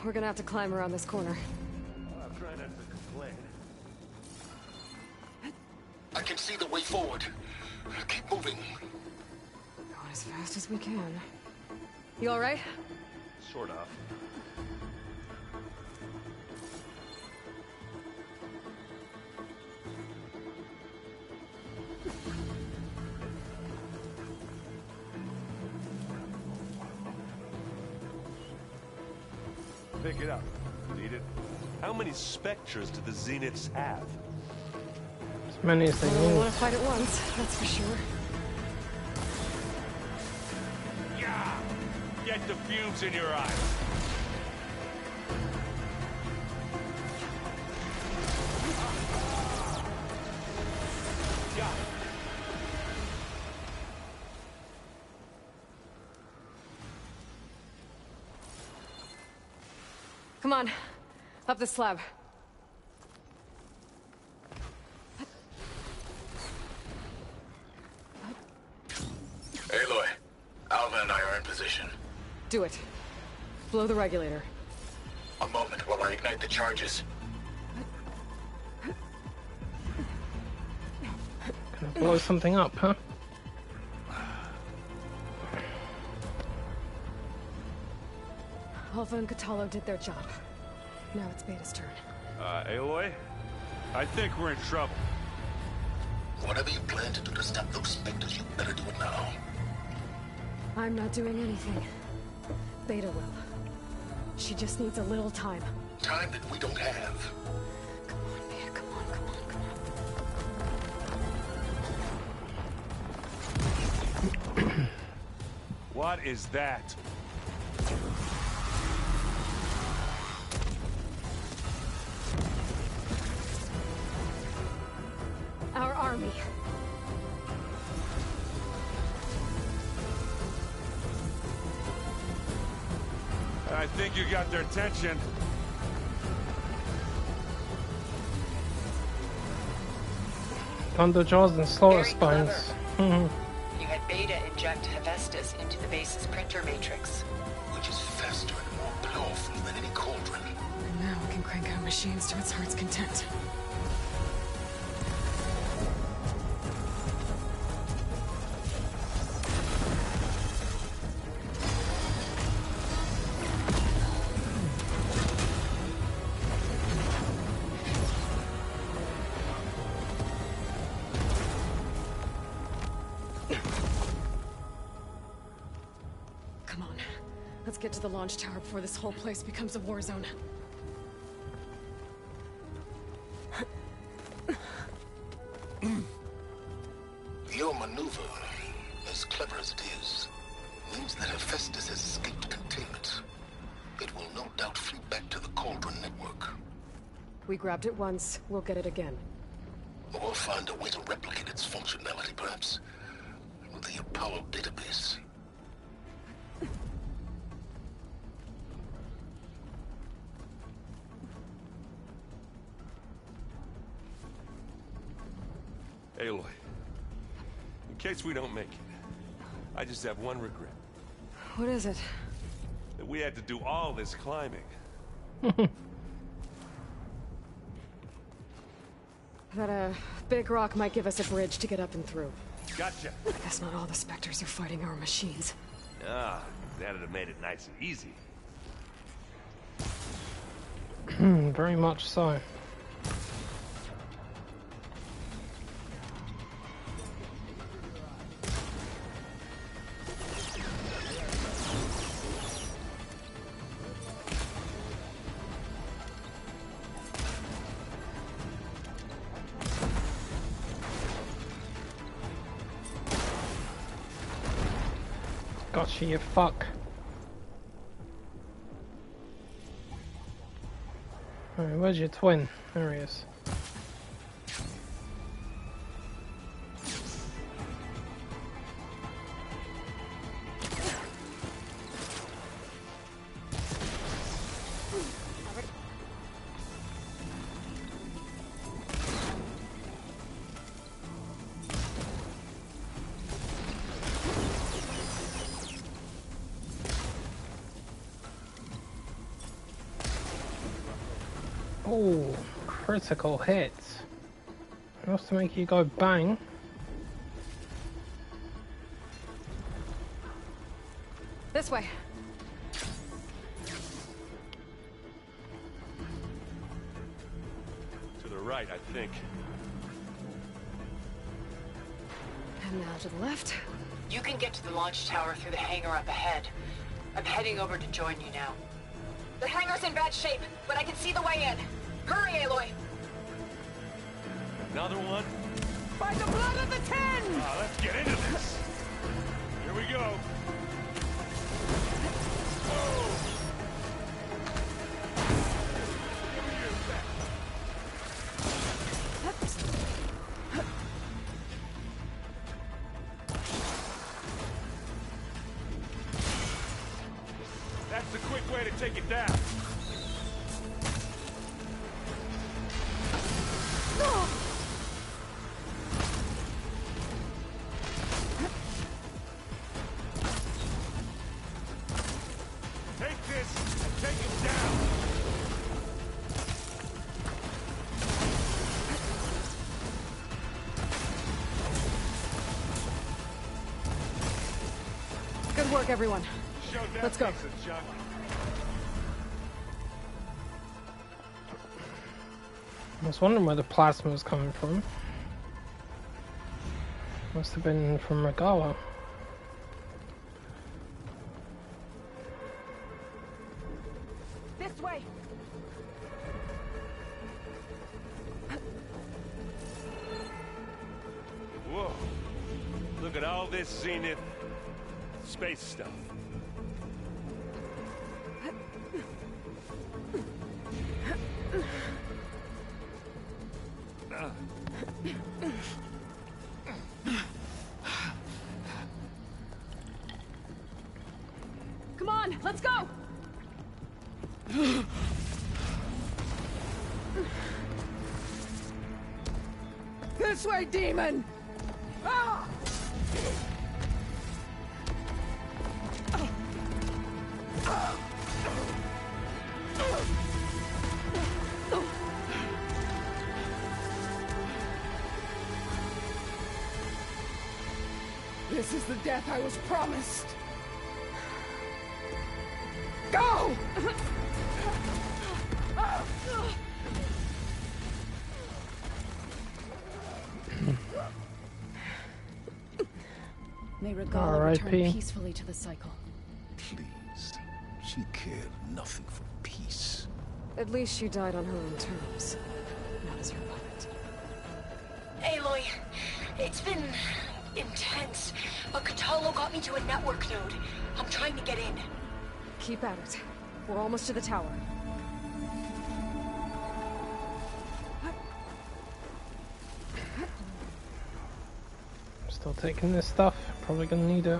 We're gonna have to climb around this corner. I'm trying not to complain. I can see the way forward. Keep moving. Going as fast as we can. You alright? Sort of. pick it up. Need it? How many Spectres do the Zeniths have? As many as they I need. want to fight at once, that's for sure. Yeah! Get the fumes in your eyes. Come on, up the slab. Aloy, Alva and I are in position. Do it. Blow the regulator. A moment while I ignite the charges. Gonna blow something up, huh? Alpha and Catalo did their job. Now it's Beta's turn. Aloy? I think we're in trouble. Whatever you plan to do to stop those Spectres, you better do it now. I'm not doing anything. Beta will. She just needs a little time. Time that we don't have. Come on, Beta, come on, come on, come on. What is that? Our army. I think you got their attention. Thunderjaws and slaughter spines. You had Beta inject Hephaestus into the base's printer matrix. Which is faster and more powerful than any cauldron. And now we can crank out machines to its heart's content. Let's get to the launch tower before this whole place becomes a war zone. Your maneuver, as clever as it is, means that Hephaestus has escaped containment. It will no doubt flee back to the Cauldron network. We grabbed it once, we'll get it again. Or find a way to replicate its functionality, perhaps, with the Apollo database. Aloy, in case we don't make it, I just have one regret. What is it? That we had to do all this climbing. That big rock might give us a bridge to get up and through. Gotcha. I guess not all the Spectres are fighting our machines. Ah, that'd have made it nice and easy. Very much so. Gotcha, you fuck. Alright, where's your twin? There he is. Oh, critical hits. Enough to make you go bang. This way. To the right, I think. And now to the left. You can get to the launch tower through the hangar up ahead. I'm heading over to join you now. The hangar's in bad shape, but I can see the way in. Hurry, Aloy! Another one? By the blood of the Ten! Let's get into this. Here we go. That's the quick way to take it down. Take this and take it down. Good work, everyone. Let's go. I was wondering where the plasma was coming from. Must have been from Regala. This way. Whoa. Look at all this Zenith space stuff. Come on, let's go! This way, demon! Ah! This is the death I was promised. Go! May Regala return peacefully to the cycle. Please. She cared nothing for peace. At least she died on her own terms, not as your puppet. Aloy, it's been intense, but Catalo got me to a network node. I'm trying to get in. Keep at it. We're almost to the tower. Still taking this stuff. Probably gonna need it.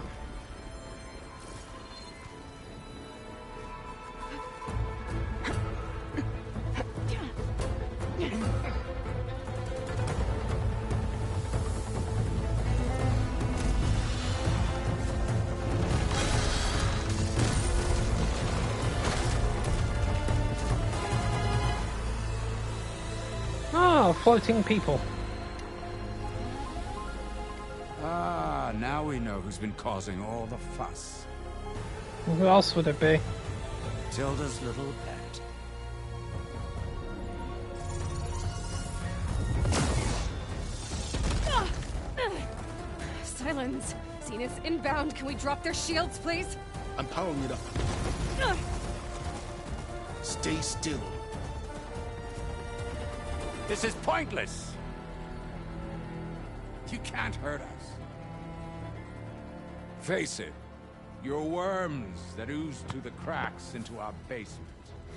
Floating people. Ah, now we know who's been causing all the fuss. Who else would it be? Tilda's little pet. Silence! Zenith's inbound. Can we drop their shields, please? I'm powering it up. Stay still. This is pointless! You can't hurt us. Face it, you're worms that ooze through the cracks into our basement.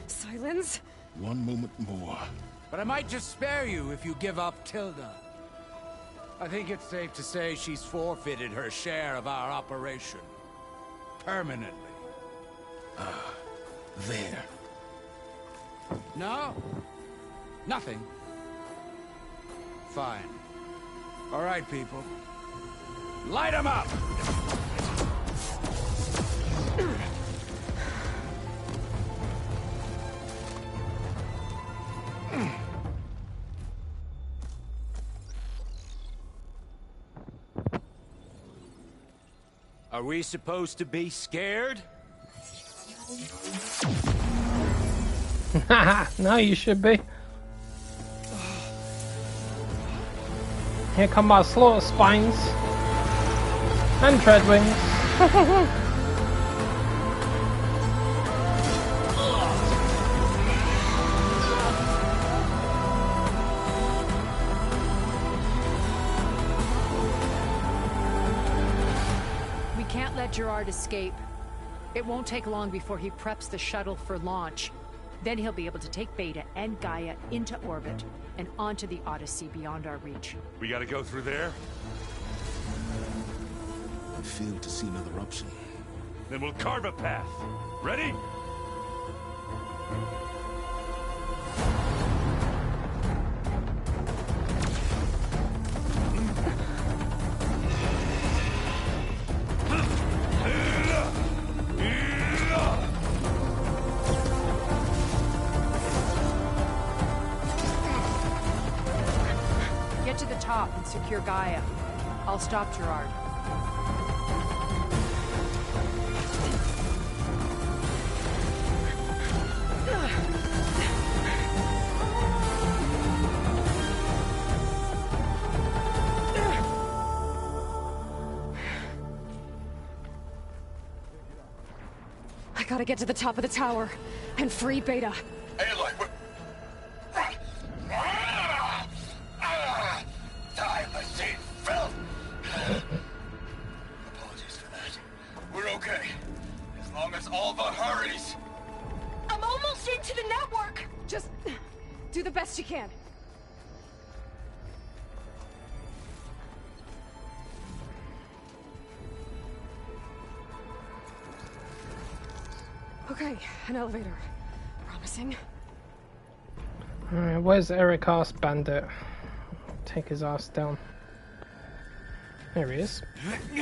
Silence? One moment more. But I might just spare you if you give up Tilda. I think it's safe to say she's forfeited her share of our operation. Permanently. There. No? Nothing. Fine. All right, people. Light 'em up! Are we supposed to be scared? No, you should be. Here come our slaughter spines and treadwings. let Gerard escape. It won't take long before he preps the shuttle for launch. Then he'll be able to take Beta and Gaia into orbit and onto the Odyssey beyond our reach. We gotta go through there? I fail to see another option. Then we'll carve a path. Ready? Get to the top and secure Gaia. I'll stop Gerard. I gotta get to the top of the tower and free Beta. Aloy, time machine filth! Apologies for that. We're okay. As long as Alva hurries. I'm almost into the network! Just do the best you can. Okay, an elevator. Promising. Alright, where's Eric Ass Bandit? Take his ass down. There he is. We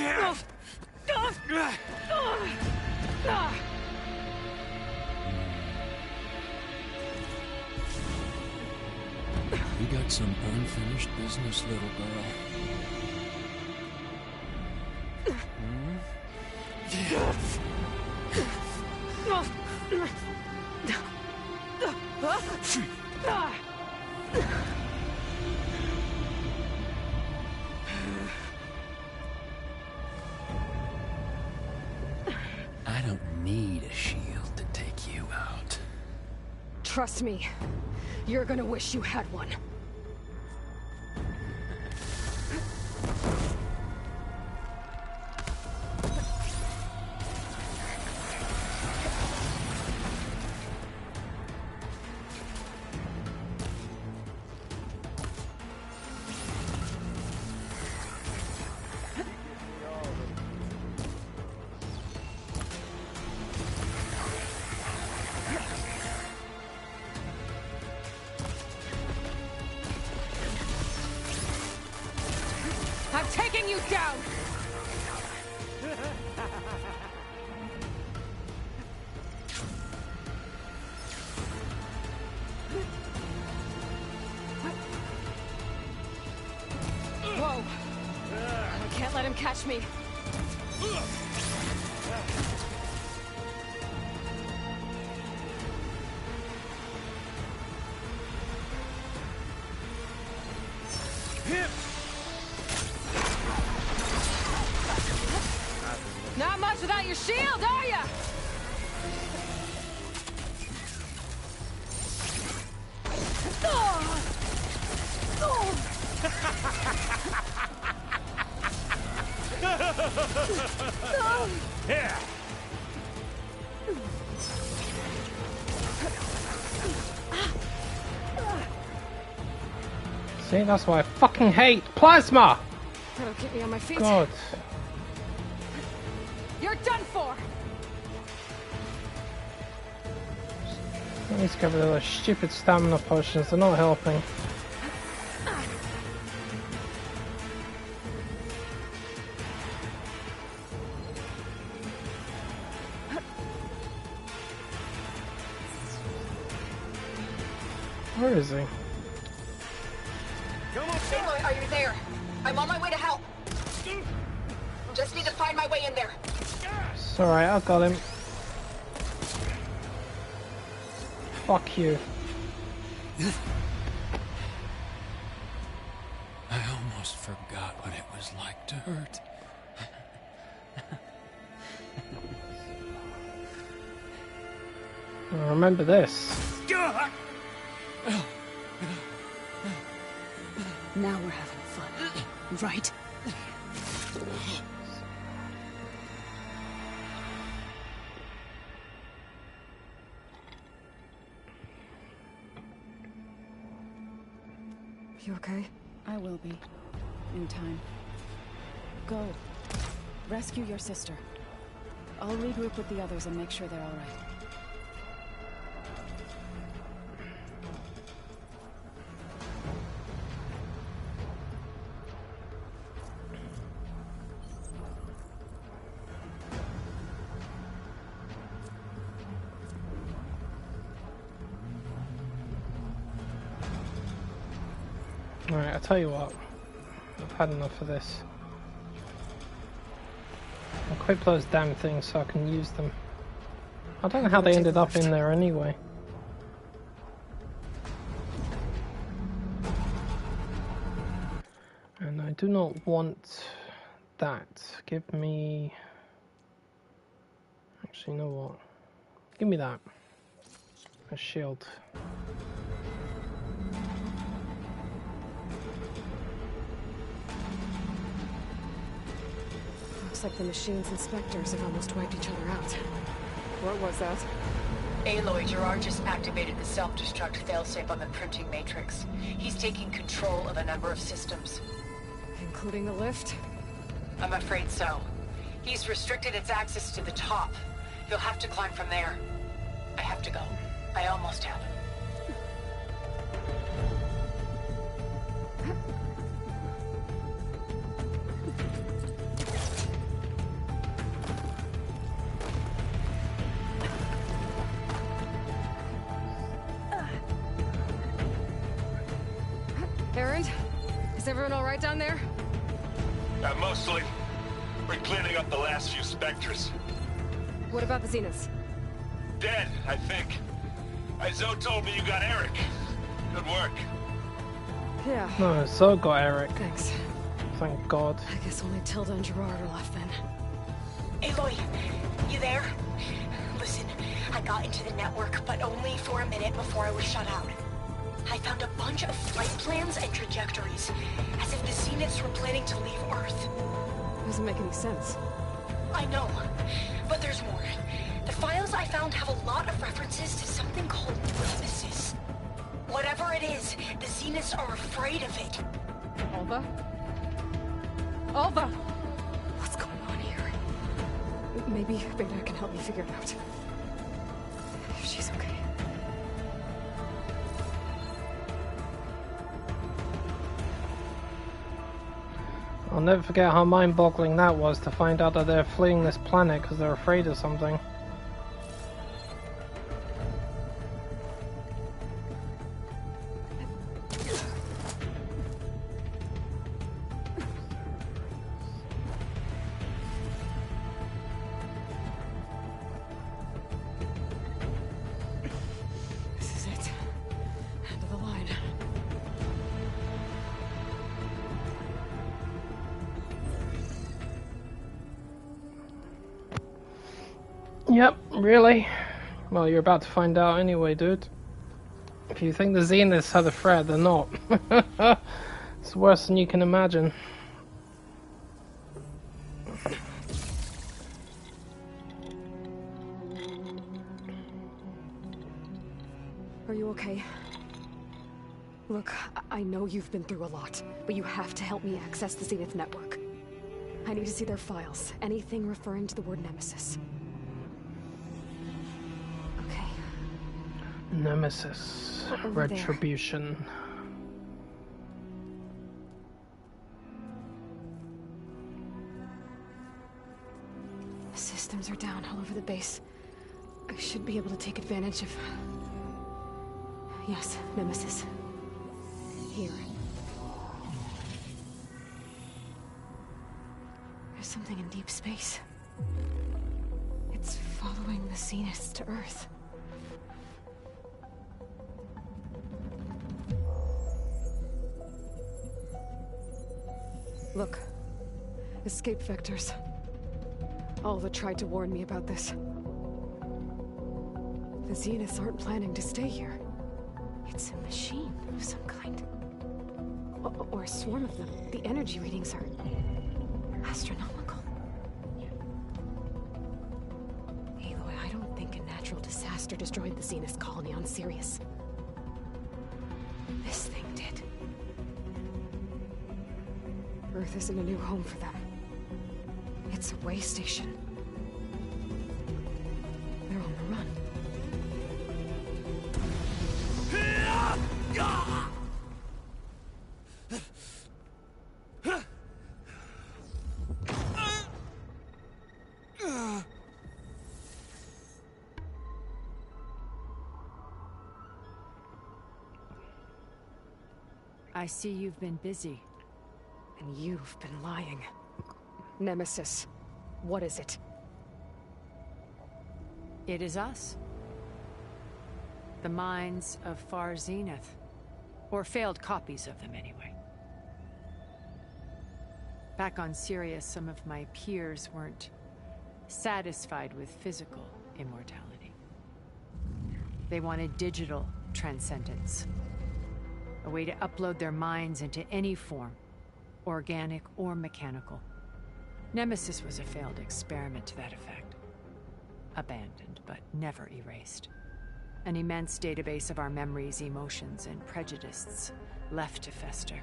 got some unfinished business, little girl. I don't need a shield to take you out. Trust me, you're gonna wish you had one. I'm taking you down! Whoa! I can't let him catch me. Not much without your shield, are ya? Yeah. See, that's why I fucking hate plasma! That'll keep me on my feet. God. You're done for! Let's get rid of those stupid stamina potions, they're not helping. Where is he? Aloy, are you there? I'm on my way to help. Just need to find my way in there. It's alright, I got him. Fuck you. I almost forgot what it was like to hurt. I remember this. Now we're having fun, right? You okay? I will be. In time. Go. Rescue your sister. I'll regroup with the others and make sure they're all right. Alright, I'll tell you what. I've had enough of this. I'll equip those damn things so I can use them. I don't know how they ended up in there anyway. And I do not want that. Give me... Actually, you know what? Give me that. A shield. Looks like the machine's inspectors have almost wiped each other out. What was that? Aloy, Gerard just activated the self-destruct failsafe on the printing matrix. He's taking control of a number of systems. Including the lift? I'm afraid so. He's restricted its access to the top. You'll have to climb from there. I have to go. I almost have. Erend? Is everyone all right down there? Mostly. We're cleaning up the last few specters. What about the Zeniths? Dead, I think. Zoe told me you got Eric. Good work. Yeah. No, Zoe got Eric. Thanks. Thank God. I guess only Tilda and Gerard are left then. Aloy, you there? Listen, I got into the network, but only for a minute before I was shut out. I found a bunch of flight plans and trajectories, as if the Zeniths were planning to leave Earth. Doesn't make any sense. I know, but there's more. The files I found have a lot of references to something called Nemesis. Whatever it is, the Zeniths are afraid of it. Alva? Alva! What's going on here? Maybe Beta can help me figure it out. If she's okay. I'll never forget how mind-boggling that was to find out that they're fleeing this planet because they're afraid of something. This is it. End of the line. Yep, really? Well, you're about to find out anyway, dude. If you think the Zeniths are the threat, they're not. It's worse than you can imagine. Are you okay? Look, I know you've been through a lot, but you have to help me access the Zenith network. I need to see their files. Anything referring to the word Nemesis. Okay. Nemesis. Over Retribution. The systems are down all over the base. I should be able to take advantage of... Yes, Nemesis. Here. There's something in deep space. It's following the Zeniths to Earth. Look. Escape vectors. Alva tried to warn me about this. The Zeniths aren't planning to stay here. It's a machine of some kind. Or a swarm of them. The energy readings are... astronomical. Aloy, I don't think a natural disaster destroyed the Zenith colony on Sirius. This thing did. Earth isn't a new home for them. It's a way station. They're on the run. I see you've been busy. And you've been lying. Nemesis, what is it? It is us. The minds of Far Zenith. Or failed copies of them, anyway. Back on Sirius, some of my peers weren't satisfied with physical immortality. They wanted digital transcendence. A way to upload their minds into any form, organic or mechanical. Nemesis was a failed experiment to that effect. Abandoned, but never erased. An immense database of our memories, emotions, and prejudices left to fester.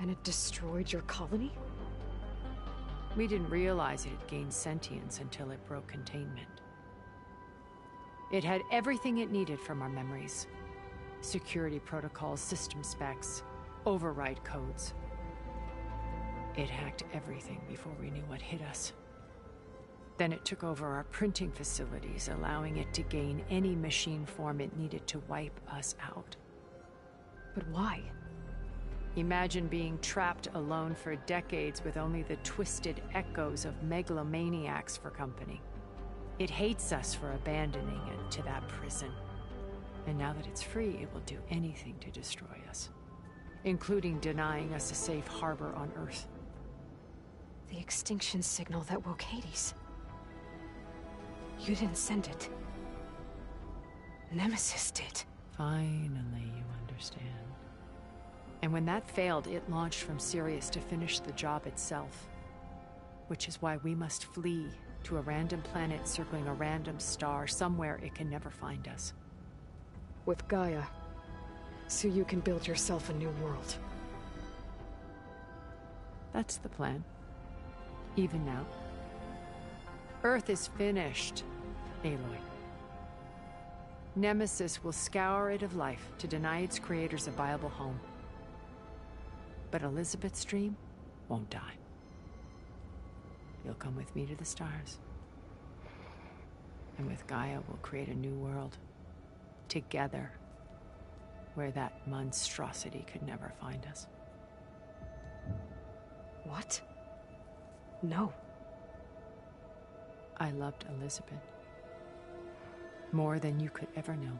And it destroyed your colony? We didn't realize it had gained sentience until it broke containment. It had everything it needed from our memories. Security protocols, system specs, override codes. It hacked everything before we knew what hit us. Then it took over our printing facilities, allowing it to gain any machine form it needed to wipe us out. But why? Imagine being trapped alone for decades with only the twisted echoes of megalomaniacs for company. It hates us for abandoning it to that prison. And now that it's free, it will do anything to destroy us, including denying us a safe harbor on Earth. The extinction signal that woke Hades. You didn't send it. Nemesis did. Finally, you understand. And when that failed, it launched from Sirius to finish the job itself. Which is why we must flee to a random planet circling a random star, somewhere it can never find us. With Gaia, so you can build yourself a new world. That's the plan. Even now. Earth is finished, Aloy. Nemesis will scour it of life to deny its creators a viable home. But Elizabeth's dream won't die. You'll come with me to the stars. And with Gaia, we'll create a new world. Together. Where that monstrosity could never find us. What? No. I loved Elizabeth. More than you could ever know.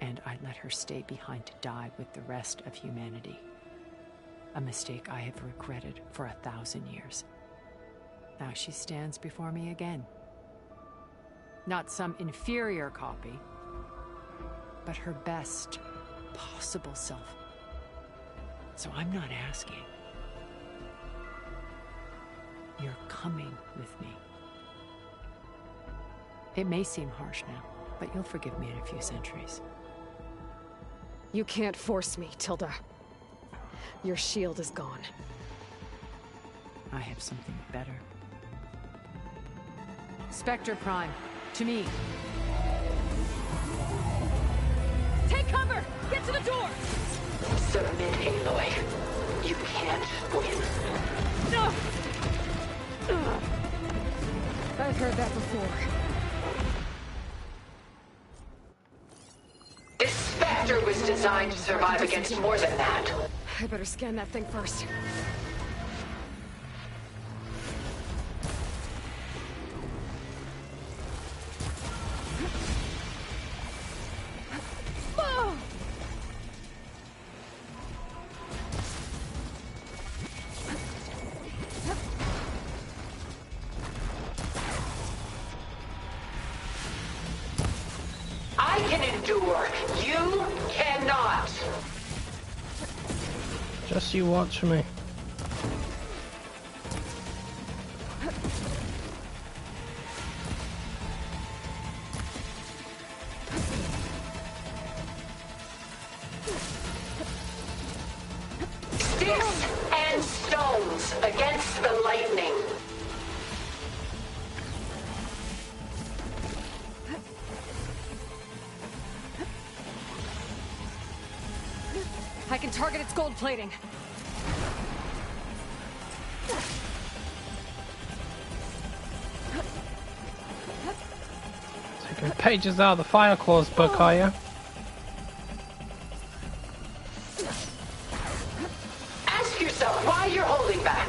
And I let her stay behind to die with the rest of humanity. A mistake I have regretted for 1,000 years. Now she stands before me again. Not some inferior copy, but her best possible self. So I'm not asking. You're coming with me. It may seem harsh now, but you'll forgive me in a few centuries. You can't force me, Tilda. Your shield is gone. I have something better. Spectre Prime, to me. Take cover! Get to the door! Submit, Aloy. You can't win. No! I've heard that before. This Spectre was designed to survive against more than that. I better scan that thing first. I can endure. You cannot. Just you watch me. Sticks and stones against the lightning. I can target its gold plating. Taking pages out of the Fire Claws book, are you? Ask yourself why you're holding back.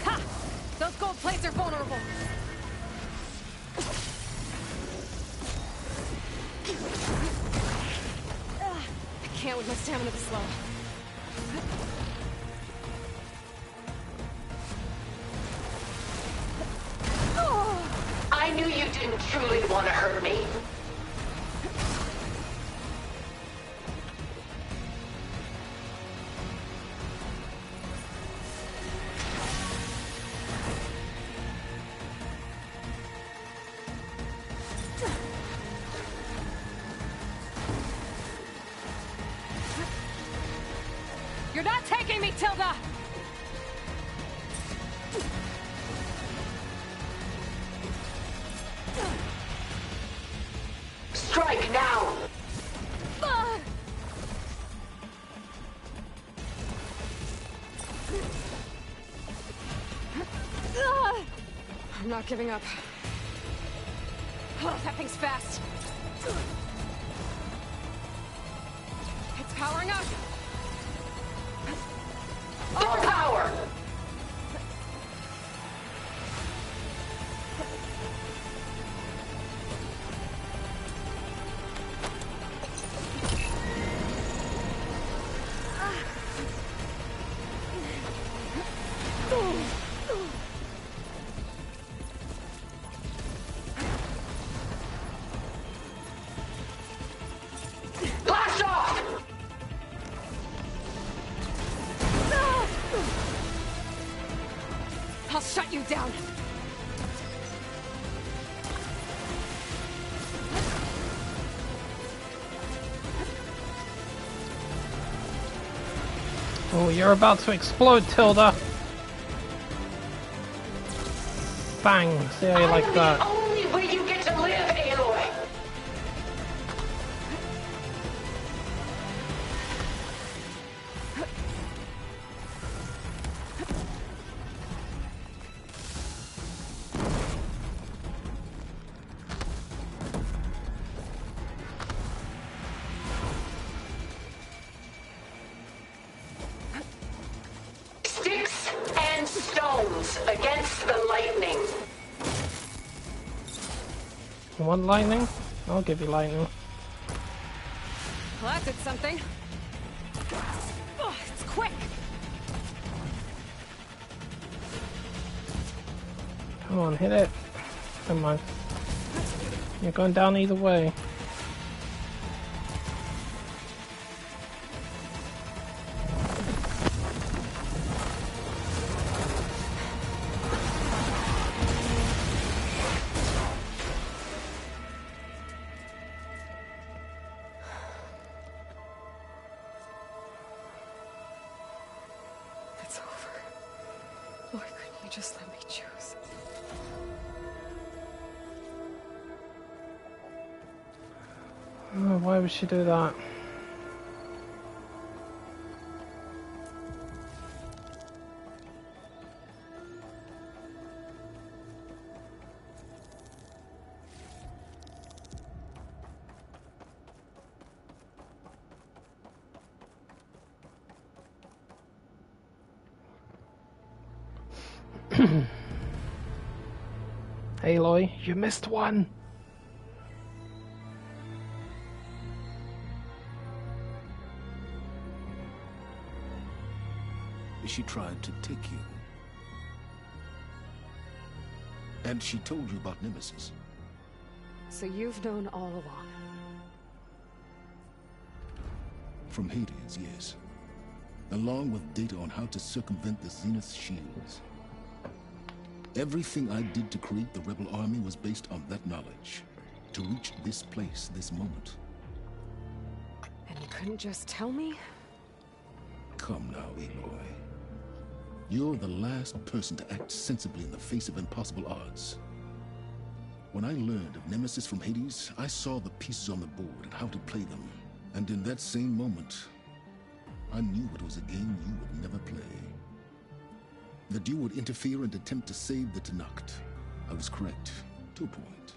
Ha! Those gold plates are vulnerable. I can't with my stamina this low. I knew you didn't truly want to hurt me. You're not taking me, Tilda! Strike now! I'm not giving up. Oh, that thing's fast. It's powering up. Full power! Blast off! I'll shut you down. Oh, you're about to explode, Tilda. Bang. See how you like that. The only way you get to live, Aloy. Sticks and stones against the lightning. You want lightning? I'll give you lightning. Well, that did something. Oh, it's quick. Come on, hit it. Come on. You're going down either way. It's over. Why couldn't you just let me choose? Oh, why would she do that? Aloy, you missed one. She tried to take you. And she told you about Nemesis. So you've known all along. From Hades, yes. Along with data on how to circumvent the Zenith shields. Everything I did to create the Rebel Army was based on that knowledge. To reach this place, this moment. And you couldn't just tell me? Come now, Aloy. You're the last person to act sensibly in the face of impossible odds. When I learned of Nemesis from Hades, I saw the pieces on the board and how to play them. And in that same moment, I knew it was a game you would never play. That you would interfere and attempt to save the Tenakth. I was correct, to a point.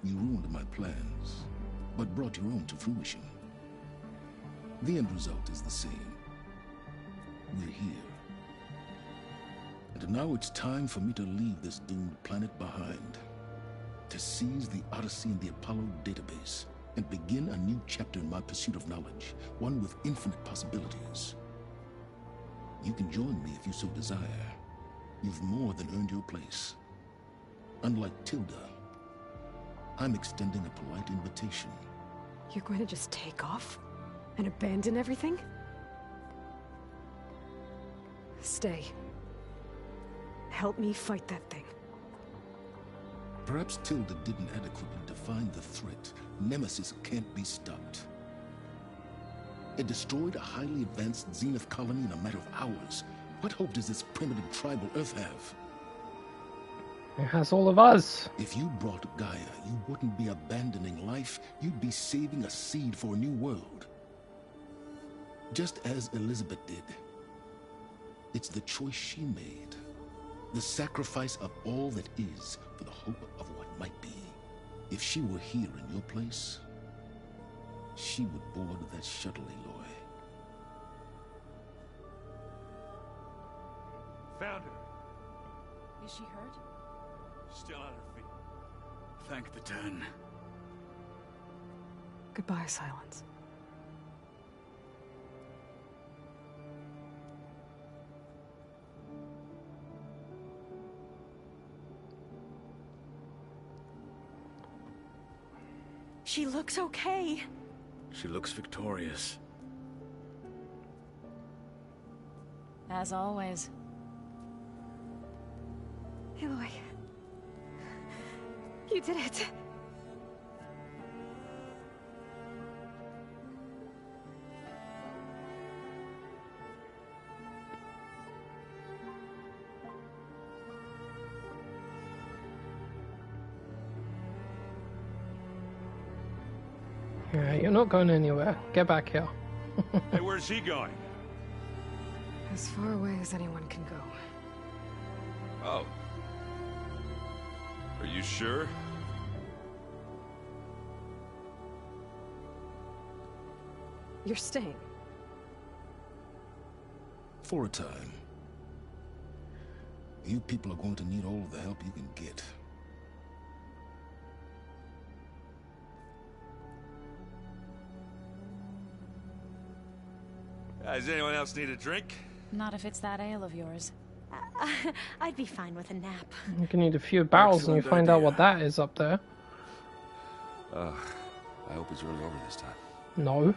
You ruined my plans, but brought your own to fruition. The end result is the same. We're here. And now it's time for me to leave this doomed planet behind. To seize the Odyssey and the Apollo database, and begin a new chapter in my pursuit of knowledge, one with infinite possibilities. You can join me if you so desire. You've more than earned your place. Unlike Tilda, I'm extending a polite invitation. You're going to just take off? And abandon everything? Stay. Help me fight that thing. Perhaps Tilda didn't adequately define the threat. Nemesis can't be stopped. It destroyed a highly advanced Zenith colony in a matter of hours. What hope does this primitive tribal Earth have? It has all of us. If you brought Gaia, you wouldn't be abandoning life. You'd be saving a seed for a new world. Just as Elizabeth did. It's the choice she made. The sacrifice of all that is for the hope of what might be. If she were here in your place, she would board that shuttle, Aloy. Found her. Is she hurt? Still on her feet. Thank the Ten. Goodbye, Silence. She looks okay. She looks victorious. As always. Aloy. You did it. Yeah, you're not going anywhere. Get back here. Hey, where's he going? As far away as anyone can go. Oh. Are you sure? You're staying. For a time. You people are going to need all of the help you can get. Does anyone else need a drink? Not if it's that ale of yours. I'd be fine with a nap. You can eat a few barrels and you find out what that is up there. I hope it's really over this time. No.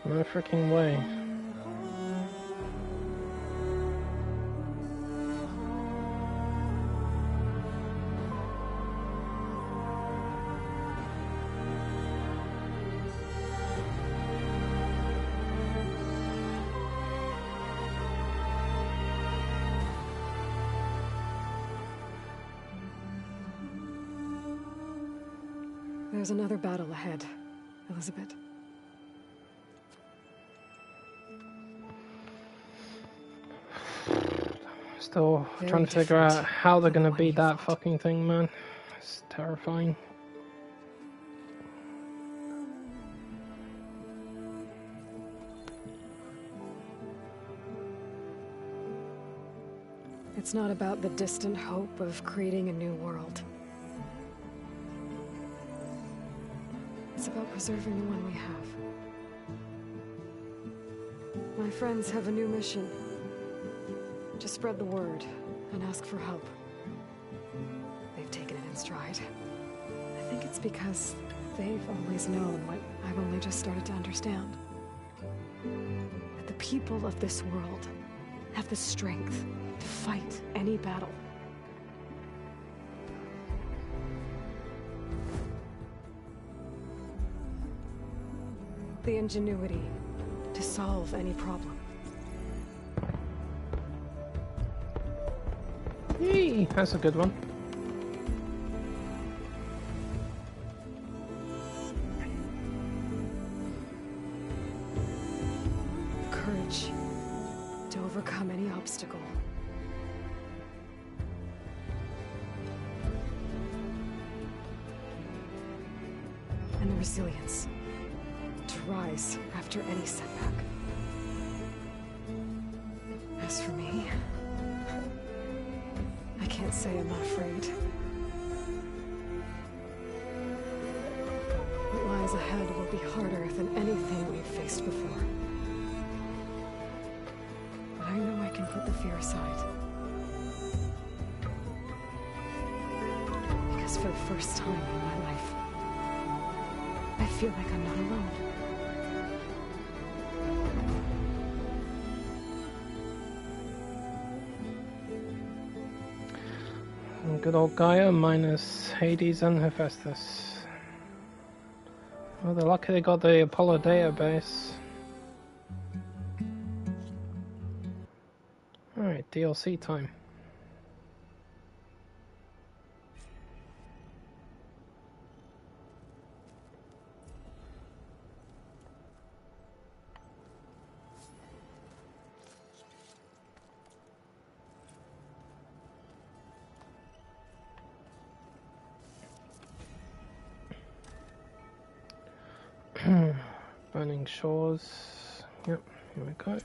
No freaking way. There's another battle ahead, Elizabeth. Still trying to figure out how they're gonna beat that fucking thing, man. It's terrifying. It's not about the distant hope of creating a new world. It's about preserving the one we have. My friends have a new mission. To spread the word and ask for help. They've taken it in stride. I think it's because they've always known what I've only just started to understand. That the people of this world have the strength to fight any battle. the ingenuity to solve any problem. Yee, that's a good one. Courage to overcome any obstacle. And the resilience to rise after any setback. As for me, I can't say I'm not afraid. What lies ahead will be harder than anything we've faced before. But I know I can put the fear aside. Because for the first time in my life, I feel like I'm not alone. Good old Gaia minus Hades and Hephaestus. Well, they're lucky they got the Apollo database. Alright, DLC time. Burning Shores. Yep, here we go.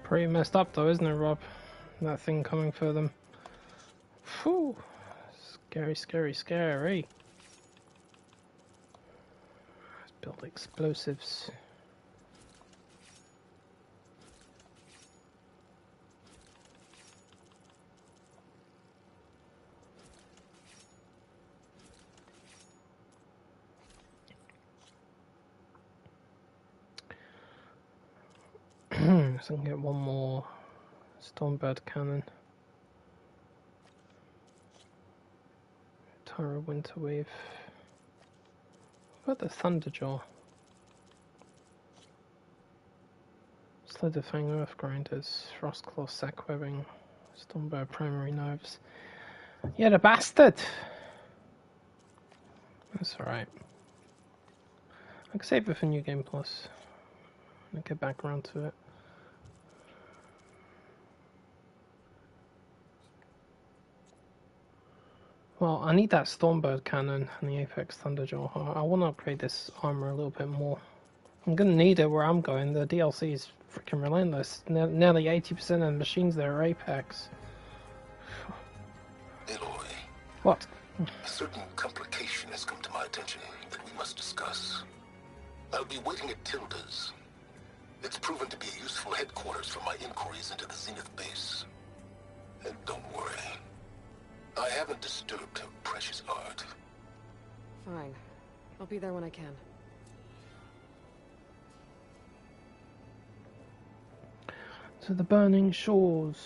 Pretty messed up though, isn't it, Rob? That thing coming for them. Phew. Scary, scary, scary. Let's build explosives. So I can get one more Stormbird cannon. Tyra Winterweave. What about the Thunderjaw? Slitherfang Earth Grinders, Frostclaw Sack Webbing, Stormbird Primary Nerves. Yeah, the bastard! That's alright. I can save it for New Game Plus. I'll get back around to it. Well, I need that Stormbird cannon and the Apex Thunderjaw. I want to upgrade this armor a little bit more. I'm going to need it where I'm going. The DLC is freaking relentless. Nearly 80% of the machines there are Apex. Aloy. What? A certain complication has come to my attention that we must discuss. I'll be waiting at Tilda's. It's proven to be a useful headquarters for my inquiries into the Zenith base. And don't worry. I haven't disturbed her precious art. Fine. I'll be there when I can. To the Burning Shores.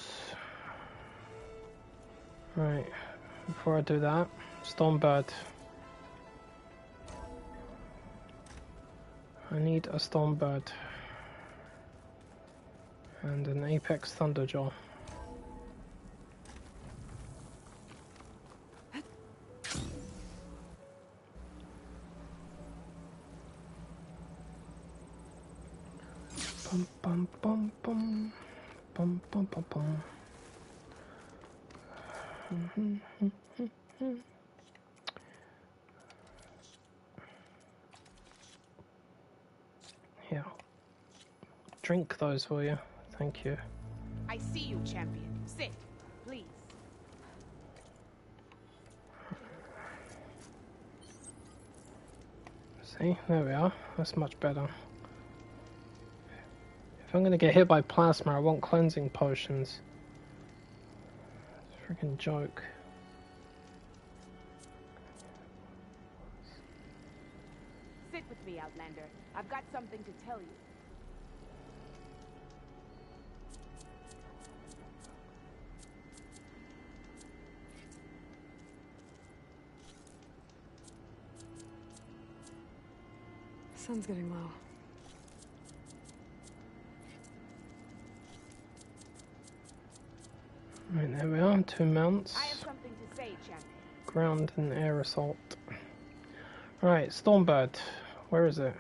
Right. Before I do that, Stormbird. I need a Stormbird. And an Apex Thunderjaw. Bum bum bum bum bum bum bum bum. Here. Drink those for you. Thank you. I see you, champion. Sit, please. See, there we are. That's much better. If I'm gonna get hit by plasma, I want cleansing potions. It's a freaking joke. Sit with me. me, Outlander. I've got something to tell you. Sun's getting low. Right, there we are, 2 mounts. I have something to say, champion. Ground and air assault. Right, Stormbird. Where is it?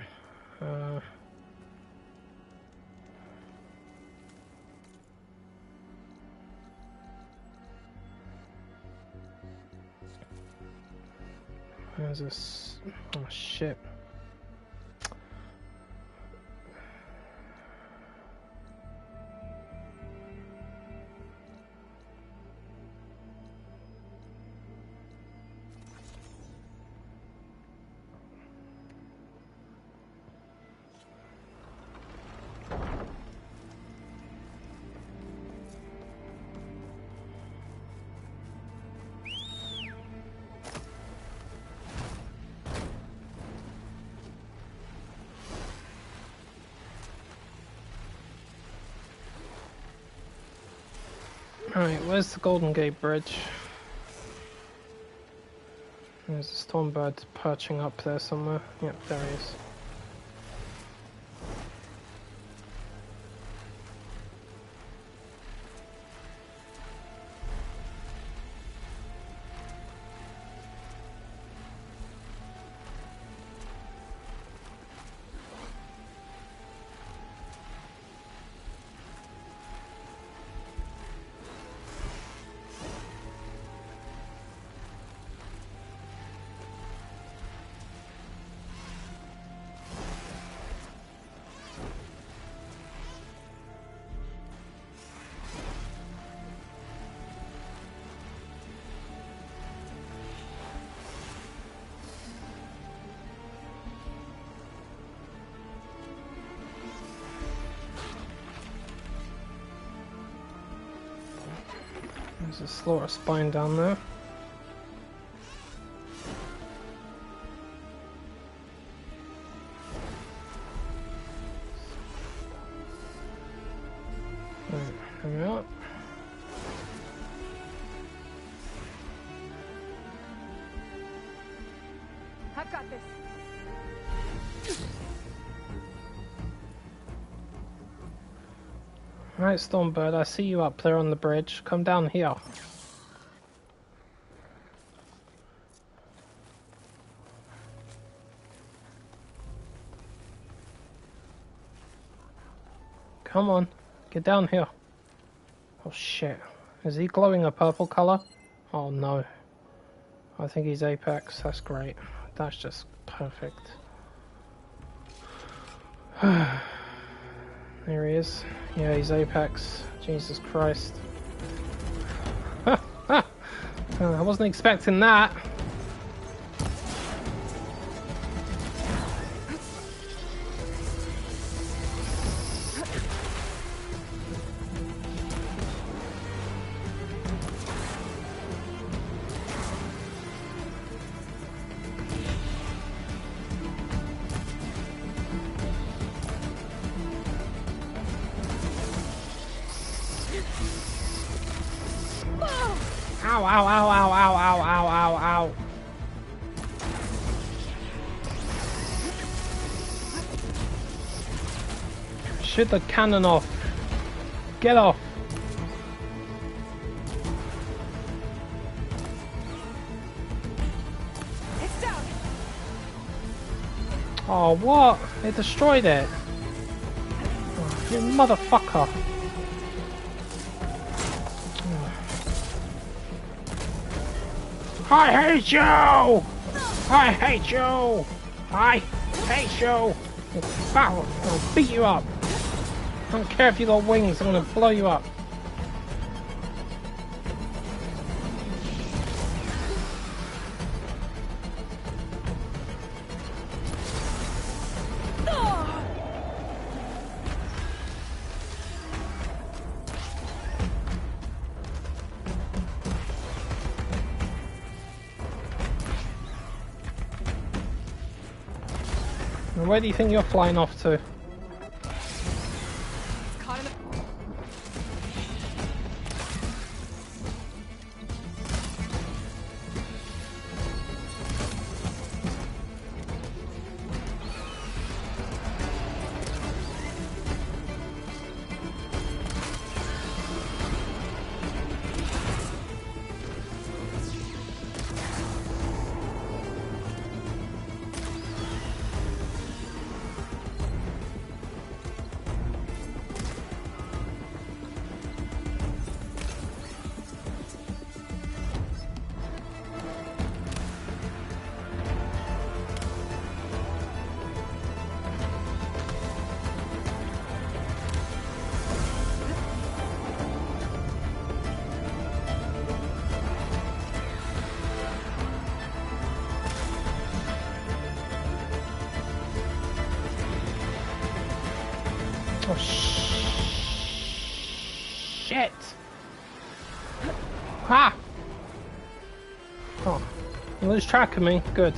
Where's this? Oh shit. Alright, where's the Golden Gate Bridge? There's a Stormbird perching up there somewhere. Yep, there he is. There's a slaughter spine down there. Right, here we are. I've got this. Right, Stormbird, I see you up there on the bridge. Come down here. Come on, get down here. Oh shit. Is he glowing a purple color? Oh no. I think he's Apex. That's great. That's just perfect. There he is. Yeah, he's Apex. Jesus Christ. I wasn't expecting that. Ow, ow, ow, ow, ow, ow, ow, ow, ow. Shoot the cannon off. Get off. It's down. Oh, what? They destroyed it. Oh, you motherfucker. I hate you! I hate you! I hate you! I'll beat you up! I don't care if you got wings, I'm gonna blow you up. And where do you think you're flying off to? Oh, shit! Ha! Oh, you lose track of me. Good.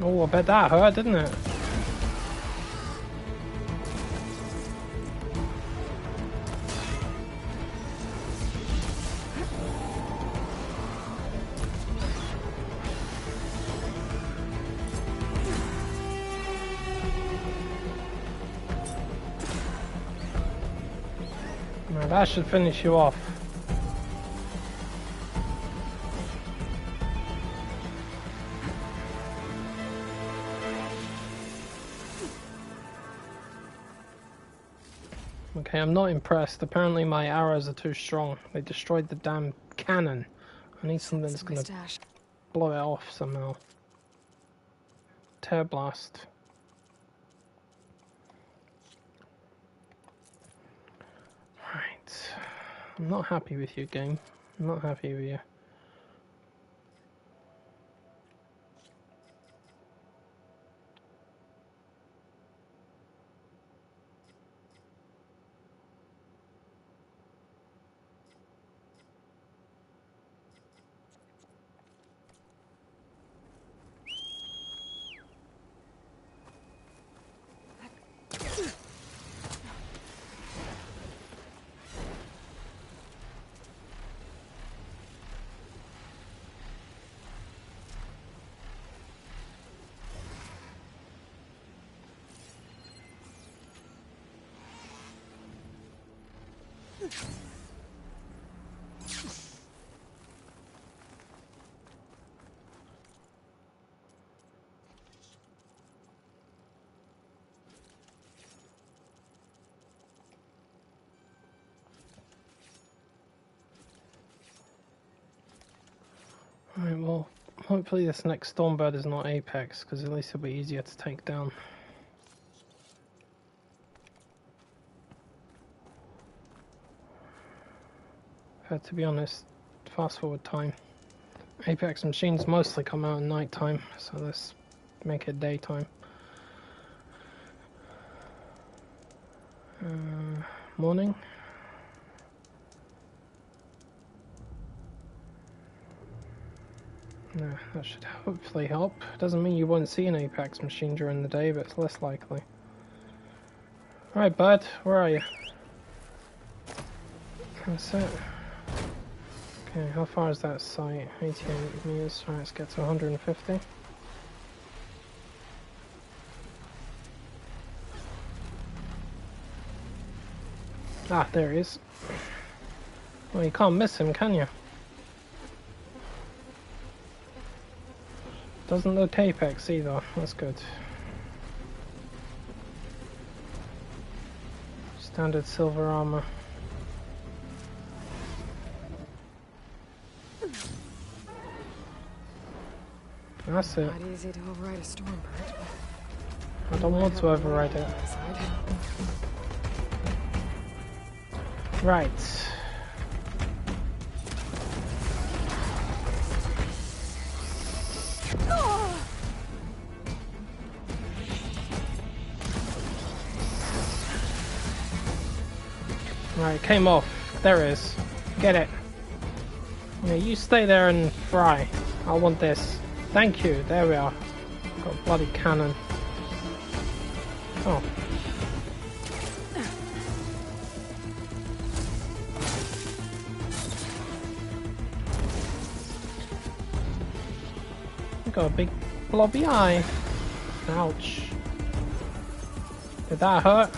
Oh, I bet that hurt, didn't it? Now that should finish you off. Okay, I'm not impressed. Apparently my arrows are too strong. They destroyed the damn cannon. I need something that's gonna blow it off somehow. Tear blast. Right. I'm not happy with you, game. I'm not happy with you. Alright, well, hopefully this next Stormbird is not Apex, because at least it'll be easier to take down. To be honest, fast forward time. Apex machines mostly come out at night time, so let's make it daytime. Morning. No, that should hopefully help. Doesn't mean you won't see an Apex machine during the day, but it's less likely. Alright, bud, where are you? That's it. Okay, how far is that site? 88 meters. Alright, let's get to 150. Ah, there he is. Well, you can't miss him, can you? Doesn't look Apex either. That's good. Just Standard silver armor. That's it. Not easy to override a Stormbird. I don't want to override it. Right. Right, came off. There it is. Get it. Yeah, you stay there and fry. I want this. Thank you. There we are. Got a bloody cannon. Oh. Got a big blobby eye. Ouch. Did that hurt?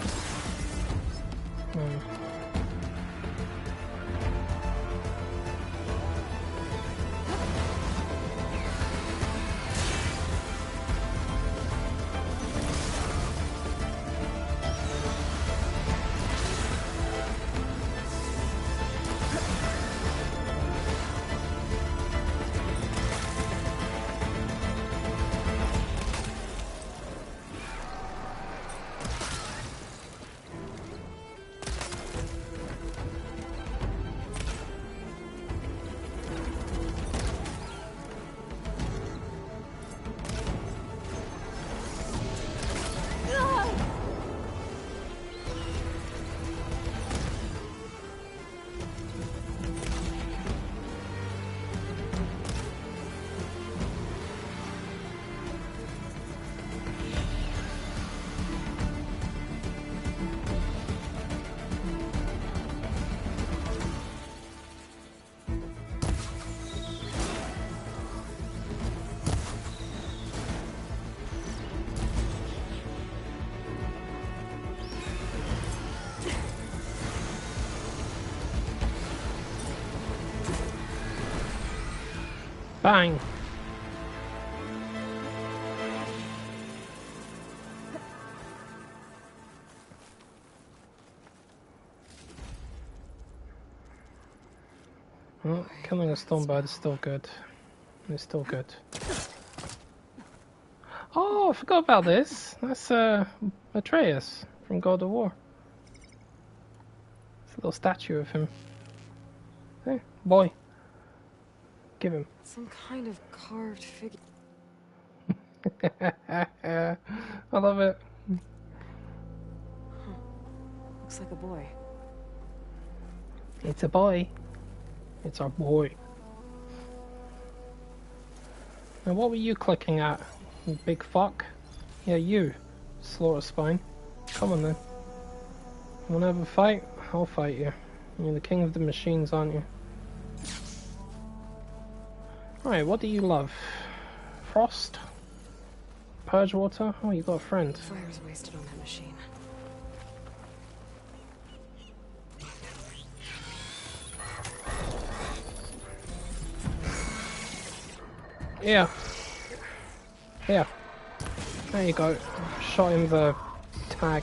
Bang! Well, killing a Stormbird is still good. It's still good. Oh, I forgot about this. That's Atreus from God of War. It's a little statue of him. Hey, boy. Give him. Some kind of carved figure. I love it. Huh. Looks like a boy. It's a boy. It's our boy. Now what were you clicking at, you big fuck? Yeah, you, Slaughter Spine. Come on then. Wanna have a fight? I'll fight you. You're the king of the machines, aren't you? Right, what do you love? Frost? Purge water? Oh, you got a friend. Fire's wasted on that machine. Yeah. Yeah. There you go. Shot him the tag.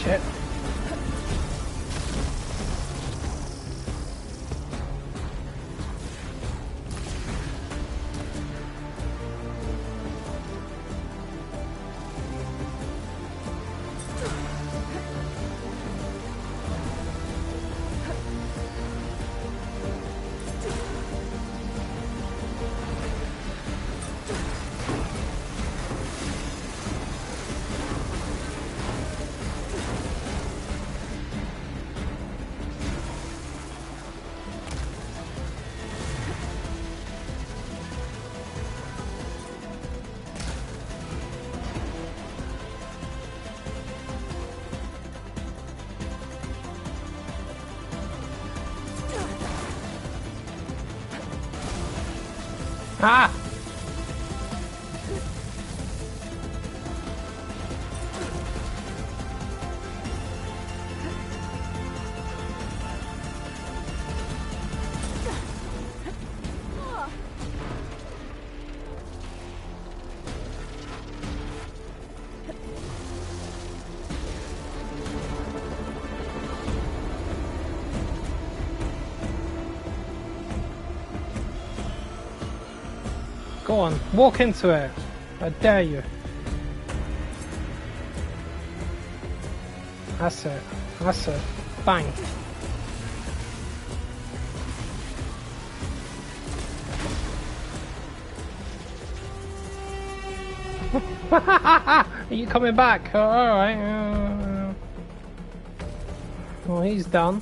Shit. Ah! Go on, walk into it. I dare you. That's it. That's it. Bang. Are you coming back? Oh, alright. Well, he's done.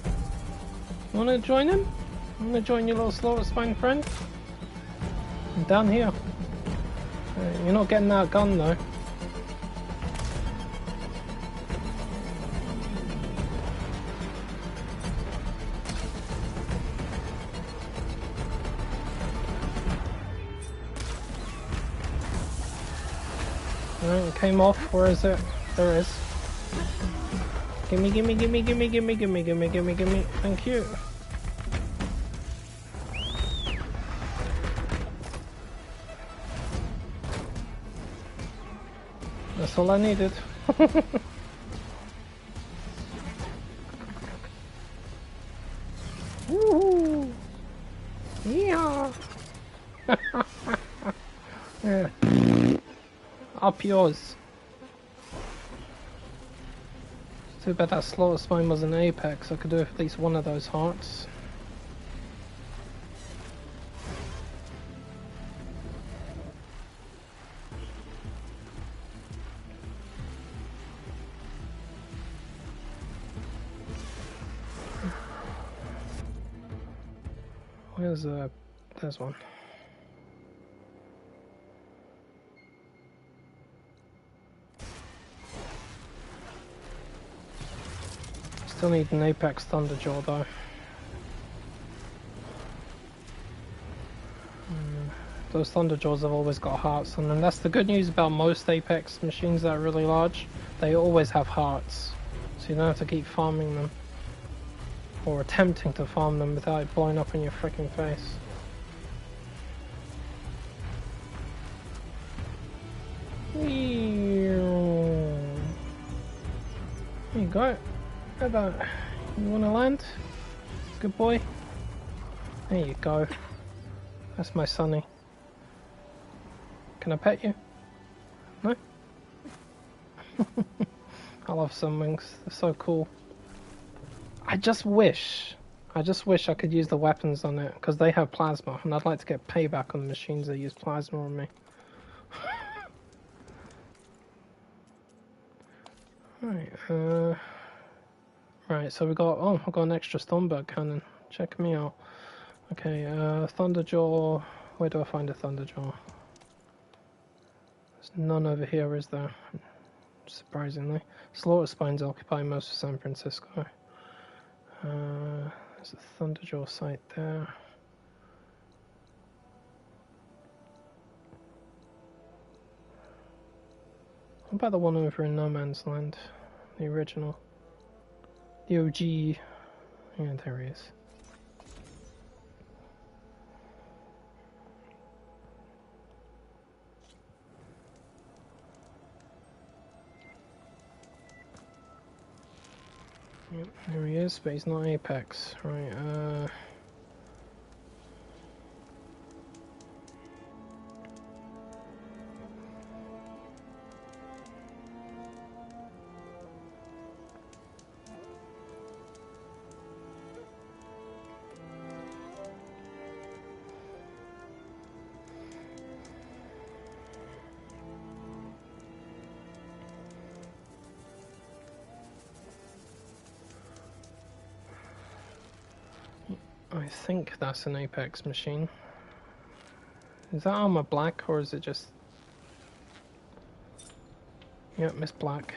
Wanna join him? Wanna join your little slaughter spine friend? I'm down here. You're not getting that gun though. Alright, it came off. Where is it? There it is. Gimme, gimme, gimme, gimme, gimme, gimme, gimme, gimme, gimme. Thank you. That's all I needed. Woohoo! Yeah. Yeah. Up yours. Too bad that slaughter spine was an apex. I could do at least one of those hearts. Where's there's one. Still need an apex thunderjaw though. Those thunderjaws have always got hearts on them. That's the good news about most apex machines that are really large. They always have hearts, so you don't have to keep farming them. Or attempting to farm them without it blowing up in your freaking face. There you go. How about you wanna land? Good boy. There you go. That's my Sonny. Can I pet you? No? I love Sunwings. They're so cool. I just wish I could use the weapons on it, because they have plasma, and I'd like to get payback on the machines that use plasma on me. Right, right, so we got, oh, I've got an extra Stormbird cannon. Check me out. Okay, Thunderjaw, where do I find a Thunderjaw? There's none over here, is there? Surprisingly. Slaughter Spines occupy most of San Francisco. There's a Thunderjaw site there. What about the one over in No Man's Land? The original. The OG. Yeah, there he is. Yep, there he is, but he's not Apex. Right, I think that's an Apex machine. Is that armor black, or is it just... Yep, it's black.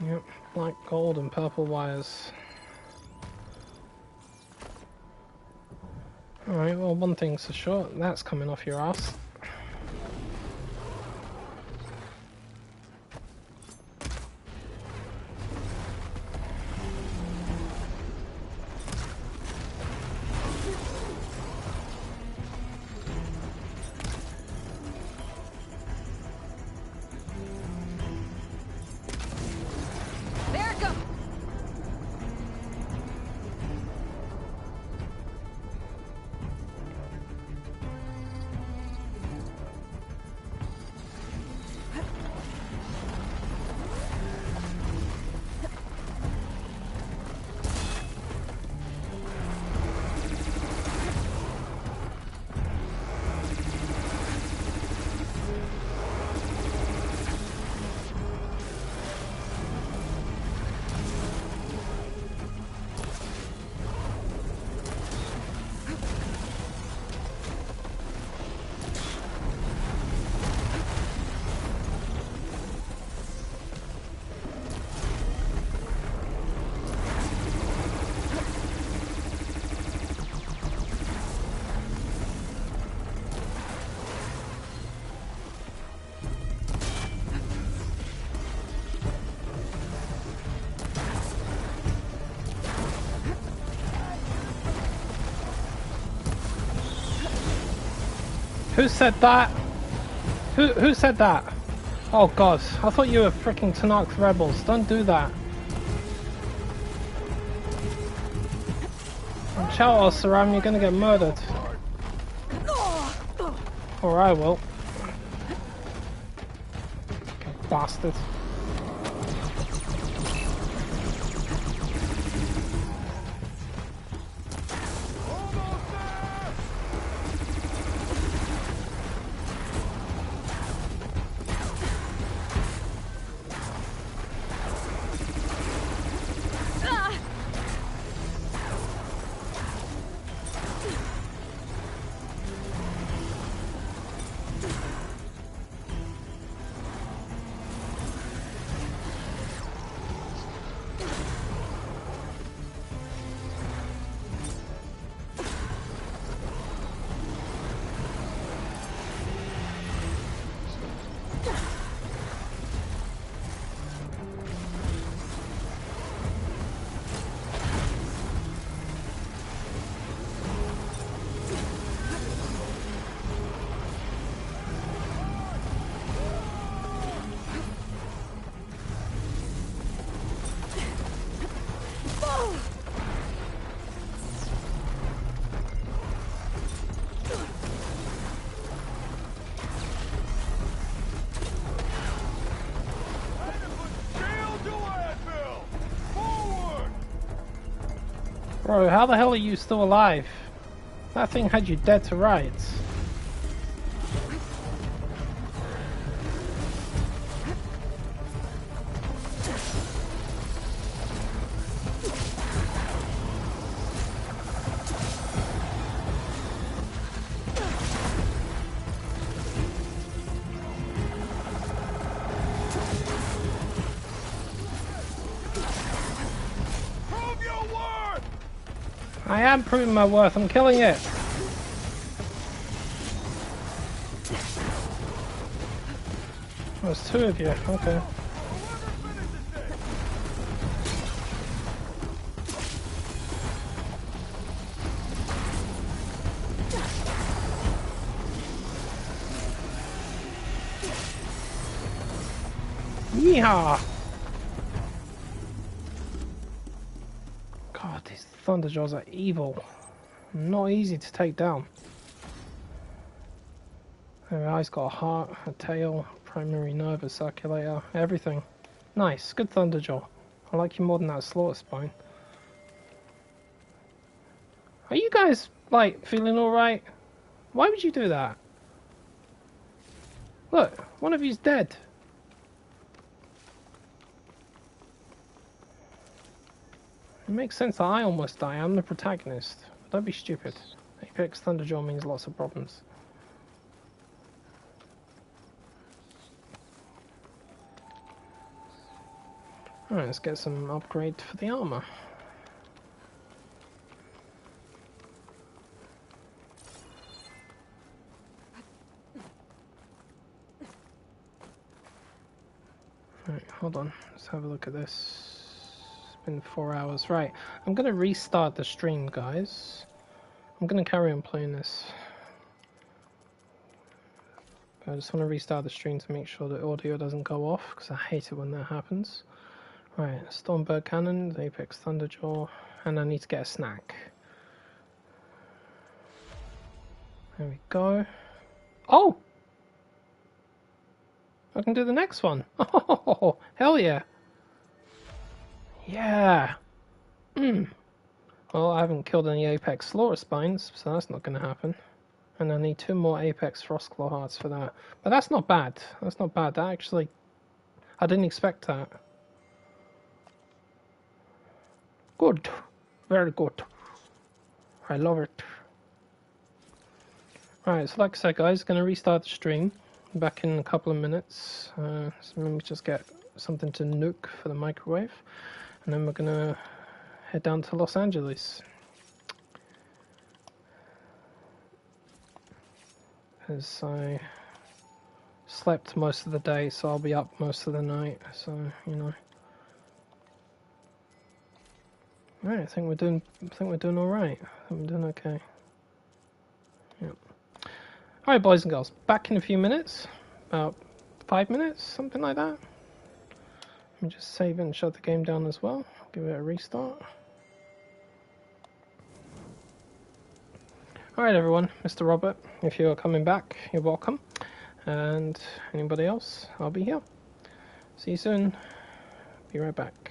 Yep, black, gold, and purple wires. Alright, well, one thing's for sure, that's coming off your ass. There it goes! Who said that? Who said that? Oh god, I thought you were freaking Tanakh rebels. Don't do that. Watch out, Saram, you're gonna get murdered. Or I will. Bastard. Bro, how the hell are you still alive? That thing had you dead to rights. I am proving my worth, I'm killing it! There's two of you, okay. Yeehaw! God, these Thunderjaws are evil. Not easy to take down. Her eyes got a heart, a tail, primary nervous circulator, everything. Nice, good Thunderjaw. I like you more than that slaughter spine. Are you guys, like, feeling alright? Why would you do that? Look, one of you's dead. It makes sense that I almost die. I'm the protagonist. Don't be stupid. Apex Thunderjaw means lots of problems. Alright, let's get some upgrade for the armor. Right, hold on. Let's have a look at this. It's been 4 hours. Right, I'm going to restart the stream, guys. I'm going to carry on playing this. But I just want to restart the stream to make sure the audio doesn't go off, because I hate it when that happens. Right, Stormbird Cannon, Apex Thunderjaw, and I need to get a snack. There we go. Oh! I can do the next one. Oh, hell yeah. Yeah. Well, I haven't killed any Apex Slaughter Spines, so that's not going to happen. And I need 2 more Apex Frostclaw Hearts for that. But that's not bad. That's not bad. That actually... I didn't expect that. Good. Very good. I love it. Right, so like I said, guys, going to restart the stream. Back in a couple of minutes. So let me just get something to nuke for the microwave. And then we're going to head down to Los Angeles. As I slept most of the day, so I'll be up most of the night. So, you know. Right, I think we're doing all right. I think we're doing okay. Yep. All right, boys and girls. Back in a few minutes, about 5 minutes, something like that. Let me just save it and shut the game down as well. Give it a restart. All right, everyone. Mr. Robert, if you're coming back, you're welcome. And anybody else, I'll be here. See you soon. Be right back.